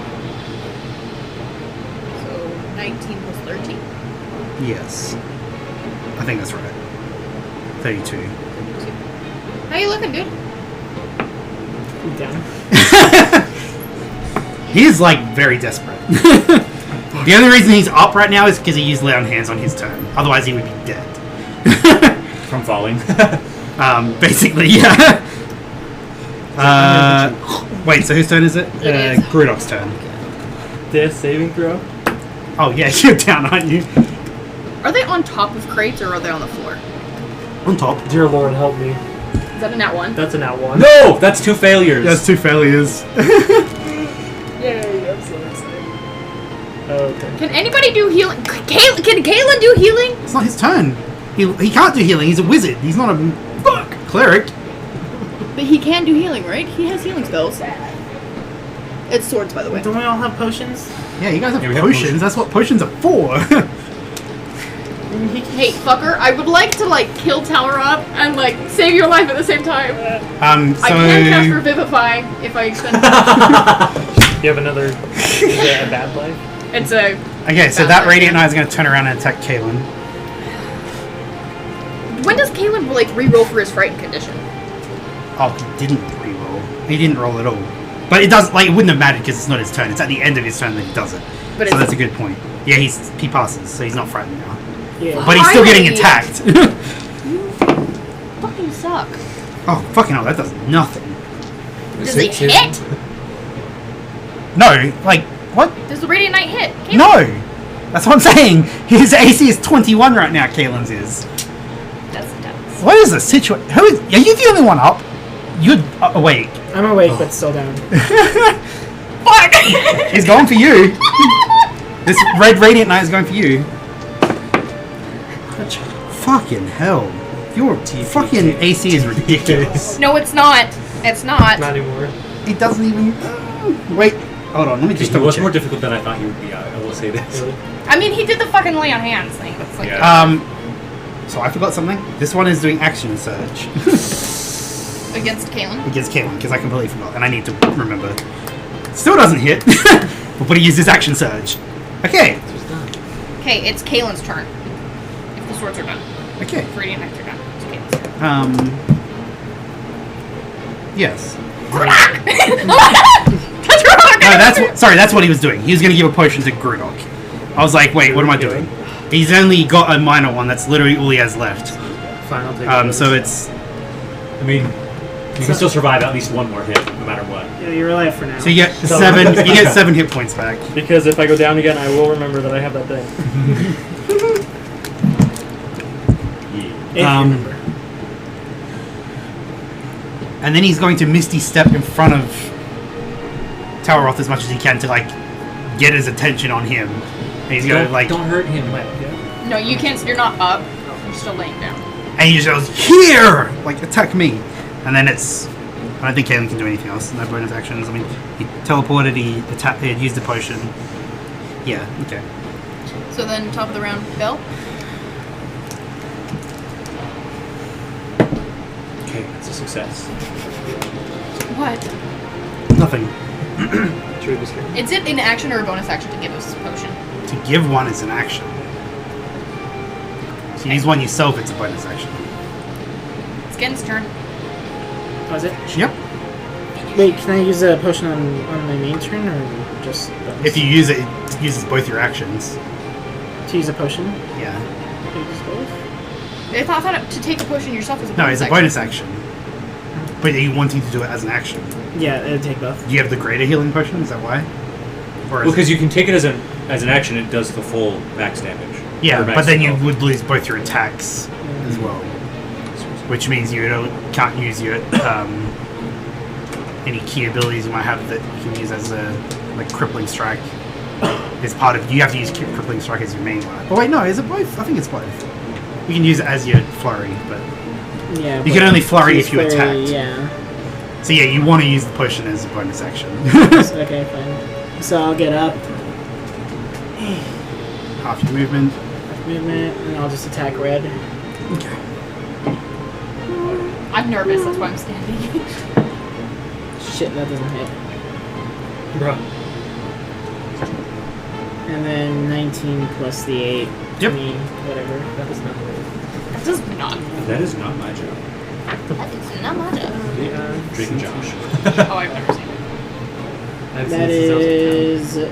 So 19 plus 13. Yes. I think that's right. 32. How you looking, dude? Down. He is like very desperate. The only reason he's up right now is because he used lay on hands on his turn. Otherwise, he would be dead. from falling. Basically, yeah. Wait, so whose turn is it? It is. Grudok's turn. Death saving throw? Oh yeah, you're down, aren't you? Are they on top of crates or are they on the floor? On top. Dear Lord, help me. Is that a nat 1? That's an at 1. No, that's 2 failures. That's 2 failures. Yay, I'm so excited. Okay. Can anybody do healing? Can Kaylin do healing? It's not his turn. He can't do healing. He's a wizard. He's not a cleric. But he can do healing, right? He has healing spells. It's swords, by the way. Don't we all have potions? Yeah, you guys have Yeah, we have potions. potions. That's what potions are for. Hey, fucker, I would like to, like, kill Tower up and, like, save your life at the same time. So I can cast Revivify if I extend You have another. Is it a bad life? It's a... okay, so that Radiant Knight is going to turn around and attack Kaylin. When does Kaylin, like, re-roll for his frightened condition? Oh, he didn't re-roll. He didn't roll at all. But it does, like, it wouldn't have mattered because it's not his turn. It's at the end of his turn that he does it. But So it's... that's a good point. Yeah, he passes, so he's not frightened now. Yeah. But he's still getting Finally. attacked. Fucking suck. Oh, fucking hell, that does nothing. Does it hit? No, like, what? Does the Radiant Knight hit? Caleb? No! That's what I'm saying. His AC is 21 right now, Kaelin's is. That's nuts. What is the situation? Are you the only one up? You're awake. I'm awake, but still down. Fuck! He's going for you. This red Radiant Knight is going for you. Fucking hell. Your fucking AC is ridiculous. No, it's not. It's not. Not anymore. It doesn't even... Wait. Hold on, let me just It double was check. more difficult than I thought he would be. I will say this. Really? I mean, he did the fucking lay on hands thing. That's like. Yeah. So I forgot something. This one is doing action surge Against Kaelin. against Kaelin, because I completely forgot, and I need to remember. Still doesn't hit, but he uses action surge. Okay. Okay, it's Kaelin's turn. If the swords are done. Okay. If Radiant Knights are done. It's Kaelin's turn. Yes. That's wrong! No, that's what he was doing. He was going to give a potion to Grudok. I was like, wait, what am I doing? He's only got a minor one. That's literally all he has left. Fine, I'll take it. So it's... I mean, you can still survive at least one more hit, no matter what. Yeah, you're alive for now. So you get seven. You get 7 hit points back. Because if I go down again, I will remember that I have that thing. If you remember. And then he's going to Misty Step in front of Toweroth as much as he can to like get his attention on him. And he's gonna like, Don't hurt him. No, you can't. You're not up. You're still laying down. and he just goes here, like attack me. And then it's. I don't think Kaelin can do anything else. No bonus actions. I mean, he teleported. He attacked. He used the potion. Yeah. Okay. So then, top of the round, Bill. Okay, it's a success. What? Nothing. True this game. Is it an action or a bonus action to give us this potion? To give one is an action. To use one yourself, it's a bonus action. It's Gen's turn. Was it? Yep. Wait, can I use a potion on my main turn or just bonus? If you use it, it uses both your actions. To use a potion? Yeah. Can I use both? I thought to take a potion yourself is a bonus No, it's a action. bonus action. But are you wanting to do it as an action? Yeah, it'd take both. Do you have the greater healing potion? Is that why? Or Well, because you can take it as an action, it does the full max damage. yeah, Or max but then you health. would lose both your attacks as well, which means you can't use your any key abilities you might have that you can use as a like crippling strike. Is part of you have to use crippling strike as your main one. Oh wait, no, is it both? I think it's both. You can use it as your flurry, but Yeah. you can only flurry use if you flurry, attacked. Yeah. So yeah, you want to use the potion as a bonus action. Okay, fine. So I'll get up, Half your movement. movement, and I'll just attack red. Okay. I'm nervous, that's why I'm standing. Shit, that doesn't hit. Bruh. And then 19 plus the 8. Yep. 20, whatever. That is not great. That does not. That is not my job. That is not my job. Yeah. Drake and Josh. Oh, I've never seen it. I've seen That this is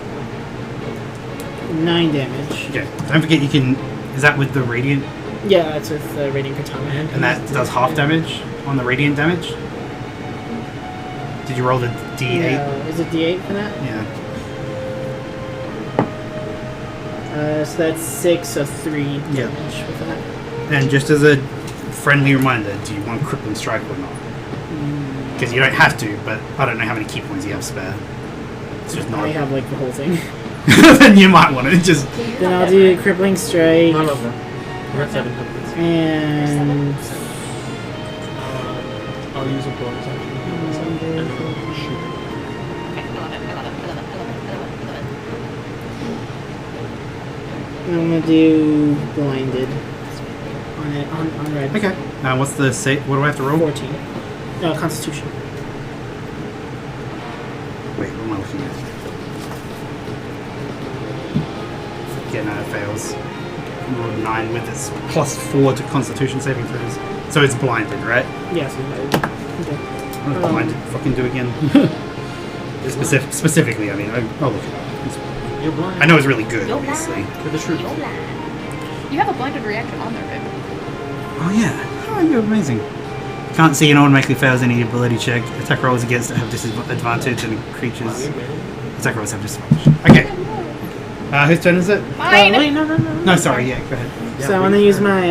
9 damage. Okay. Don't forget you can. Is that with the radiant? Yeah, that's with the Radiant Katana. And that does half damage on the radiant damage. Did you roll the D8? Yeah, is it D8 for that? Yeah. So that's 6 of 3 damage Yeah. with that. And just as a friendly reminder, do you want crippling strike or not? Because you don't have to, but I don't know how many key points you have spare. It's just not. I have like the whole thing. Then you might want to just. Then I'll do Crippling Strike None of them. We're at 7 hundreds. and I'll use a bonus action. And then shoot. Okay, I love it, I love it, I love it, I love it, I love it, I love it. I'm gonna do Blinded on it on red. Okay. What's the say? What do I have to roll? 14. No, Constitution. Wait, what am I looking at? Yeah, no, it fails. I rolled 9 with its +4 to Constitution saving throws. So it's blinded, right? Yes, okay. What does blinded fucking do again? Specifically, I mean, I'll look it up. You're blind. I know it's really good, obviously. For the truth. You have a blinded reaction on there, babe. Oh yeah. Oh, you're amazing. Can't see and automatically fails any ability check. Attack rolls against it have disadvantage and creatures. Attack rolls have disadvantage. Okay. Whose turn is it? Mine! Wait, no. No, sorry. Yeah, go ahead. So I want to use my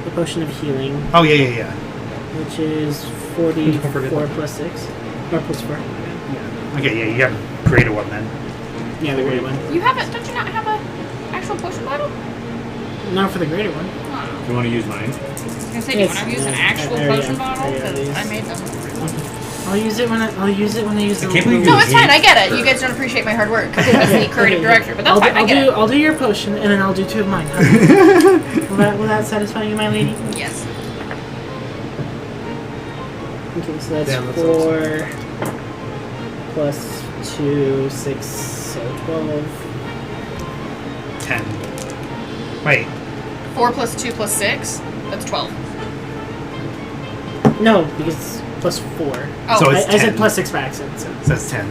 the potion of healing, Oh yeah. which is 44 plus 6 or plus 4. Okay, yeah, you have a greater one then. Yeah, the greater one. You have it? Don't you not have a actual potion bottle? No, for the greater one. If you want to use mine. I was gonna say, do you want to use an actual potion bottle? Because I made them. I'll use it when I use the. can't believe No, it's fine. I get it. You guys don't appreciate my hard work because I'm the creative director, but that's fine. I get it. I'll do your potion and then I'll do 2 of mine. will that satisfy you, my lady? Yes. Okay, so that's Damn, that 4 plus 2, 6, so 12. 10. Wait. 4 plus 2 plus 6. That's 12. No, because it's plus 4. Oh, So I it's said 10. plus 6 by accident. So. So that's 10.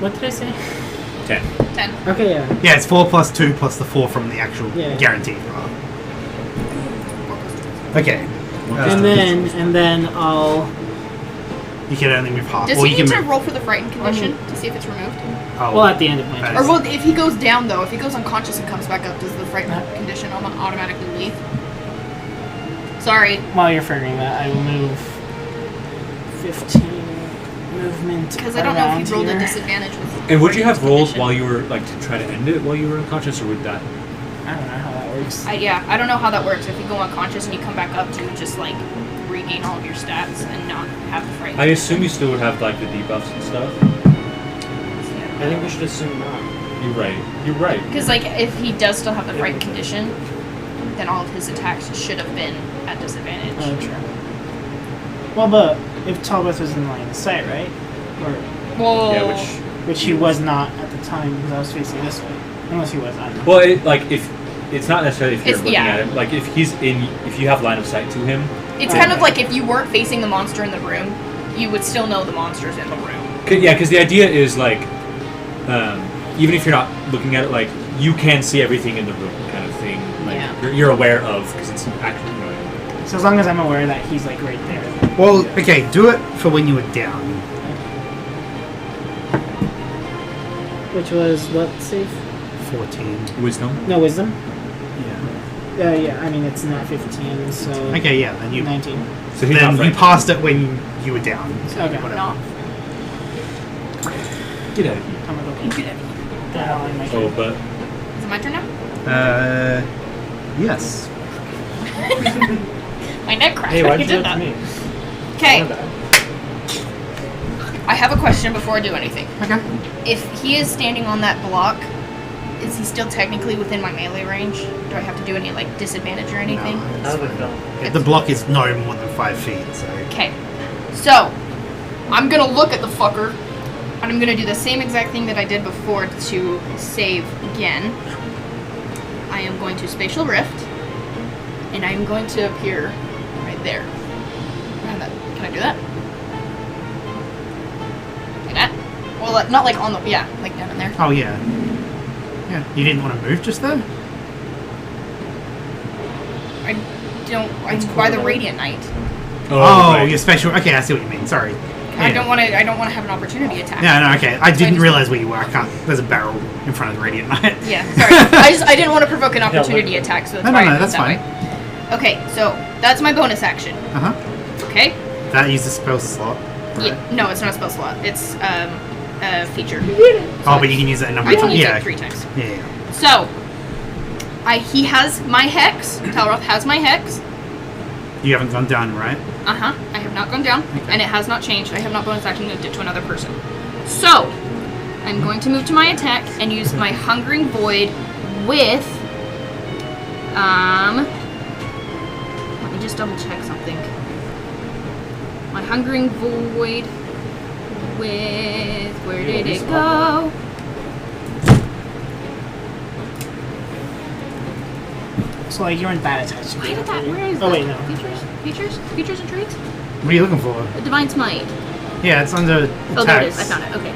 What did I say? 10. 10. Okay, yeah. Yeah, it's 4 plus 2 plus the 4 from the actual Yeah. guaranteed roll. Okay. And then I'll. You can only move half. Does or he you need can to move. roll for the frightened condition to see if it's removed? Oh, Well, at the end of my That turn. Or well, if he goes down though, if he goes unconscious and comes back up, does the frightened condition automatically leave? Sorry. While you're figuring that, I will move 15 movement. Because I don't know if he rolled a here. disadvantage with. And would you have frightened rolled condition. while you were like to try to end it while you were unconscious, or would that? I don't know how that works. I don't know how that works. If you go unconscious and you come back up, do you just like regain all of your stats and not have the frightened? I assume you still would have like the debuffs and stuff. I think we should assume not. You're right. You're right. Because like if he does still have the frightened condition, then all of his attacks should have been at disadvantage. Oh, true. Well, but if Talbot was in line of sight, right? Or Whoa. Yeah, which he was not at the time because I was facing this way. Unless he was, I don't know. Well, like if it's not necessarily if you're It's- looking yeah. at him. Like if he's in, if you have line of sight to him. It's kind of like if you weren't facing the monster in the room, you would still know the monster's in the room. Yeah, because the idea is like, even if you're not looking at it, like you can see everything in the room, kind of thing. Like Yeah. you're aware of because it's actually. You know, So as long as I'm aware that he's like right there. Well, okay, do it for when you were down. Which was what save? 14. wisdom. No, wisdom? Yeah. Yeah, I mean it's not 15, so Okay, yeah, then you 19. So he's not then you frightened. passed it when you were down. So Okay. whatever. Not. Get out of here. I'm gonna go the hell in my Oh, but Is it my turn now? Yes. My neck cracked. Hey, when why'd you you do did that that. to me? Okay, My bad. I have a question before I do anything. Okay. If he is standing on that block, is he still technically within my melee range? Do I have to do any like disadvantage or anything? How did it go? The block is no more than 5 feet, so. Okay, so I'm gonna look at the fucker, and I'm gonna do the same exact thing that I did before to save again. I am going to spatial rift, and I am going to appear right there. Can I do that? Like that? Well, not like on the like down in there. Oh, yeah. Yeah. You didn't want to move just there? I don't. I'm by the radiant knight. Oh, right. your special. Okay, I see what you mean. Sorry. I Yeah. don't want to. I don't want to have an opportunity attack. No, okay. I So didn't just- realize where you were. I can't. There's a barrel in front of the Radiant Knight. Yeah, sorry. I didn't want to provoke an opportunity attack, so that's No, why no, I did that's it that fine. way. Okay, so that's my bonus action. Uh huh. Okay. That uses spell slot. Right. Yeah, no, it's not a spell slot. It's a feature. Oh, but you can use it a number I of can times. use Yeah. it 3 times. Yeah. So, he has my hex. Talroth has my hex. You haven't gone down, right? I have not gone down, Okay. and it has not changed. I have not bonus action moved it to another person. So, I'm going to move to my attack and use my Hungering Void with. Let me just double check something. My Hungering Void with. Where did it go? So like you're in bad attacks. Why did that? Where is Oh that? wait, no. Features and traits? What are you looking for? A Divine Smite. Yeah, it's under attacks. Oh, there it is. I found it. Okay.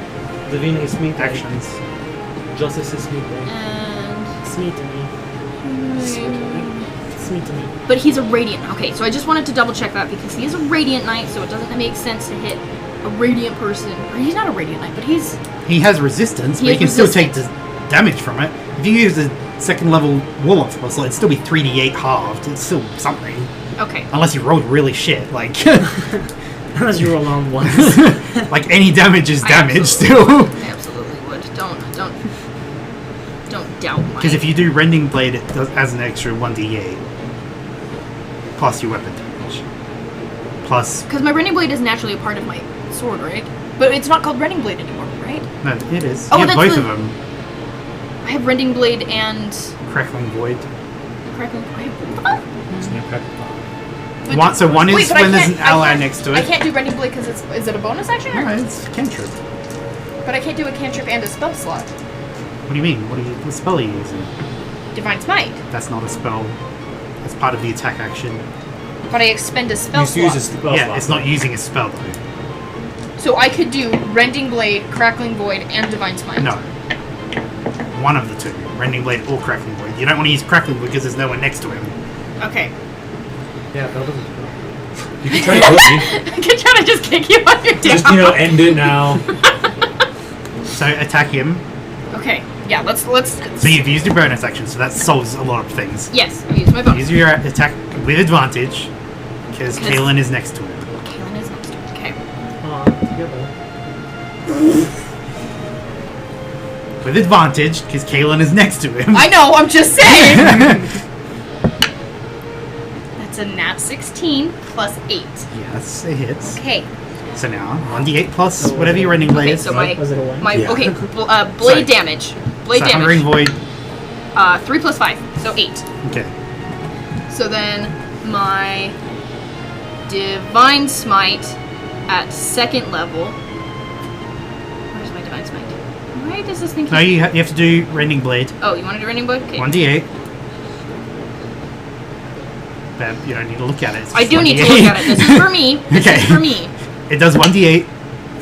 Divine is me Actions. Justice is me. And Smith to me. Smith to me. But he's a Radiant. Okay, so I just wanted to double check that because he is a Radiant Knight, so it doesn't make sense to hit a Radiant person. Or he's not a Radiant Knight, but he's... He has resistance, but He he can has still take resistance. damage from it. If you use a second level Warlock spell slot, it'd still be 3d8 halved. It's still something. Okay. Unless you rolled really shit. Like, Unless you roll on ones. like any damage is I damage absolutely- still. I absolutely would. Don't doubt my... Because if you do Rending Blade, it does as an extra 1d8. Plus your weapon damage. Plus... Because my Rending Blade is naturally a part of my sword, right? But it's not called Rending Blade anymore, right? No, it is. Oh, You have that's both the- of them. I have Rending Blade and... Crackling Void. Crackling... I have... But- So one is Wait, but I when there's an can't- I ally can't- next to I it. can't do Rending Blade because it's... Is it a bonus action? Or? No, it's cantrip. But I can't do a cantrip and a spell slot. What do you mean? What spell are you using? Divine Smite. That's not a spell. That's part of the attack action. But I expend a spell You slot. use a spell Yeah, slot. it's not using a spell though. So I could do Rending Blade, Crackling Void, and Divine Smite. No. One of the two. Rending Blade or Crackling Void. You don't want to use Crackling Void because there's no one next to him. Okay. Yeah, Bell doesn't spell. You can try to kill me. I could try to just kick you on your Just, down. end it now. So attack him. Okay. Yeah, let's... So you've used your bonus action, so that solves a lot of things. Yes, I use my bonus. Use your attack with advantage because Kaelin is next to him. Kaelin is next to it. Okay. Together. With advantage because Kaelin is next to him. I know, I'm just saying! That's a nat 16 plus 8. Yes, it hits. Okay. So now 1d8 plus whatever your Rending Blade Okay, is. so my... Was it a one? My... Yeah. Okay, Sorry. blade damage. Blade so Hungering damage. Void. 3 plus 5, so 8. Okay. So then my Divine Smite at 2nd level. Where's my Divine Smite? Why does this thing keep... No, you have to do Rending Blade. Oh, you want to do Rending Blade? Okay. 1d8. But you don't need to look at it. It's I just do need to 1d8. look at it. This is for me. This Okay. is for me. It does 1d8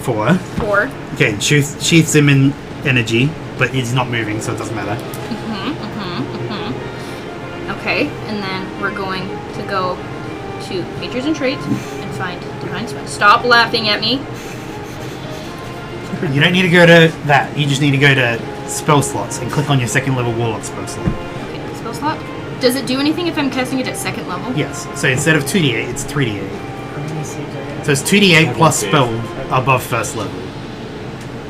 for. 4. Okay, sheaths him in energy, but he's not moving, so it doesn't matter. Okay, and then we're going to go to Features and Traits and find Divine Smite. Stop laughing at me. You don't need to go to that. You just need to go to spell slots and click on your second level Warlock spell slot. Okay, spell slot. Does it do anything if I'm casting it at 2nd level? Yes. So instead of 2d8, it's 3d8. How many saves are there? So it's 2d8 plus save. spell above first level.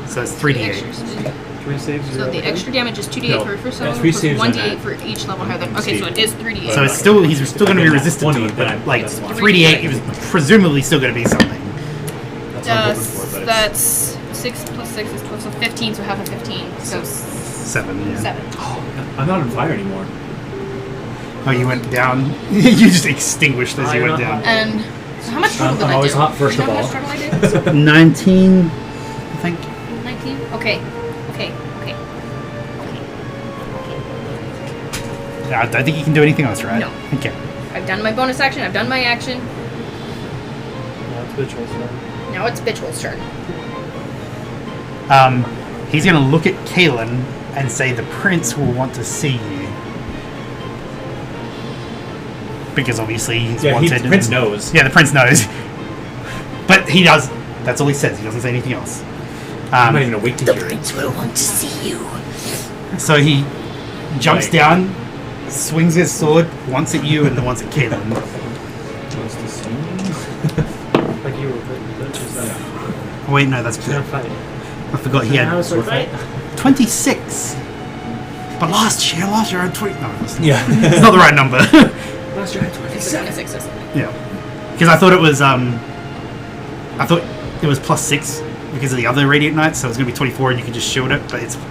So it's 3d8. 3 saves. So the extra damage is 2d8 No, for first yeah, level, 3 plus saves on 1d8 that. for each level higher than... Okay, so it is 3d8. So it's still he's still going to be resistant to 20, it, but then like that's fine. 3d8 is presumably still going to be something. That's what I'm hoping for, but That's 6 plus 6 is 12, so 15, so half of 15. So 7. Yeah. 7. I'm not on fire anymore. Oh, you went down. You just extinguished as Oh, you you're went not down. And so how much struggle did I'm I always do? hot first Do you know of how all. much struggle I did? 19, I think. 19? Okay. Okay. Okay. I don't think you can do anything else, right? No. Okay. I've done my bonus action, I've done my action. No, it's Vigil's turn. Now it's Bitchwell's turn. He's going to look at Kaelin and say the prince will want to see you. Because obviously he's Yeah, wanted. the prince knows. Yeah, the prince knows. But he does. That's all he says. He doesn't say anything else. I'm not even awake to hear it. will want to see you. So he jumps Like- down, swings his sword once at you and then once at Kaelin. Wants to see me? Like you were. That's just that. Oh, wait, no, that's He's gonna fight. I forgot he How had is sword fight? 26. But last year I had 20. No, it's Yeah. it's not the right number. Last year I had It's 27. 26, isn't it? Yeah, because I thought it was plus 6 because of the other Radiant Knights, so it's gonna be 24 and you can just shield it. But it's fine.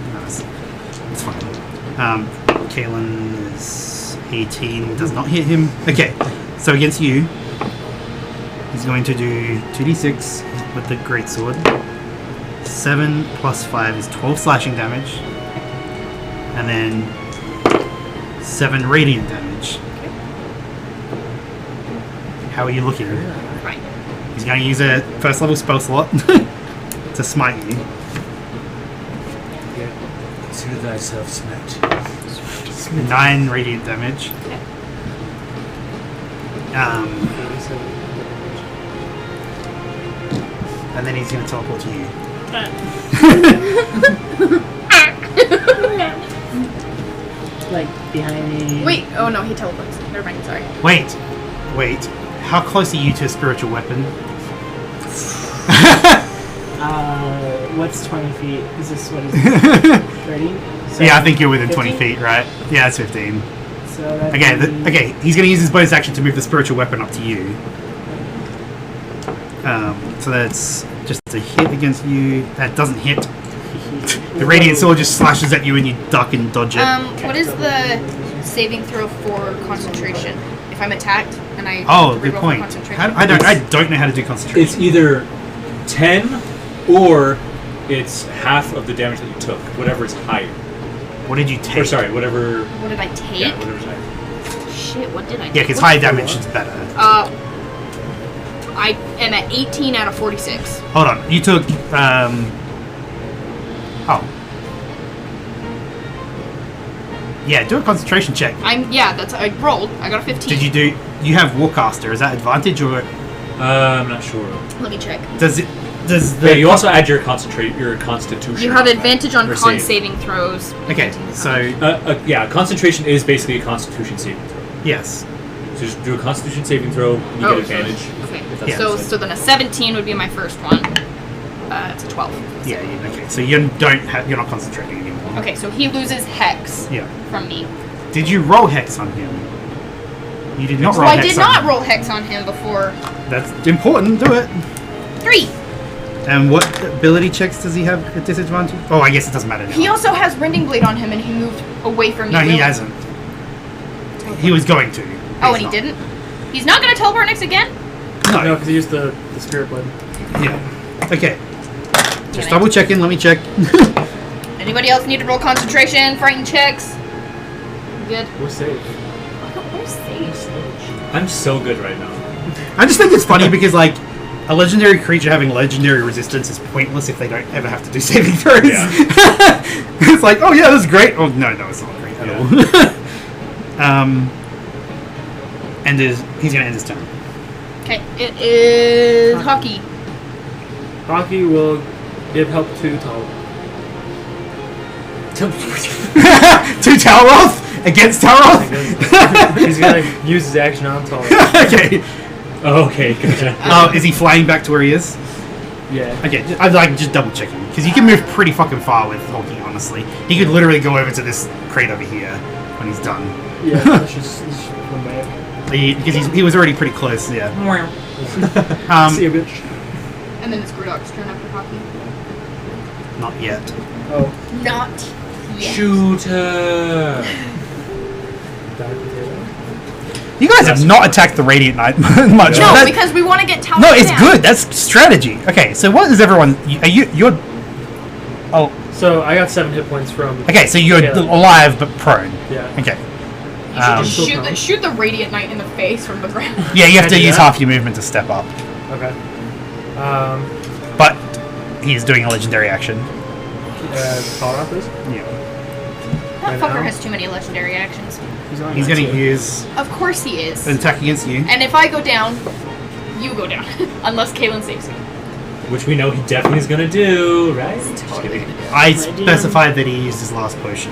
Kaelin is 18, does not hit him. Okay, so against you, he's going to do 2d6 with the greatsword. 7 plus 5 is 12 slashing damage, and then 7 radiant damage. How are you looking? Right. He's going to use a first level spell slot to smite you. Consider thyself smacked. 9 radiant damage. Okay. And then he's going to teleport to you. Like behind me. Wait. Oh no, he teleports. Never mind. Sorry. Wait. How close are you to a spiritual weapon? What's 20 feet? Is this what is this? 30? So Yeah, I think you're within 20 15? feet, right? Yeah, that's 15. So that's Okay, okay. He's going to use his bonus action to move the spiritual weapon up to you. So that's just a hit against you. That doesn't hit. The radiant sword just slashes at you and you duck and dodge it. What is the saving throw for concentration? If I'm attacked and I Oh, reroll good for point. concentration? I don't know how to do concentration. It's either 10 or it's half of the damage that you took. Whatever is higher. What did you take? Or sorry, whatever. What did I take? Yeah, whatever's higher. Shit, what did I take? Yeah, because What- high damage is better. I am at 18 out of 46. Hold on. You took. Oh. Yeah, do a concentration check. That's I rolled. I got a 15. Did you do? You have Warcaster. Is that advantage or I'm not sure. Let me check. does it? Does the? Yeah, you also add your constitution. You have advantage on Or con save. saving throws. Okay, so Yeah, concentration is basically a constitution saving throw. yes. So just do a constitution saving throw, you Oh, get so- advantage. Okay. If that's Yeah. the same. So then a 17 would be my first one. It's a 12. Yeah. Okay. So you don't have. You're not concentrating anymore. Okay, so he loses hex Yeah. from me. Did you roll hex on him? You did not So roll I hex did on not him. roll hex on him before. That's important. Do it. 3. And what ability checks does he have at disadvantage? Oh, I guess it doesn't matter now. He also has Rending Blade on him, and he moved away from me. No, he really. hasn't. He was going to. Oh, He's and he not. didn't? He's not going to teleport next again? No, No. because he used the spirit blade. Yeah. Okay. Just Damn it. double checking. Let me check. Anybody else need to roll concentration, frightened checks? Good. We're safe. Where's Sage? I'm so good right now. I just think it's funny because like a legendary creature having legendary resistance is pointless if they don't ever have to do saving throws. Yeah. It's like, oh yeah, that's great. Oh no, it's not great at all. He's gonna end his turn. Okay, it is hockey. Hockey will give help to Tal. To Talroth against Talroth. He's gonna use his action on Tal. Okay. Oh, okay, gotcha. Is he flying back to where he is? Yeah. Okay, I'd like just double checking because you can move pretty fucking far with hockey. Honestly, he could literally go over to this crate over here when he's done. Yeah, that's just one way. Because he was already pretty close. Yeah. See a bitch. And then it's Griddock's turn after hockey. Not yet. Oh, Not yet. Shooter. died potato. You guys have not attacked the Radiant Knight much. No, That- because we want to get Talon no, it's down. good. That's strategy. Okay, so what is everyone? You're. Oh, So I got 7 hit points from. okay. So you're Caleb. alive but prone. Yeah. Okay. You should just Um, shoot the Radiant Knight in the face from the ground. Yeah, you have to Can I do use that? half your movement to step up, Okay. but he's doing a legendary action. Call off this. Yeah. That Right fucker now? has too many legendary actions. He's going to use Of course he is. an attack against you. And if I go down, you go down. Unless Kaylin saves me. Which we know he definitely is gonna do, right? Just Totally kidding. gonna do it. I specified that he used his last potion.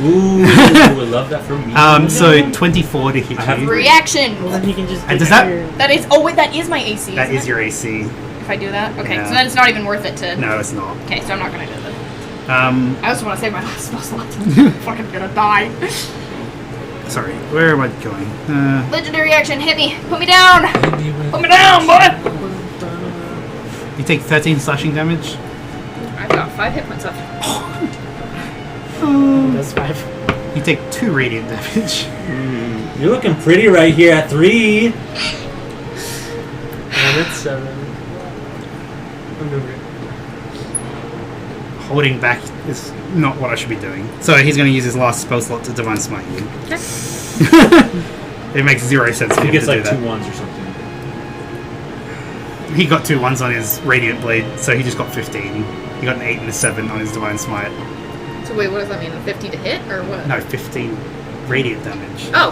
Ooh, I love that for me. So 24 to hit I have you. Reaction! Well, then he can just. And does that- declare- That is. Oh, wait, that is my AC. That isn't is it? your AC. If I do that? Okay, Yeah. so then it's not even worth it to. No, it's not. Okay, so I'm not gonna do that. I also want to save my last spell slot. I'm fucking gonna die. Sorry, where am I going? Legendary action, hit me. Put me down! Put me down, boy! You take 13 slashing damage. I've got 5 hit points left. That's 5. You take 2 radiant damage. You're looking pretty right here at 3. And it's 7. I'm doing great. Holding back is not what I should be doing. So he's going to use his last spell slot to Divine Smite you. Okay. It makes 0 sense for He him gets to like do 2 that. 1s or something. He got 2 1s on his Radiant Blade, so he just got 15. He got an 8 and a 7 on his Divine Smite. So wait, what does that mean? 50 to hit or what? No, 15 radiant damage. Oh,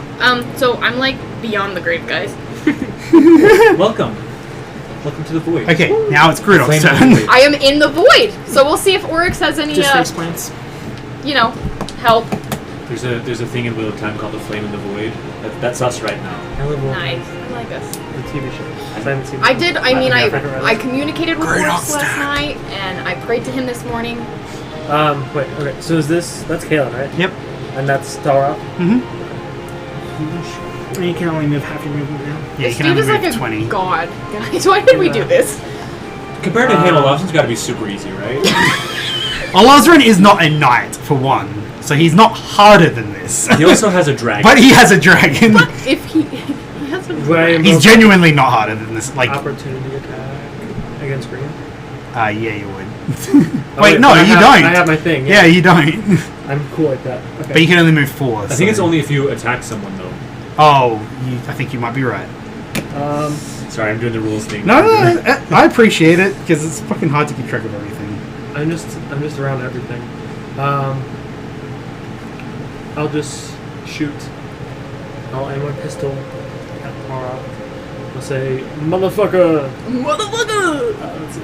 so I'm like beyond the grave, guys. Welcome. Welcome to the void. Okay, now it's Grudok's Flame turn. of the void. I am in the void, so we'll see if Oryx has any, Just face plants. help. There's a thing in Wheel of Time called the Flame in the Void. That's us right now. I live on Nice. I like us. the TV show. I haven't seen I did. I mean, read I it. communicated with Great Oryx last stack. night, and I prayed to him this morning. Wait, okay, so is that's Kalen, right? Yep. And that's Tara? Mm-hmm. And you can only move half your movement now. Yeah, you This can dude only is like move a 20. god, guys. Why did we do this? Compared to Halo, Lawson's got to be super easy, right? Olazarin is not a knight, for one, so he's not harder than this. He also has a dragon. But he has a dragon. But if he has a Right. He's genuinely not harder than this. Like, Opportunity attack against green. yeah, you would. Oh, Wait, no, but you I don't. have my thing. Yeah, you don't. I'm cool like that. Okay. But you can only move 4. I think it's only if you attack someone, though. Oh, I think you might be right. Sorry, I'm doing the rules thing. No, I appreciate it because it's fucking hard to keep track of everything. I'm just around everything. I'll just shoot. I'll aim my pistol at Tara. I'll say, "Motherfucker!" motherfucker. Let's see.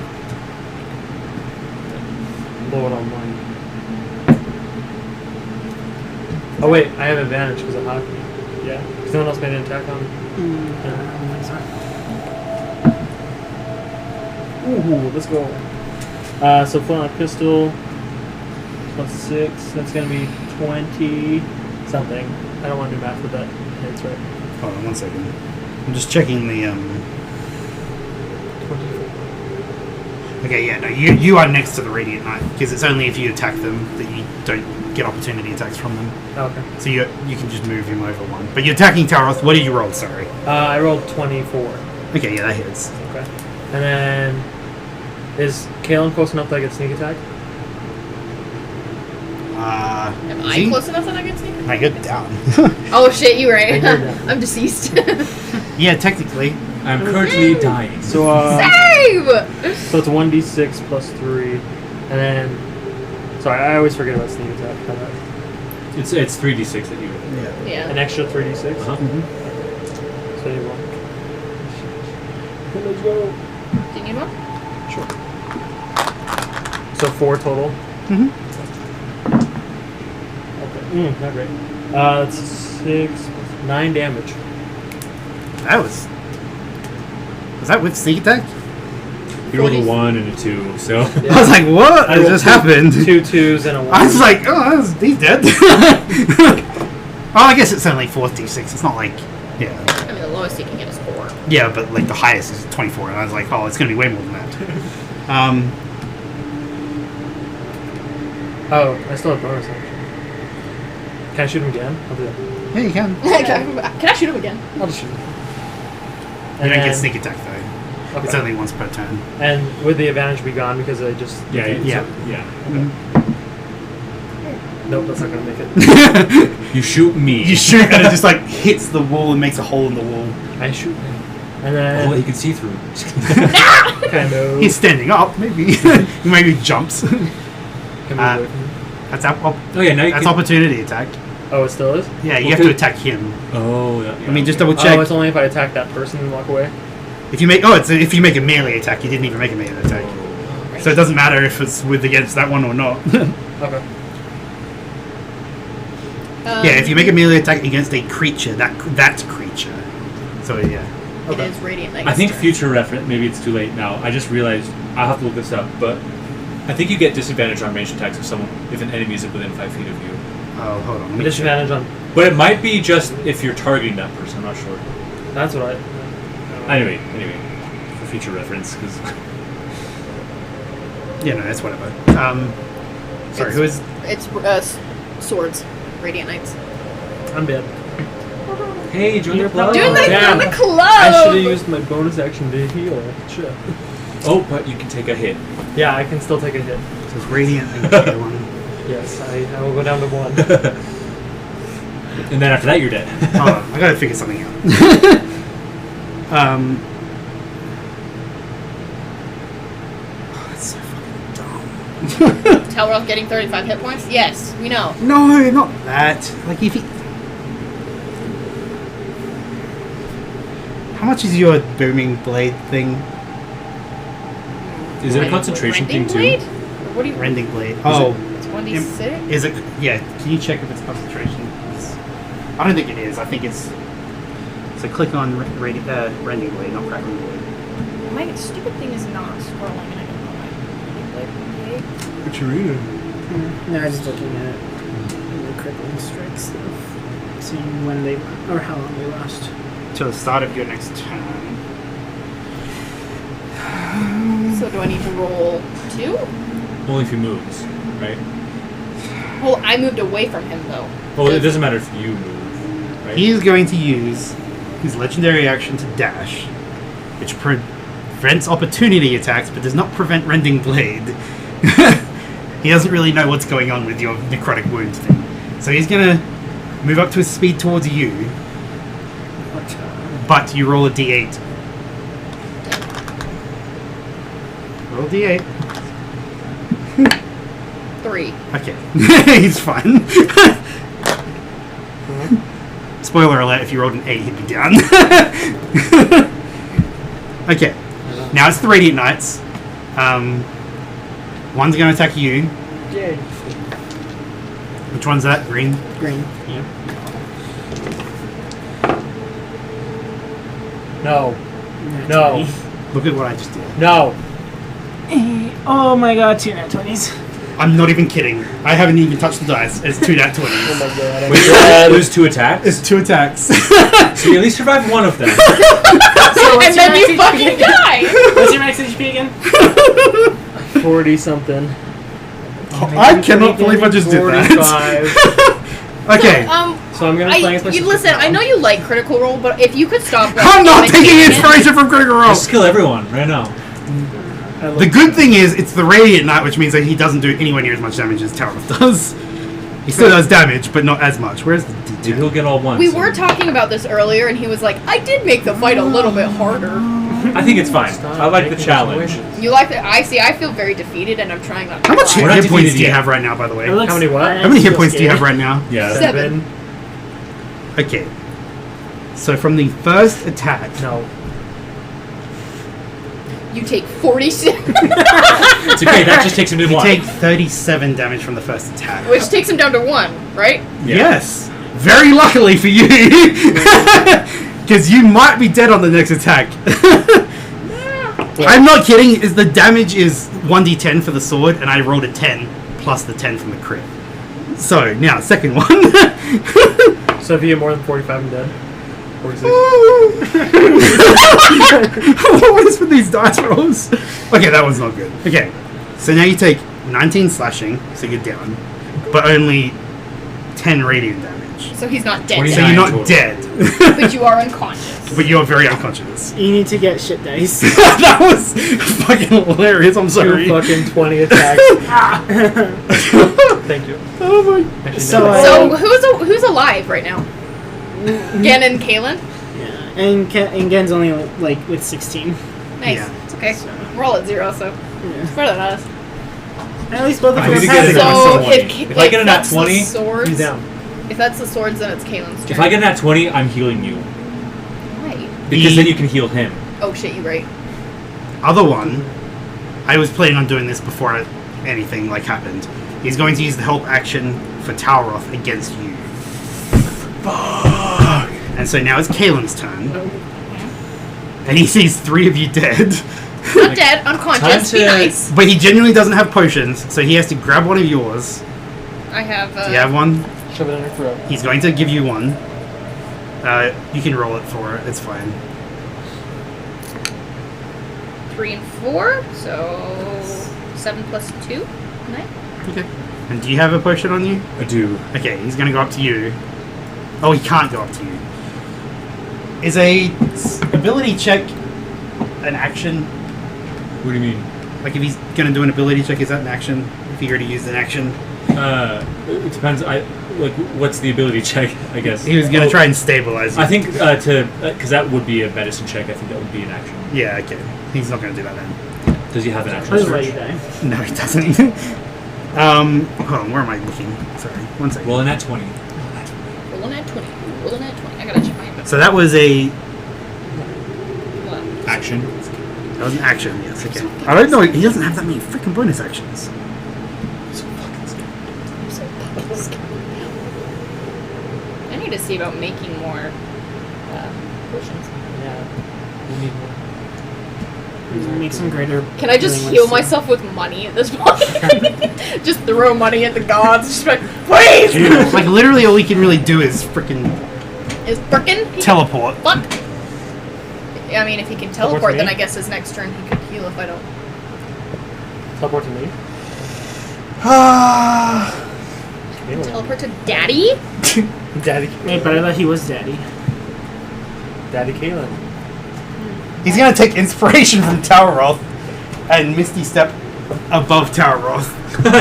Lord Almighty. Oh wait, I have advantage because of hockey. Yeah. Because no one else made an attack on me. Ooh, let's go. So full on pistol plus 6. That's gonna be 20 something. I don't want to do math with that. That's right. Hold on 1 second. I'm just checking the 24. Okay, yeah, no, you are next to the Radiant Knight because it's only if you attack them that you don't get opportunity attacks from them. Okay. So you can just move him over 1. But you're attacking Taroth. What did you roll? Sorry. I rolled 24. Okay, yeah, that hits. Okay. And then is Kalen close enough that I get sneak attack? Am is I he? close enough that I can sneak? No, you're down. Oh shit, you right. And you're down. I'm deceased. Yeah, technically. I'm currently dying. So Save! so it's 1d6 plus 3, and then sorry, I always forget about sneak attack. It's 3d6 that you. Yeah. Yeah. An extra 3d6. Uh-huh. So you roll. Let's go. Do you need one? Sure. So 4 total. Mm-hmm. Okay. Not great. It's 6, 9 damage. That was that with sneak attack? You rolled a 1 and a 2, so. I was like, what? I It rolled just happened. 2 2s and a 1. I was like, oh, he's dead. Oh, I guess it's only 4d6. It's not like, yeah. I mean, the lowest you can get is 4. Yeah, but like the highest is 24, and I was like, oh, it's going to be way more than that. Oh, I still have bonus action. Can I shoot him again? I'll do that. Yeah, you can. Can I shoot him again? I'll just shoot him. You don't get then- sneak attack, though. Okay. It's only once per turn. And would the advantage be gone because I just... Yeah. Yeah. Yeah. Nope, that's not going to make it. You shoot me. You shoot, and it just like hits the wall and makes a hole in the wall. I shoot him. And then... Oh, he can see through. kind of... He's standing up, maybe. Maybe jumps. Can move away from me. That's Oh yeah, now you that's can. opportunity attack. Oh, it still is? Yeah, you Well, have to good. attack him. Oh yeah. I mean, just double check. Oh, it's only if I attack that person and walk away? If you make if you make a melee attack, you didn't even make a melee attack, so it doesn't matter if it's with against that one or not. Okay. Yeah, if you make a melee attack against a creature, that creature. So yeah. It is Radiant Knight. I think future reference. Maybe it's too late now. I just realized I'll have to look this up, but I think you get disadvantage on ranged attacks if an enemy is within 5 feet of you. Oh, hold on. Let me Disadvantage on... But it might be just if you're targeting that person. I'm not sure. That's what I... Anyway, for future reference, because Yeah, no, that's whatever. Sorry, who is? It's swords. Radiant Knights. I'm dead. hey, join the You're club. Doing damn. the club! I should have used my bonus action to heal. Shit. Oh, but you can take a hit. Yeah, I can still take a hit. So it's Radiant and Kaelin. Yes, I will go down to 1. And then after that, you're dead. Hold on, I gotta figure something out. Oh, that's so fucking dumb. Talroth getting 35 hit points? Yes, we know. No, not that. Like if he... How much is your booming blade thing? Is it a concentration Rending thing blade? too? What do you... Rending blade. Oh, It's 1d6? is it? Yeah. Can you check if it's concentration? I don't think it is. I think it's. So click on rending blade, not crackling blade. My stupid thing is not scrolling and I don't know why. Rending blade, okay. What you reading? No, I was just looking at the crippling strike stuff, seeing when they or how long they last. Till the start of your next turn. So do I need to roll 2? Only if he moves, right? Well, I moved away from him though. Well, it doesn't matter if you move, right? He is going to use his legendary action to dash, which prevents opportunity attacks, but does not prevent rending blade. He doesn't really know what's going on with your necrotic wound thing, so he's gonna move up to his speed towards you. But you roll a d8. Roll a d8. 3. Okay. He's fine. Spoiler alert, if you rolled an 8, he'd be down. Okay. Now it's the Radiant Knights. One's going to attack you. Yay. Which one's that? Green? Green. Yeah. No. No. Look at what I just did. No. Oh my god, 2 nat 20s. I'm not even kidding. I haven't even touched the dice. It's 2 nat 20s. Oh my god. Wait, there's 2 attacks? It's 2 attacks. So you at least survived one of them. So what's And your then max you HP fucking again? die! What's your max HP again? 40 something. I cannot believe I just did that. 45. Okay. So I'm gonna play as my sister listen, now. I know you like Critical Role, but if you could stop like, I'm not taking imitating it- inspiration from Critical Role. Just kill everyone right now. I love The good thing is, it's the Radiant Knight, which means that he doesn't do anywhere near as much damage as Talroth does. He still does damage, but not as much. Where's the Dude, D10? he'll get all ones. We were talking about this earlier, and he was like, I did make the fight a little bit harder. I think it's fine. Stop I like the making challenge. situations. You like that? I see. I feel very defeated, and I'm trying not to How much cry. We're not hit points defeated do you yet. have right now, by the way? It looks- How many what? I How many hit feel points do you have scared. right now? Yeah. 7. Okay. So from the first attack, No. You take 46, It's okay, that just takes him to you 1. take 37 damage from the first attack. which takes him down to 1, right? Yeah. Yes. Very luckily for you. Because you might be dead on the next attack. I'm not kidding. Is the damage is 1d10 for the sword, and I rolled a 10 plus the 10 from the crit. So now second one. So if you get more than 45, I'm dead. 46. What is with these dice rolls? Okay, that one's not good. Okay, so now you take 19 slashing, so you're down, but only 10 radiant damage. So he's not dead 29. So yet, you're not total. dead, but you are unconscious. but you're very unconscious. You need to get shit dice. That was fucking hilarious. I'm 2 sorry. fucking 20 attacks. Thank you. Oh my. Actually, So, no. So who's alive right now? Gen and Kalen? Yeah, and Gen's only like with 16. Nice. Yeah. It's okay. So, We're all at 0, so it's yeah. better than us. At least both of I need us to have get it. it on So someone. If I get a nat that's 20, the swords, He's down. if that's the swords, then it's Kalen's turn. If I get a nat 20, I'm healing you. Why? Because then you can heal him. Oh shit, you're right. Other one, I was planning on doing this before anything like happened. He's going to use the help action for Talroth against you. Fuck! And so now it's Kalen's turn. And he sees 3 of you dead. Not dead, unconscious. time Be to- nice. But he genuinely doesn't have potions, so he has to grab one of yours. I have. Do you have one? Shove it in her throat. He's going to give you one. You can roll it for it, it's fine. 3 and 4, so 7 plus 2, 9. Okay. And do you have a potion on you? I do. Okay, he's going to go up to you. Oh, he can't go up to you. Is a ability check an action? What do you mean? Like if he's going to do an ability check, is that an action? If he already used an action? It depends. What's the ability check? I guess He was going to try and stabilize you. I think because that would be a medicine check. I think that would be an action. Yeah, okay. He's not going to do that then. Does he have an I'll action just let you search? die. No, he doesn't. Hold on, where am I looking? Sorry, one second. Rolling at 20. Rolling at 20. Rolling at 20. I gotta check my inventory. So that was a What? Action. that was an action. Yes, okay. I don't know. He doesn't have that many freaking bonus actions. I'm so fucking scared. I need to see about making more potions. Yeah. We need more. Make some greater. Can I just healing heal ones. myself with money at this point? Just throw money at the gods. Just like, please! Like literally, all we can really do is freaking Is frickin'? teleport. Fuck! I mean, if he can Teleport teleport, to then me? I guess his next turn he could heal if I don't. Teleport to me. Anyway. Teleport to Daddy? Daddy. Hey, but I thought he was daddy. Daddy Kalen. He's gonna take inspiration from Tower Roth and Misty Step above Tower Roth.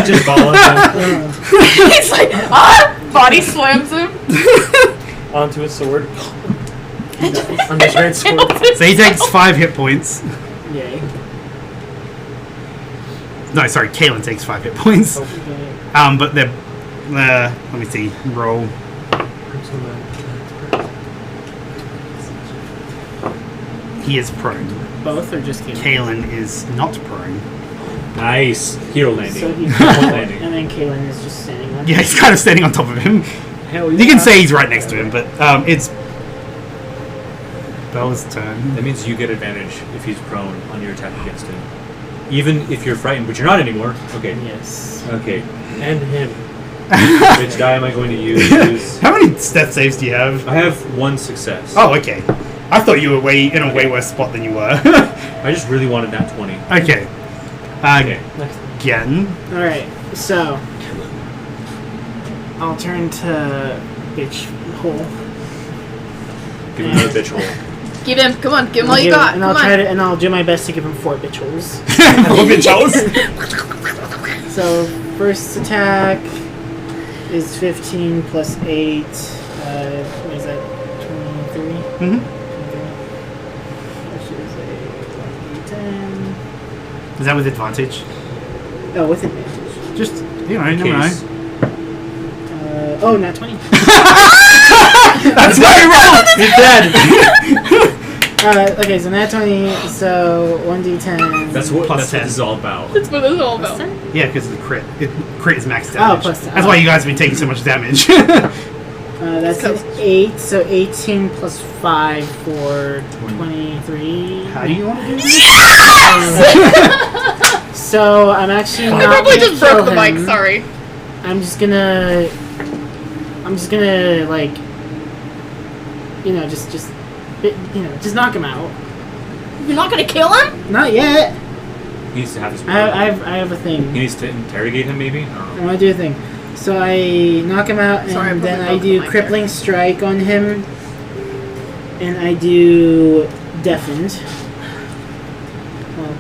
Just follow him. He's like, ah! Body slams him. Onto his sword. On his red sword. So he takes 5 hit points. Yay. No, sorry, Kaelin takes 5 hit points. Oh. But they're let me see. Roll. He is prone. Both or just Kaelin? Kaelin is not prone. Nice. Hero landing. So he's Point landing. and then Kaelin is just standing up. Yeah, he's kind of standing on top of him. Hell yeah. You can say he's right next to him, but it's Bella's turn. That means you get advantage if he's prone on your attack against him. Even if you're frightened, but you're not anymore. Okay. Yes. Okay. And him. Which die am I going to use? How many death saves do you have? I have 1 success. Oh, okay. I thought you were in a way worse spot than you were. I just really wanted that 20. Okay. Okay. Again. Alright, so. I'll turn to bitch hole. Give him another bitch hole. Give him, come on, give him all you Give- got. And Come I'll on. try to, and I'll do my best to give him 4 bitch holes. Four bitch holes. So first attack is 15 plus 8. What is that? 23. Mm-hmm. Which is a 10. Is that with advantage? Oh, with advantage. Just, you know, never Case. know. Oh, not 20. That's very wrong! He's dead! Okay, so nat 20. So 1d10. That's what Plus this 10. is all about. That's what this is all Plus about. 10? Yeah, because of the crit. Crit is max damage. Oh, plus 10. That's why you guys have been taking so much damage. That's an 8. So 18 plus 5 for 23. How do you want to do this? So I'm actually I not probably gonna just broke kill the mic, him. sorry. I'm just gonna like, just knock him out. You're not gonna kill him? Not yet. He needs to have his I have a He thing. needs to interrogate him, maybe? I don't I know. want to do a thing. So I knock him out, and Sorry, I then probably I broke the do mic crippling strike on him, and I do deafened. Well,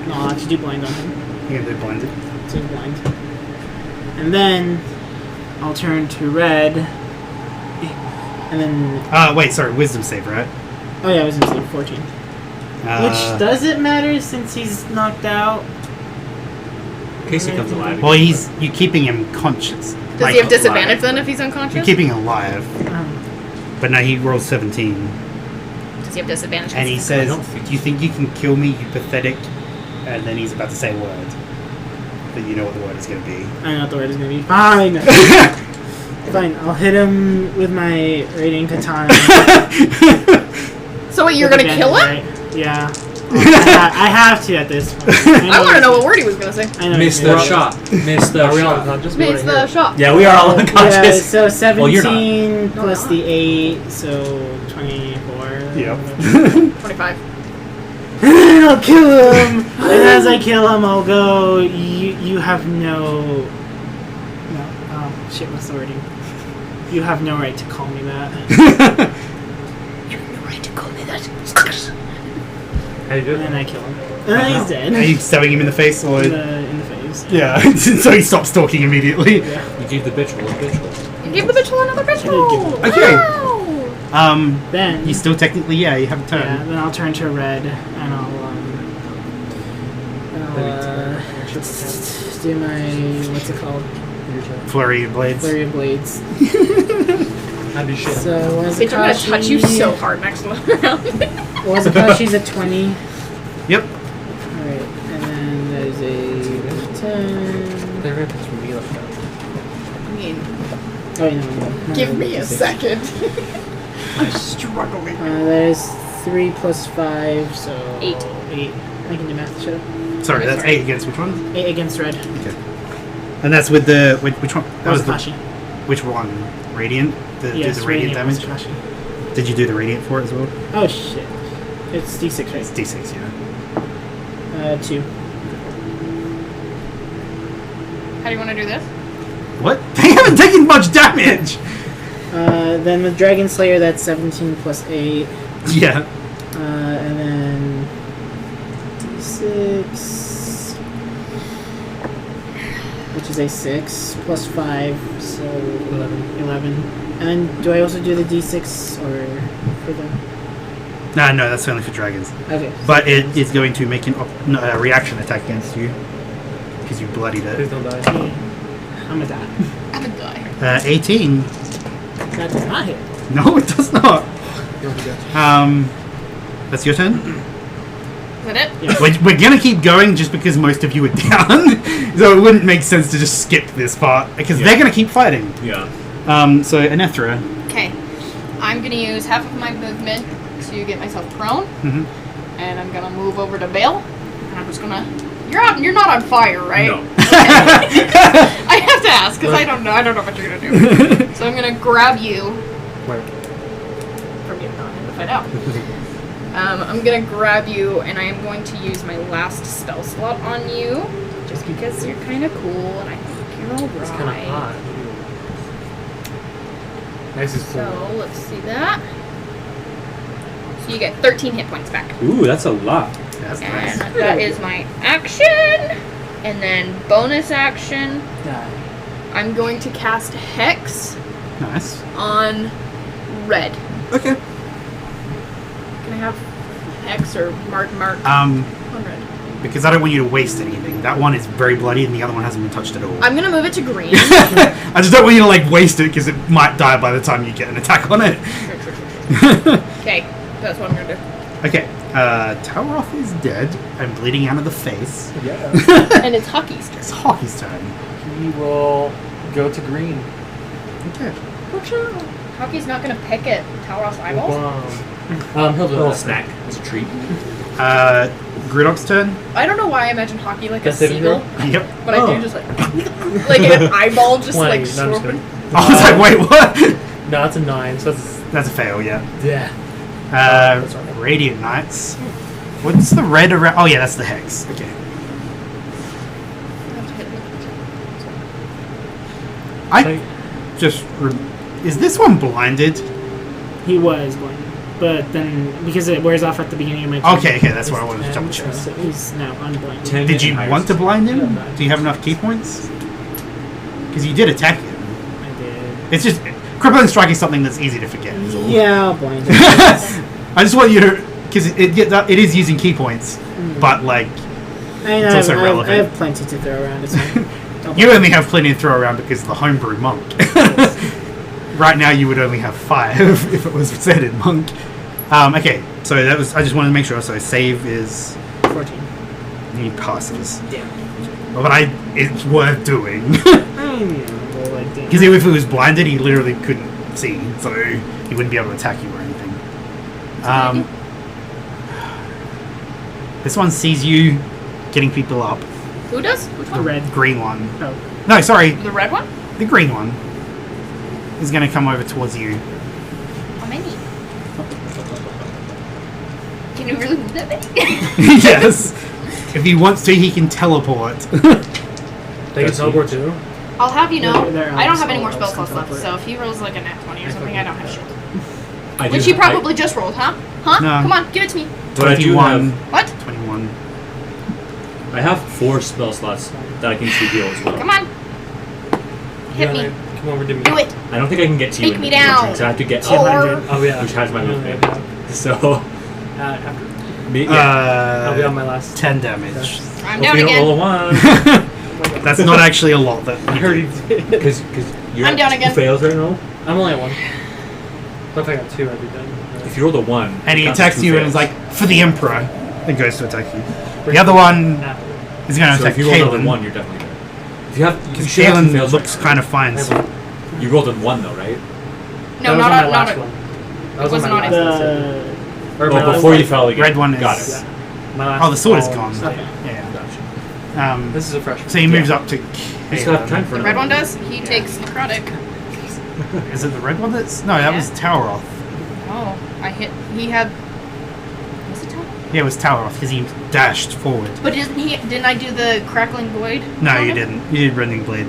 no, I'll actually do blind on him. You're going to do blinded. So he's blind. And then I'll turn to red, and then Wait, sorry, wisdom save, right? oh yeah, I was gonna say 14. Which doesn't matter since he's knocked out. In case he comes alive. Well, you're keeping him conscious. Does he have disadvantage then if he's unconscious? You're keeping him alive. But no, he rolls 17. Does he have disadvantage? And he says, do you think you can kill me, you pathetic? And then he's about to say a word. But you know what the word is going to be. I know what the word is gonna be. Fine. Fine. I'll hit him with my radiant katana. So wait, you're With gonna kill him? advantage, right? Yeah. I have to at this point. I want to know what word he was gonna say. I know Miss he's gonna- the shot. Miss the Are we all shot. unconscious? It's the shot. Yeah, we are all Yeah, unconscious. so 17 Well, you're plus not. the 8, so 24. Yep. 25. I'll kill him! And as I kill him, I'll go, you have no... oh, shit, what's the wording? You have no right to call me that. You have no right to call me that. How you do And then it? I kill him. And then he's Are dead. you stabbing him in the face? Or? In the face. Yeah, so he stops talking immediately. Yeah. You gave the bitch hole a bitch hole. You gave the bitch hole another bitch I did hole. give it- Okay. Wow. Then, You still technically, you have a turn. yeah, then I'll turn to red, and I'll Shit. Do my what's it called? Your turn. Flurry of blades. Flurry of blades. I'd be shit. So Bitch, I'm gonna touch you so hard next round. Wazakashi's a 20. Yep. Alright, and then there's a 10. They're gonna pitch me like that. I mean, Oh, no. give me a second. I'm struggling. There's 3 plus 5, so 8. 8. I can do math, shut up. Sorry, that's 8 against which one? 8 against red. Okay. And that's with the which one? That was the, Wazakashi. which one? Radiant. Yes, the radiant damage. Wazakashi. Did you do the radiant for it as well? Oh shit. It's D6, It's right? D6, yeah. 2. How do you want to do this? What? They haven't taken much damage. Then with Dragon Slayer, that's 17 plus 8. Yeah. And then D6, which is a 6 plus 5, so 11. And then do I also do the D6 or for the? No, that's only for dragons. Okay. But it is going to make a reaction attack against you because you bloodied Please it. don't die. I'm gonna die. I'm gonna die. 18. That does not hit. No, it does not. You don't forget. That's your turn. Is that it? Yeah. We're gonna keep going just because most of you are down, so it wouldn't make sense to just skip this part because they're gonna keep fighting. Yeah. So Anethra. Okay. I'm gonna use half of my movement to get myself prone, Mhm. and I'm gonna move over to Bale, and I'm just gonna. You're not on fire, right? No. I have to ask because I don't know what you're gonna do. So I'm gonna grab you Where? from you, not him to find out. I'm gonna grab you, and I am going to use my last spell slot on you, just because you're kind of cool, and I think you're alright. It's kind of hot. Nice is cool. So let's see that. So you get 13 hit points back. Ooh, that's a lot. That's And nice. that is my action. And then bonus action, I'm going to cast Hex Nice. on red. Okay. Can I have Hex or mark Um, on red? because I don't want you to waste anything. That one is very bloody, and the other one hasn't been touched at all. I'm gonna move it to green. I just don't want you to like waste it because it might die by the time you get an attack on it. Okay, that's what I'm gonna do. Okay. Taroth is dead and bleeding out of the face. Yeah. And it's Hockey's turn. It's Hockey's turn. He will go to green. Okay. Hockey's not gonna pick at Taroth's eyeballs. He'll do A little that. snack as a treat. Gridok's turn. I don't know why I imagine Hockey like a That's it, seagull, Yep. but I do just like an eyeball just 20. like No, I'm just swooping. kidding. I was like, wait, what? No, it's a 9, so That's a fail, yeah. yeah. That's right. Radiant Knights. What's the red around? Oh, yeah, that's the Hex. Okay. Is this one blinded? He was blind, but then because it wears off at the beginning of my turn. Okay, that's what I wanted to double check. So he's now unblind. 10 Did you and want to higher. blind him? Do you have enough key points? Because you did attack him. I did. It's just crippling strike is something that's easy to forget. Is all. Yeah, I'll blind him. I just want you to, because it is using key points, but like I know, It's also I relevant. have plenty to throw around. It's fine. you only have plenty to throw around because of the homebrew monk. Right now, you would only have 5 if it was said in monk. Okay, so that was. I just wanted to make sure. So save is 14. he passes, Damn. but it's worth doing I know, well, like, damn. because if it was blinded, he literally couldn't see, so he wouldn't be able to attack you or anything. This one sees you getting people up. Who does? Which The one? red. Green one. Oh. No, sorry, The red one? the green one is going to come over towards you. How many? Can you really move that many? Yes. If he wants to, he can teleport. They can teleport too. I'll have you know, They're I don't have elves, any more all spell elves can slots left, teleport. so if he rolls like a nat 20 or something, I don't have shit. I do Which he have- probably just rolled, huh? Huh? No. Come on, give it to me. But I do 21. have. What? 21. I have 4 spell slots that I can use to heal as well. Come on. Hit me. Come over to me. Do it. I don't think I can get to you Take in me the turn, down. so I have to get Or- up, Oh yeah. which has my movement. Yeah. So After. I'll be on my last. 10 damage. I'm Hope down you don't roll a again. 1. That's not actually a lot. That I heard he did. Because you're I'm at down 2 again. fails right now. I'm only at 1. But if I got 2, I'd be done. If you rolled a 1, and he it counts as attacks 2 you and fails. is like, for the Emperor. And goes to attack you. The other one is going to So attack if you rolled a Kalen. 1, you're definitely dead. If you have, you Because should have 2 Kalen fails. looks kind of fine. So You rolled a 1 though, right? No, that was not on my not last a, one. That it was wasn't on on my it. last The Or my Oh, last before you one. fell again. red one Got is. it. My last Oh, the sword is all gone. stuff. Yeah. Gotcha. This is a fresh one. So he moves up to You still have time Kalen. for The red one another does. He takes necrotic. Is it the red one that's. No, that Yeah. was Toweroth. Oh, I hit. He had. Was it top? Yeah, it was Toweroth because he dashed forward. But didn't I do the crackling void? No, on you him? didn't. You did Rending Blade.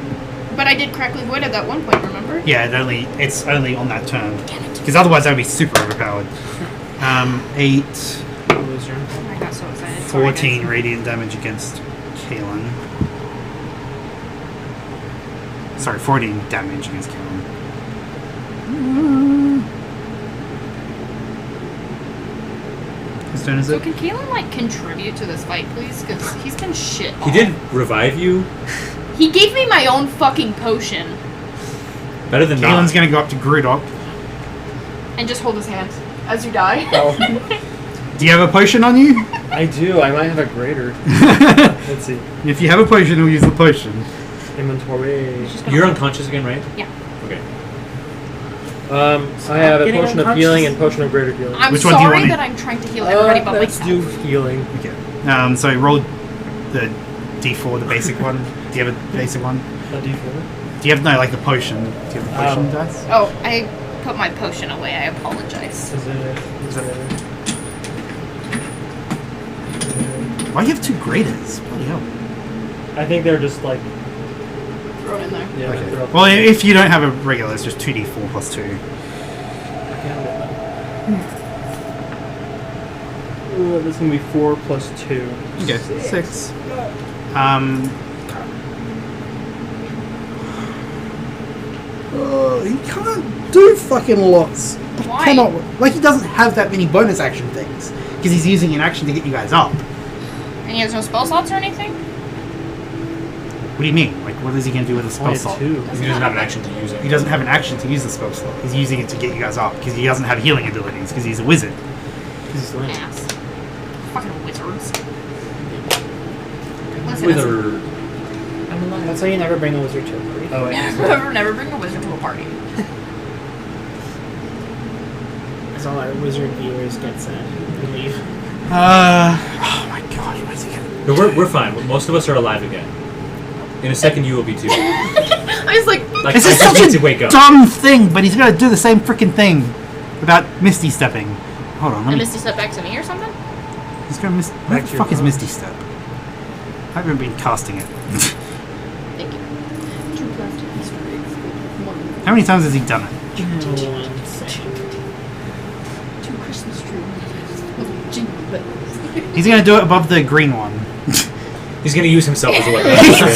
But I did crackling void at that one point. Remember? Yeah, it's only on that turn. Because otherwise that would be super overpowered. 8, I got so excited. Sorry, 14 guys. radiant damage against Kalen. Sorry, 14 damage against Kalen. Whose turn is So it? can Kalen like contribute to this fight, please? Because he's been shit. He did revive you. He gave me my own fucking potion Better than Kalen's not. gonna go up to Grudok. and just hold his hand as you die. Oh, Do you have a potion on you? I do. I might have a greater. Let's see. If you have a potion, we'll use the potion. Inventory. You're unconscious again, right? Yeah. Okay. I have a Getting potion of unconscious. healing and potion of greater healing. I'm Which one do you sorry want? that I'm trying to heal everybody but Let's myself. do healing. Okay. So roll the D4, the basic one. Do you have a basic one? A D4. Do you have no like the potion? Do you have the potion dice? Oh, I put my potion away. I apologize. Is it? Why do you have 2 graders? Bloody hell. I think they're just like. Throw it in there. Yeah. Okay. they're up- Well, if you don't have a regular, it's just 2d4 plus 2. This is gonna be 4 plus 2. Okay, 6. He can't do fucking lots. Why? Cannot. Like, he doesn't have that many bonus action things. Because he's using an action to get you guys up. And he has no spell slots or anything? What do you mean? Like, what is he going to do with a spell Only slot? 2. He doesn't have an action to use it. He doesn't have an action to use the spell slot. He's using it to get you guys up. Because he doesn't have healing abilities. Because he's a wizard. He's lame. Ass. Fucking wizards. Listen, Wither. That's why you never bring a wizard to a party. Oh, wait. never bring a wizard to a party. That's all our wizard viewers get sad. Leave. Oh my god, what is he going to No, we're fine. Most of us are alive again. In a second, you will be too. I was like, Like, This I is just such need a to wake up. dumb thing, but he's going to do the same freaking thing about Misty Stepping. Hold on, a let me... Misty step back to me or something? He's going to Where the to your fuck is phone. Misty Step? I haven't been casting it. Thank you. 2 plastic strings. 1. How many times has he done it? 2 Christmas trees. Jingle bells. He's going to do it above the green one. He's gonna use himself as a weapon.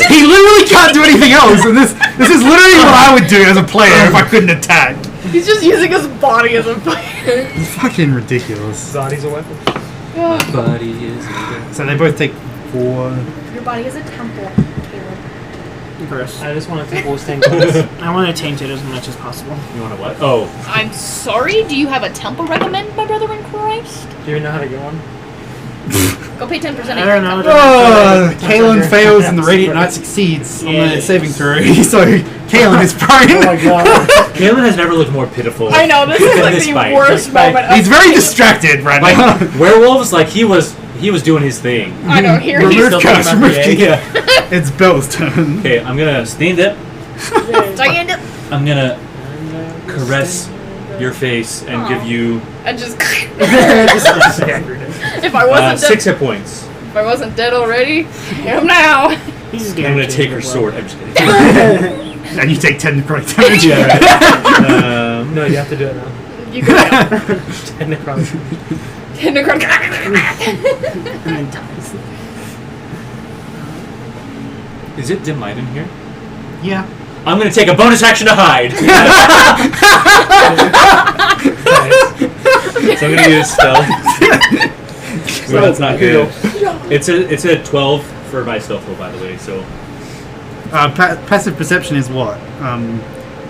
He literally can't do anything else, and this is literally what I would do as a player if I couldn't attack. He's just using his body as a fighter. It's fucking ridiculous. Body's a weapon. Body is. So they both take 4. Your body is a temple, Caleb. Gross. I just want to temple with stained glass. I want to taint it as much as possible. You want to what? Oh, I'm sorry, do you have a temple recommend, my brother in Christ? Do you even know how to get one? Go pay 10% of I your don't know. Oh, Kalen fails and the Radiant Knight succeeds on the Yes. saving throw. So Kalen is prone. Oh my god. Kalen has never looked more pitiful. I know, this is than like this the fight. worst Like, moment of He's very distracted right Like now. werewolves, like he was doing his thing. I know, here he's Remove still curse, thinking about remove the key. It's Bill's turn. Okay, I'm gonna stand up. stand up I'm gonna caress your face and Aw. give you and just Standard. if I wasn't 6 dead, hit points. if I wasn't dead already, I am now. He's just I'm gonna take her sword. I'm just kidding. And you take 10 necrotic damage. No, you have to do it now. You can And necrotic. and then dies. Is it dim light in here? Yeah. I'm gonna take a bonus action to hide. Nice. So I'm gonna use stealth. Well, that's not good. It's a 12 for my stealth roll, by the way. So Passive perception is what?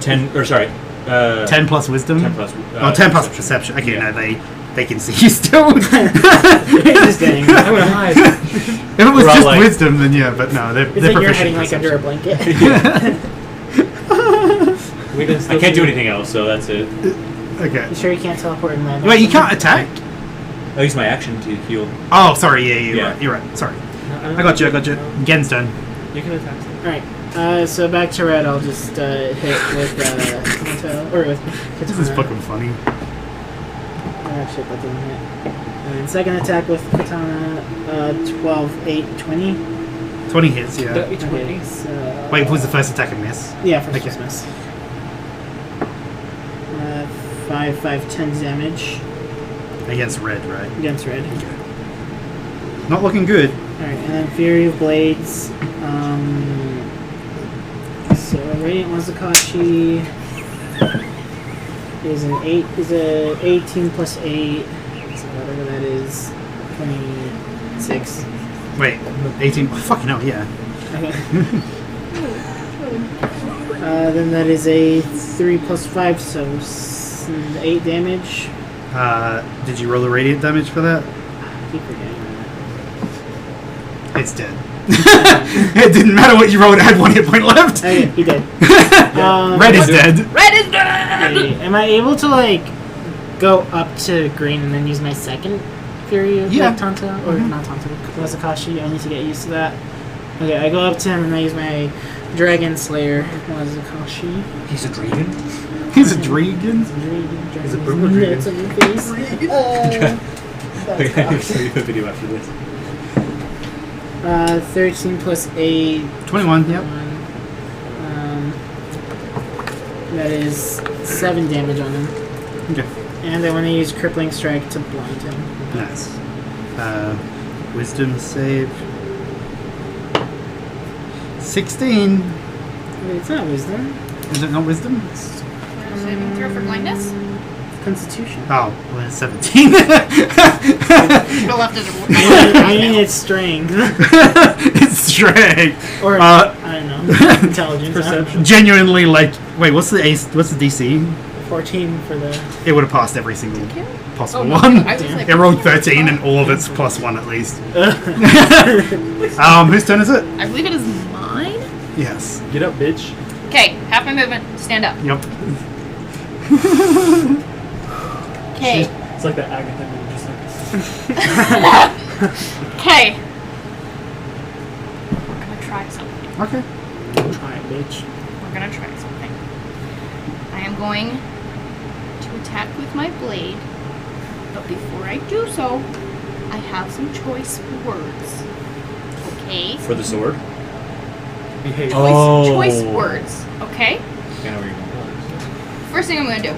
10 or sorry, 10 plus wisdom. 10 plus. 10 plus perception. Okay, Yeah. no, they can see you still. Just kidding. I'm gonna hide. If it was We're all just like- wisdom, then yeah, but no, they're It's like you're proficient hiding like in under a perception. blanket. We can still I can't do see- anything else, so that's it. Okay. You sure you can't teleport and land? Wait, you can't attack? I'll use my action to heal. Oh, sorry. Yeah, Yeah. you're right. Sorry. No, I got you. Gen's done. You can attack them. Alright, so back to red, I'll just hit with Kanto, or with Katana. This is fucking funny. Oh shit, that didn't hit. And second attack with Katana, 12, 8, 20. 20 hits, yeah. That'd be Okay, 20. so... Wait, was the first attack a miss? Yeah, first Okay. miss. 5, 10 damage Against red, right? against red. Not looking good. Alright, and then Fury of Blades. So Radiant Wazakashi is an 18 plus 8. So whatever that is, 26. Wait, 18. Oh, fucking hell, yeah. Okay. Then that is a 3 plus 5, so 8 damage. Did you roll the radiant damage for that? I keep forgetting It's dead. It didn't matter what you rolled, it had 1 hit point left. that. Okay, he did. Red is dead. Red is dead! Am I able to like go up to green and then use my second Fury of Yeah. like, Tanta? Or not Tanta, Wazakashi? I need to get used to that. Okay, I go up to him and I use my Dragon Slayer Wazakashi. He's a dragon. He's a dragon. He's a boomer dragon. It's on your face. Okay, I'll show you a video after this. 13 plus 8. 21, yep. That is 7 damage on him. Okay. And I want to use Crippling Strike to blind him. Nice. Wisdom save. 16. Wait, it's not Wisdom. Is it not wisdom? Saving throw for blindness? Constitution. Oh, well, it's 17. Should have left it at I mean, it's Strength. It's strength. Or, Uh, I don't know. Intelligence. Perception. Genuinely, like, wait, what's the DC? 14 for the... It would have passed every single possible Oh, no, one. I was like, It rolled 13 and all of it's +1 at least. Whose turn is it? I believe it is mine. Yes. Get up, bitch. Okay, half my movement. Stand up. Yep. Okay. It's like that Agatha movie, just like... Okay. We're gonna try something. Okay. Try it, bitch. We're gonna try something. I am going to attack with my blade, but before I do so, I have some choice words. Okay? For the sword. Behave. Choice words. Okay? I know where you're going. First thing I'm gonna do,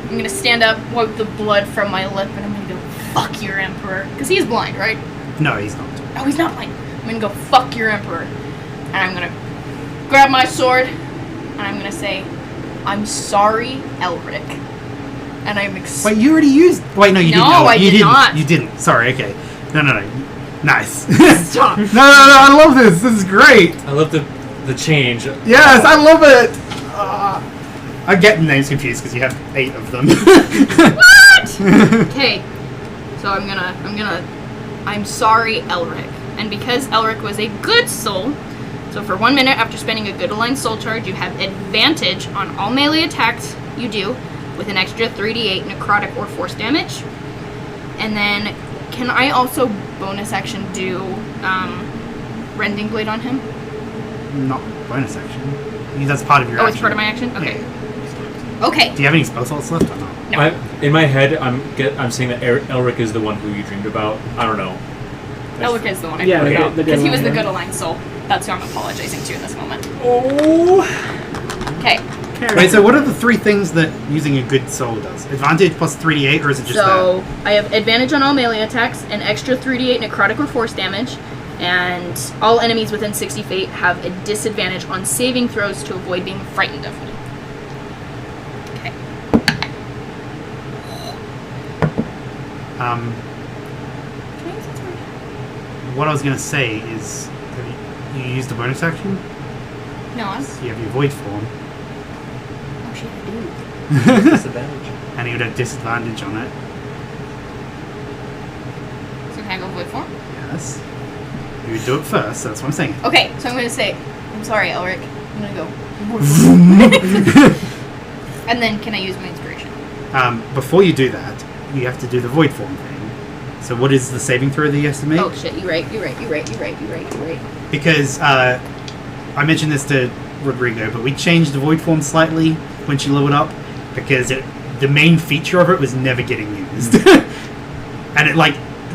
I'm gonna stand up, wipe the blood from my lip, and I'm gonna go, fuck your emperor. Because he's blind, right? No, he's not. Oh, he's not blind. I'm gonna go, fuck your emperor. And I'm gonna grab my sword, and I'm gonna say, I'm sorry, Elric. And I'm Wait, you already used. Wait, no, you No, didn't. Oh, I you did didn't. not. You didn't. Sorry. Okay. No. Nice. Stop. No. I love this. This is great. I love the change. Yes, I love it. I'm getting names confused because you have 8 of them. What? Okay. So I'm sorry, Elric. And because Elric was a good soul, so for 1 minute after spending a good aligned soul charge, you have advantage on all melee attacks you do with an extra 3d8 necrotic or force damage. And then, can I also bonus action do Rending Blade on him? Not bonus action. That's part of your Oh, action. it's part of my action? Okay. Yeah. Okay. Do you have any spell slots left or not? No. In my head, I'm saying that Elric is the one who you dreamed about. I don't know. Elric is the one I Yeah, dreamed okay. about. the good Because he one, was the yeah. good aligned soul. That's who I'm apologizing to in this moment. Oh. Okay. Wait, so what are the 3 things that using a good soul does? Advantage plus 3d8, or is it just So, I have advantage on all melee attacks, an extra 3d8 necrotic or force damage, and all enemies within 60 feet have a disadvantage on saving throws to avoid being frightened of me. Okay. what I was going to say is, have you used a bonus action? No, I'm. You have your void form, Oh shit, I do. Disadvantage. and you would have disadvantage on it. So can I go void form? Yes. You would do it first, that's what I'm saying. Okay, so I'm gonna say, I'm sorry, Elric. I'm gonna go. And then can I use my inspiration? Before you do that, you have to do the void form thing. So what is the saving throw that you have to make? Oh shit, you're right. Because I mentioned this to Rodrigo, but we changed the void form slightly when she leveled up because the main feature of it was never getting used. And it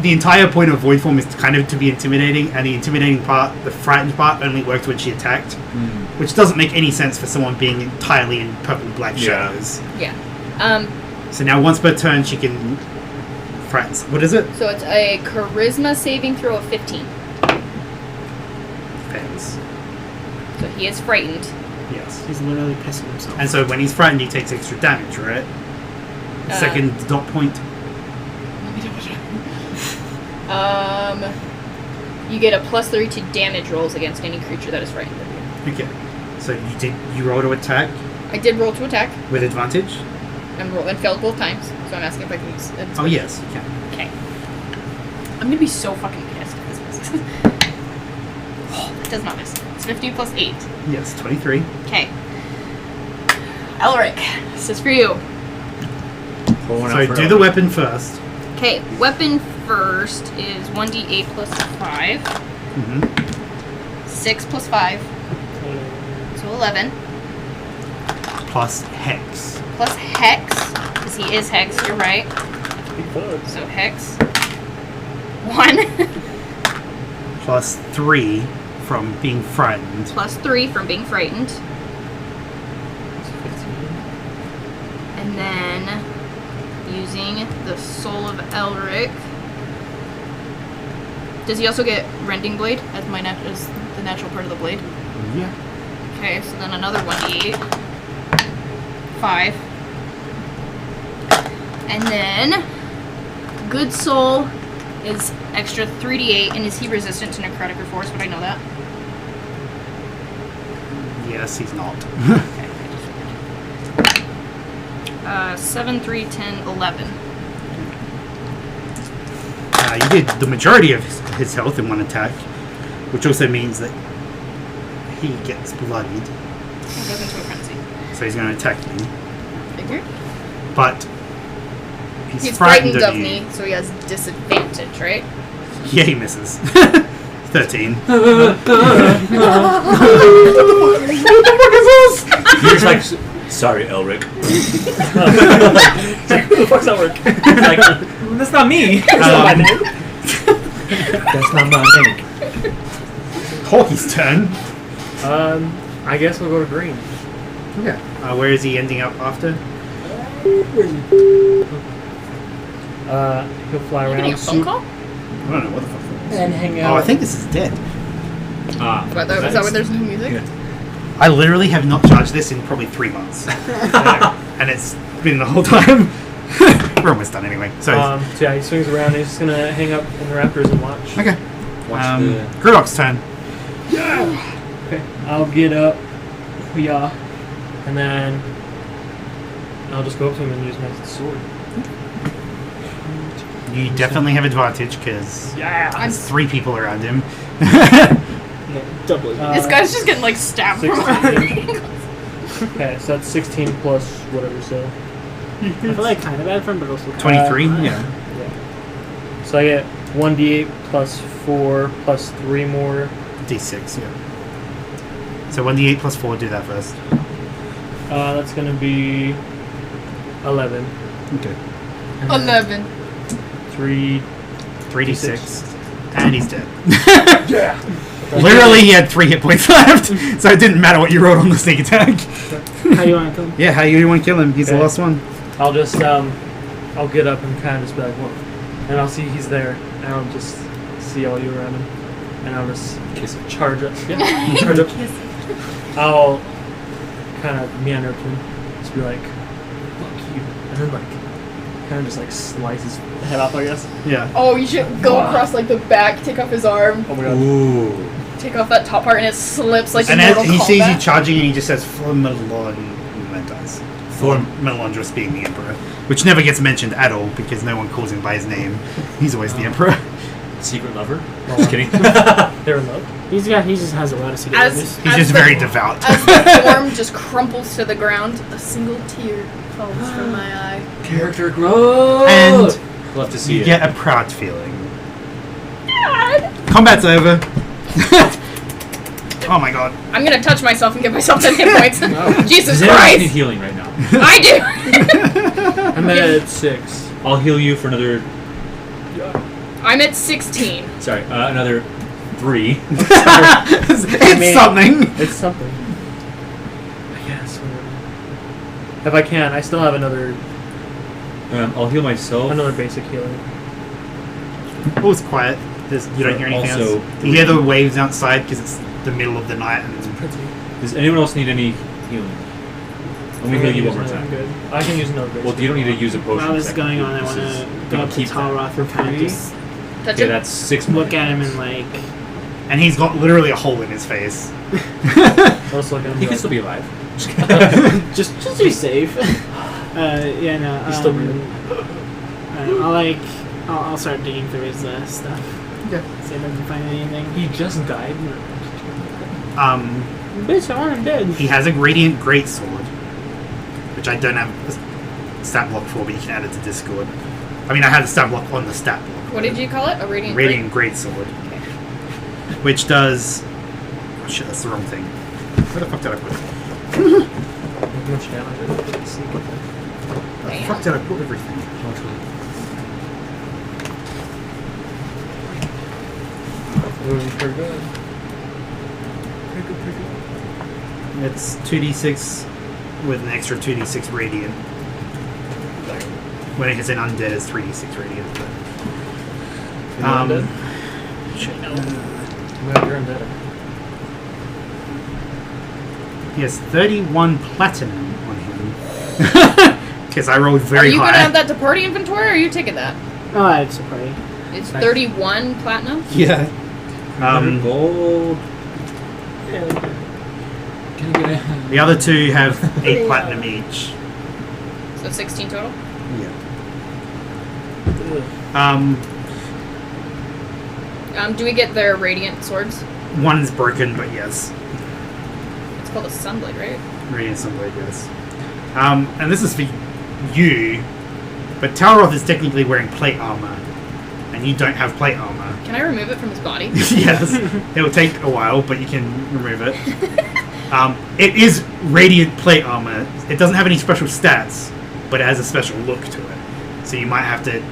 the entire point of void form is kind of to be intimidating, and the intimidating part, the frightened part, only worked when she attacked, which doesn't make any sense for someone being entirely in purple black shadows. Yeah. So now once per turn she can frighten. What is it? So it's a charisma saving throw of 15. Fails. So he is frightened. Yes. He's literally pissing himself. And so when he's frightened, he takes extra damage, right? Second dot point. Let me double check. You get a +3 to damage rolls against any creature that is frightened of you. Okay. So you roll to attack I did roll to attack with advantage? and failed both times. So I'm asking if I can use it. Oh yes, you can. Okay. I'm gonna be so fucking pissed if this misses. Oh, that does not miss. It's 15 plus 8. Yes, 23. Okay. Elric, this is for you. So do the weapon first. Okay, weapon first is 1d8 plus 5. Mm-hmm. 6 plus 5. So 11. Plus hex. Plus hex, because he is hex, you're right. Big bugs. So hex. 1. Plus 3 from being frightened. Plus 3 from being frightened. And then using the Soul of Elric. Does he also get Rending Blade as as the natural part of the blade? Yeah. Okay, so then another 1d8. 5. And then Good Soul is extra 3d8, and is he resistant to necrotic or force? Would I know that? Yes, he's not. Okay, I just 7, 3, 10, 11. You did the majority of his health in one attack, which also means that he gets bloodied. It goes into a frenzy. So he's going to attack you. Figured. But He's frightened of me, so he has disadvantage, right? Yeah, he misses. 13. You're just like, sorry, Elric. Who the fuck's that work? Like, that's not me. That's not my name. That's not my name. Hawkey's turn. I guess we'll go to green. Yeah. Where is he ending up after? He'll fly Are you getting a around. phone call? I don't know what the fuck that is. And hang out. Oh, I think this is dead. Is that why there's no music? Yeah. I literally have not charged this in probably 3 months. And it's been the whole time. We're almost done anyway. So, So yeah, he swings around and he's just gonna hang up in the rafters and watch. okay. Watch the... Grudok's turn. Okay, I'll get up. Yeah. And then I'll just go up to him and use my sword. You definitely have advantage because Yeah. there's 3 people around him. No, double it. This guy's just getting like stabbed from 16. Okay, so that's 16 plus whatever, so. I feel like kind of bad for him, but also 23? yeah. Yeah. So I get 1d8 plus 4 plus 3 more. D6, yeah. So 1d8 plus 4, do that first. That's gonna be 11. Okay. And then 11. 3. 3d6. And he's dead. Yeah. Literally, he had 3 hit points left, so it didn't matter what you rolled on the sneak attack. How you want to kill him? Yeah, how you want to kill him? He's the Okay. last one. I'll just I'll get up and kind of just be like, whoa, and I'll see he's there, and I'll just see all you around him, and I'll just Kiss him. charge up. Yeah, charge up. I'll kind of meander up to him, just be like, fuck you, and then like Kind of just like slice his head off, I guess. Yeah. Oh, you should go across like the back, take off his arm, Oh my god. Ooh. take off that top part, and it slips like And in as Mortal he sees you Kombat. charging, and he just says, "For Melon," and dies. For Melondrus being the Emperor, which never gets mentioned at all because no one calls him by his name. He's always the Emperor. Secret lover? Just kidding. They're in love. He just has a lot of secret lovers. He's As just the- very devout. As the form just crumples to the ground, a single tear falls from my eye. Character growth. And Love to see you it. get a proud feeling. God. Combat's over. Oh my god. I'm gonna touch myself and give myself 10 hit points. Jesus Does anyone need Christ! healing right now? I do! I'm at 6. I'll heal you for another. I'm at 16. Sorry, another 3. It's something. It's something. I guess. Whatever. If I can, I still have another I'll heal myself. another basic healing. Oh, it's quiet. You don't hear anything Also, else. You hear the waves outside because it's the middle of the night. And Does anyone else need any healing? Let me heal you one more I'm time. good. I can use another basic. Well, you don't need to use a potion. While this is second. going on, I This want is- to you go can up to keep that. Talroth and kind of just Touch Okay, him. that's 6 look at him and like. and he's got literally a hole in his face. I'll just look at him. He and can still be alive. just be safe. Yeah, no. He's still breathing. I'll start digging through his stuff. Okay. See if I can find anything. He just died. Bitch, I want him dead. He has a Radiant Greatsword, which I don't have a stat block for, but you can add it to Discord. I mean, I had a stat block on the stat block. What did you call it? A radiant? Radiant Greatsword, which does. Oh shit, that's the wrong thing. Where the fuck did I put it? How much damage did it do? Where the fuck did I put everything? Pretty good. It's 2d6 with an extra 2d6 Radiant. Like, when it hits an undead, it's 3d6 Radiant. But, shit. You're undead. He has 31 platinum on him. Because I rolled Are very you high. gonna add that to party inventory, or are you taking that? Oh, it's a party. It's 31 platinum. Yeah. Gold. Can I get a... The other two have 8 platinum each. So 16 total. Yeah. Do we get their radiant swords? One's broken, but yes. It's called a sunblade, right? Radiant Sunblade, yes. And this is for you, but Talroth is technically wearing plate armor, and you don't have plate armor. Can I remove it from his body? Yes. It will take a while, but you can remove it. It is radiant plate armor. It doesn't have any special stats, but it has a special look to it. So you might have to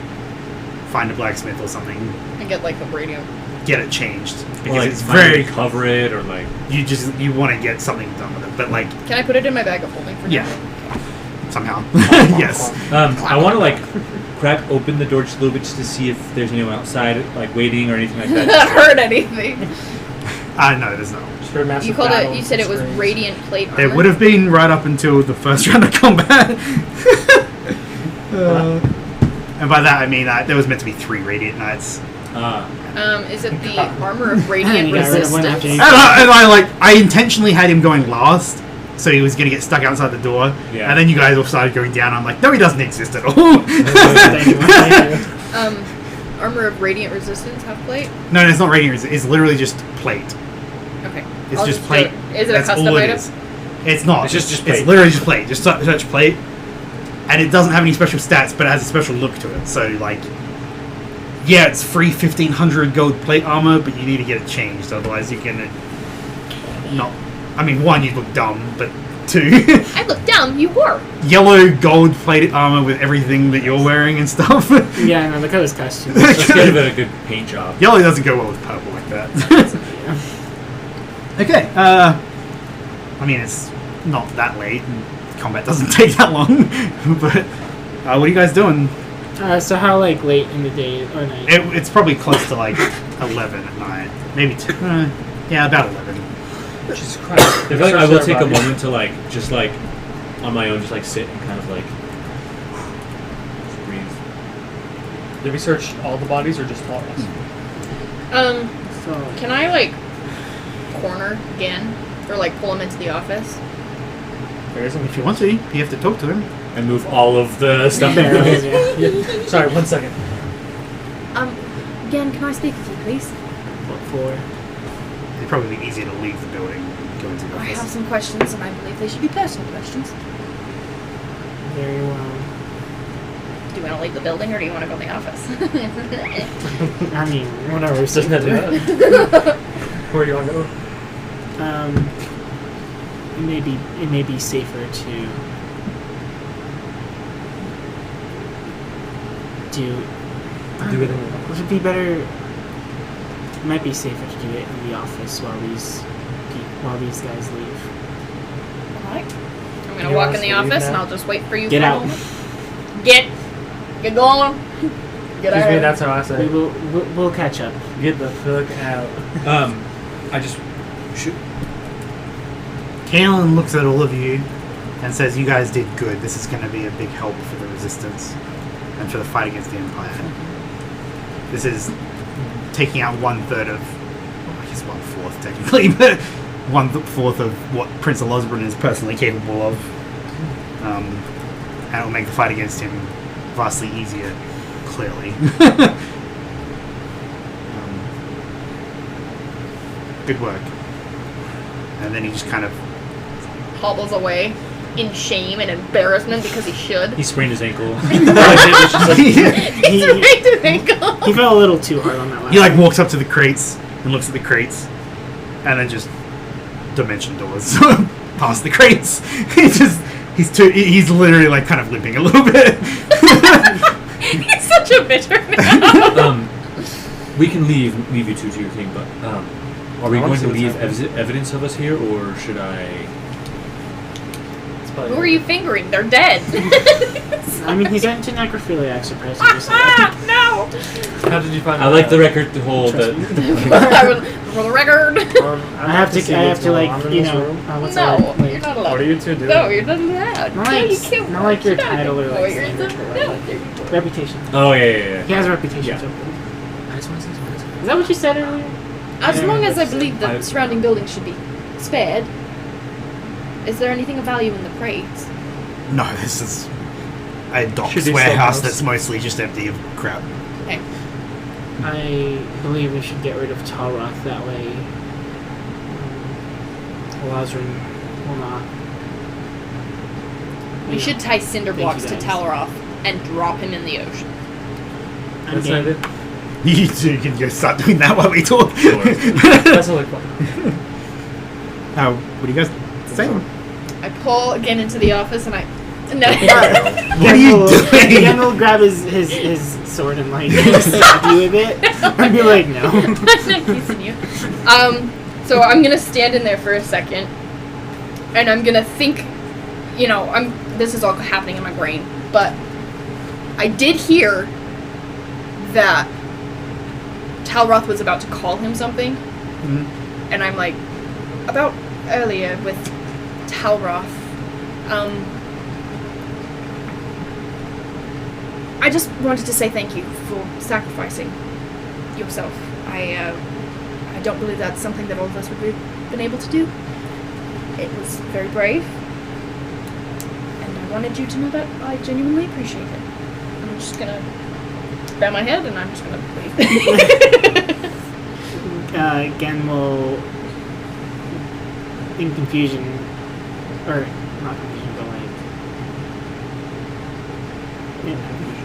find a blacksmith or something, And get like the radiant. get it changed. Because Or, like, it's find a way very... to cover it, or like... You want to get something done with it, but like, Can I put it in my bag of holding for yeah. now? Somehow. Yes. I want to like crack open the door just a little bit just to see if there's anyone outside like waiting or anything like Not that. heard anything. No, there's not. Just for a massive You called battle it. You said it was screens. radiant plate armor. There would have been right up until the first round of combat. And by that I mean there was meant to be 3 Radiant Knights. Is it the armor of I radiant got rid of one after resistance? you. And I intentionally had him going last, so he was going to get stuck outside the door. Yeah. And then you guys all started going down. I'm like, no, he doesn't exist at all. Thank you, thank you. Armor of radiant resistance, half plate. No, it's not Radiant. It's literally just plate. Okay. It's I'll just do plate. Is it That's a custom all it item? is. It's not. It's just It's plate. literally just plate. Just search plate. And it doesn't have any special stats, but it has a special look to it. So, like, yeah, it's free 1,500 gold plate armor, but you need to get it changed. Otherwise, you're going to not... I mean, 1, you'd look dumb, but 2... I look down. You were. yellow gold plated armor with everything that you're wearing and stuff. Yeah, no, look at his costume. Let's give it a good paint job. Yellow doesn't go well with purple like that. Okay, I mean, it's not that late, and combat doesn't take that long, but what are you guys doing? So how like late in the day or night? It's probably close to like 11 at night. Maybe 2. Yeah, about 11. Jesus Christ. I feel like I will take a moment to like, just like, on my own, just like sit and kind of like breathe. Did we search all the bodies or just Talras? So Can I like corner again, or like pull him into the office? There isn't. If you want to, you have to talk to him. And move all of the stuff. barrels, in. yeah. Yeah. Sorry, 1 second. Again, can I speak with you, please? What for? It'd probably be easier to leave the building and go into the I have office. some questions, and I believe they should be personal questions. Very well. Do you want to leave the building, or do you want to go in the office? I mean, whatever. Doesn't that do that? Where do you want to go? It may be safer to do Do it in the office. Would it be better? It might be safer to do it in the office while these guys leave. Alright. I'm You gonna walk want in us the to leave office, now? and I'll just wait for you Get for a out. moment. Get going. Get Excuse me, out. that's how I say. We'll catch up. Get the fuck out. I just should. Kalen looks at all of you and says, "You guys did good. This is going to be a big help for the Resistance and for the fight against the Empire. This is taking out 1/3 of, well, I guess 1/4 technically, but 1/4 of what Prince Elosbrin is personally capable of, and it will make the fight against him vastly easier. Clearly, good work." And then he just kind of Hobbles away in shame and embarrassment because he should. He sprained his ankle. He's He right to ankle. fell a little too hard on that last. He like walks up to the crates and looks at the crates, and then just dimension doors past the crates. He's literally like kind of limping a little bit. He's such a bitter man. We can leave you two to your thing, but are we I wanna going to see what's leave happening. evidence of us here, or should I? It's probably- Who are you fingering? They're dead. I mean, he's into necrophiliac, surprisingly. So No. How did you find I that like the out? record to hold that. I will, for the record. I have to see like, what's going on in you this know, room. what's No, that? Like, you're not allowed. What are you two doing? No, you're not allowed. Not No, like- you can't not like your watch. title or, like, No, you're standard, the- but, no, like, you're- reputation. Oh yeah. He has a reputation. Yeah. So I just want to say something. is that what you said earlier? As Yeah, long as I that's- believe the I- surrounding buildings should be spared, is there anything of value in the crates? No, this is a docks Should be warehouse storehouse. that's mostly just empty of crap. Okay. I believe we should get rid of Talroth. That way, Lazarus will not. We should tie cinder Thank you, blocks to guys. Talaroth and drop him in the ocean. I'm That's game. not it. You two can go start doing that while we talk. That's not like fun. What are you guys saying? I pull again into the office and I. No. What are you doing? Again, will grab his sword and like stab you with it, and be like, no. I'm not using you. So I'm gonna stand in there for a second, and I'm gonna think. You know, this is all happening in my brain, but I did hear that Talroth was about to call him something, and I'm like, about earlier with Talroth. I just wanted to say thank you for sacrificing yourself. I don't believe that's something that all of us would have been able to do. It was very brave, and I wanted you to know that I genuinely appreciate it. I'm just gonna bow my head, and I'm just gonna leave. Again, will in confusion, or not confusion, but like.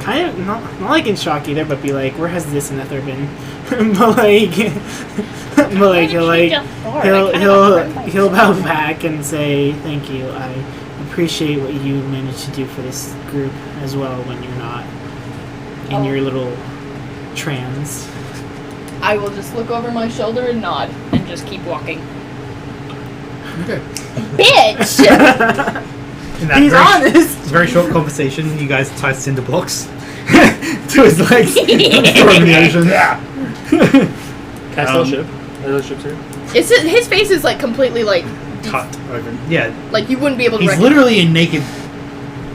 Kind of not like in shock either, but be like, where has this nether been? but like he'll bow back and say thank you. I appreciate what you managed to do for this group as well when you're not in your little trance. I will just look over my shoulder and nod, and just keep walking. Okay. Bitch! In that He's very, honest. very short conversation, you guys tie cinder blocks to his legs, throw him in the ocean. Can I steal a ship? Are those ships here? His face is like completely like Cut open. Yeah, like you wouldn't be able to he's recognize. literally a naked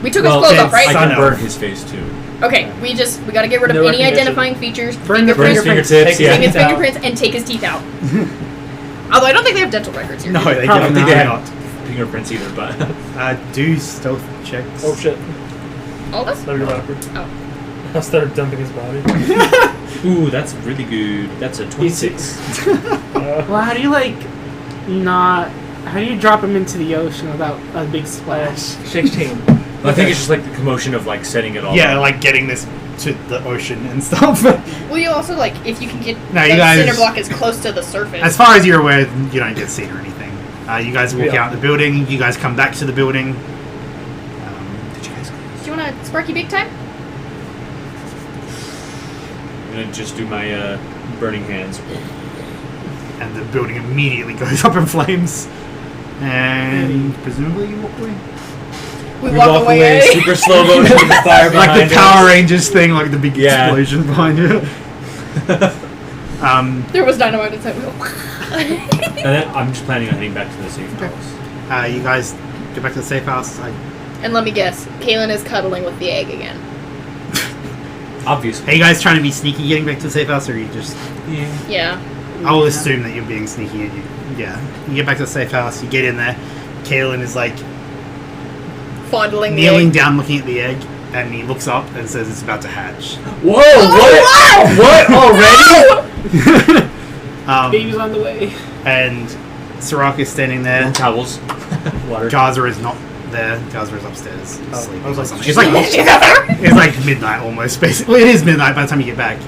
We took his Well, clothes off, it's- right? I can Sign burn off. his face too. Okay, we gotta get rid of No any recognition. identifying features. Burn the Burn his fingerprints, fingertips. Take take Yeah. his fingerprints, and take his teeth out. Although I don't think they have dental records here. No, they I don't. don't think they do had not. fingerprints either, but Do stealth checks. Oh shit. All of us? Let me go backwards. Oh. I'll start dumping his body. ooh, that's really good. That's a 26. Well, how do you how do you drop him into the ocean without a big splash? 16. I think it's just like the commotion of like setting it all. Yeah, up. like getting this to the ocean and stuff. Well, you also, like, if you can get No, the you guys- cinder block as close to the surface. As far as you're aware, you don't get seen or anything. You guys walk Yeah. out the building. You guys come back to the building. Did you guys? Do you want a Sparky big time? I'm gonna just do my burning hands. And the building immediately goes up in flames. And presumably you walk away. We walk away. super slow motion with the fire behind Like the Power us. Rangers thing, like the big Yeah. explosion behind you. There was dynamite inside. We go, And then I'm just planning on heading back to the safe house. You guys go back to the safe house. and let me guess, Kaylin is cuddling with the egg again. Obviously. Are you guys trying to be sneaky getting back to the safe house, or are you just... Yeah. Yeah. I will assume that you're being sneaky. And you get back to the safe house, you get in there. Kaylin is like Fondling the kneeling egg. down looking at the egg, and he looks up and says it's about to hatch. Whoa! What? Already? Baby's on the way. And Sirach is standing there. Towels. Water. Gaza is not there. Gaza is upstairs. Oh, sleeping I was or like, something. It's like midnight almost, basically. It is midnight by the time you get back.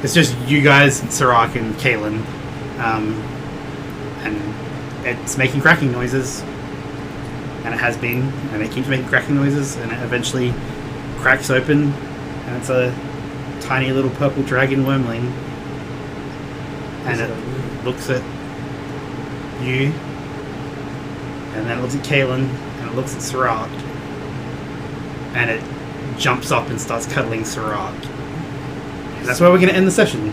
It's just you guys, Sirach and Kaylin. And it's making cracking noises. And it has been. And it keeps making cracking noises. And it eventually cracks open. And it's a tiny little purple dragon wormling. And it looks at you. And then it looks at Kaylin. And it looks at Sirach. And it jumps up and starts cuddling Sirach. And that's where we're going to end the session.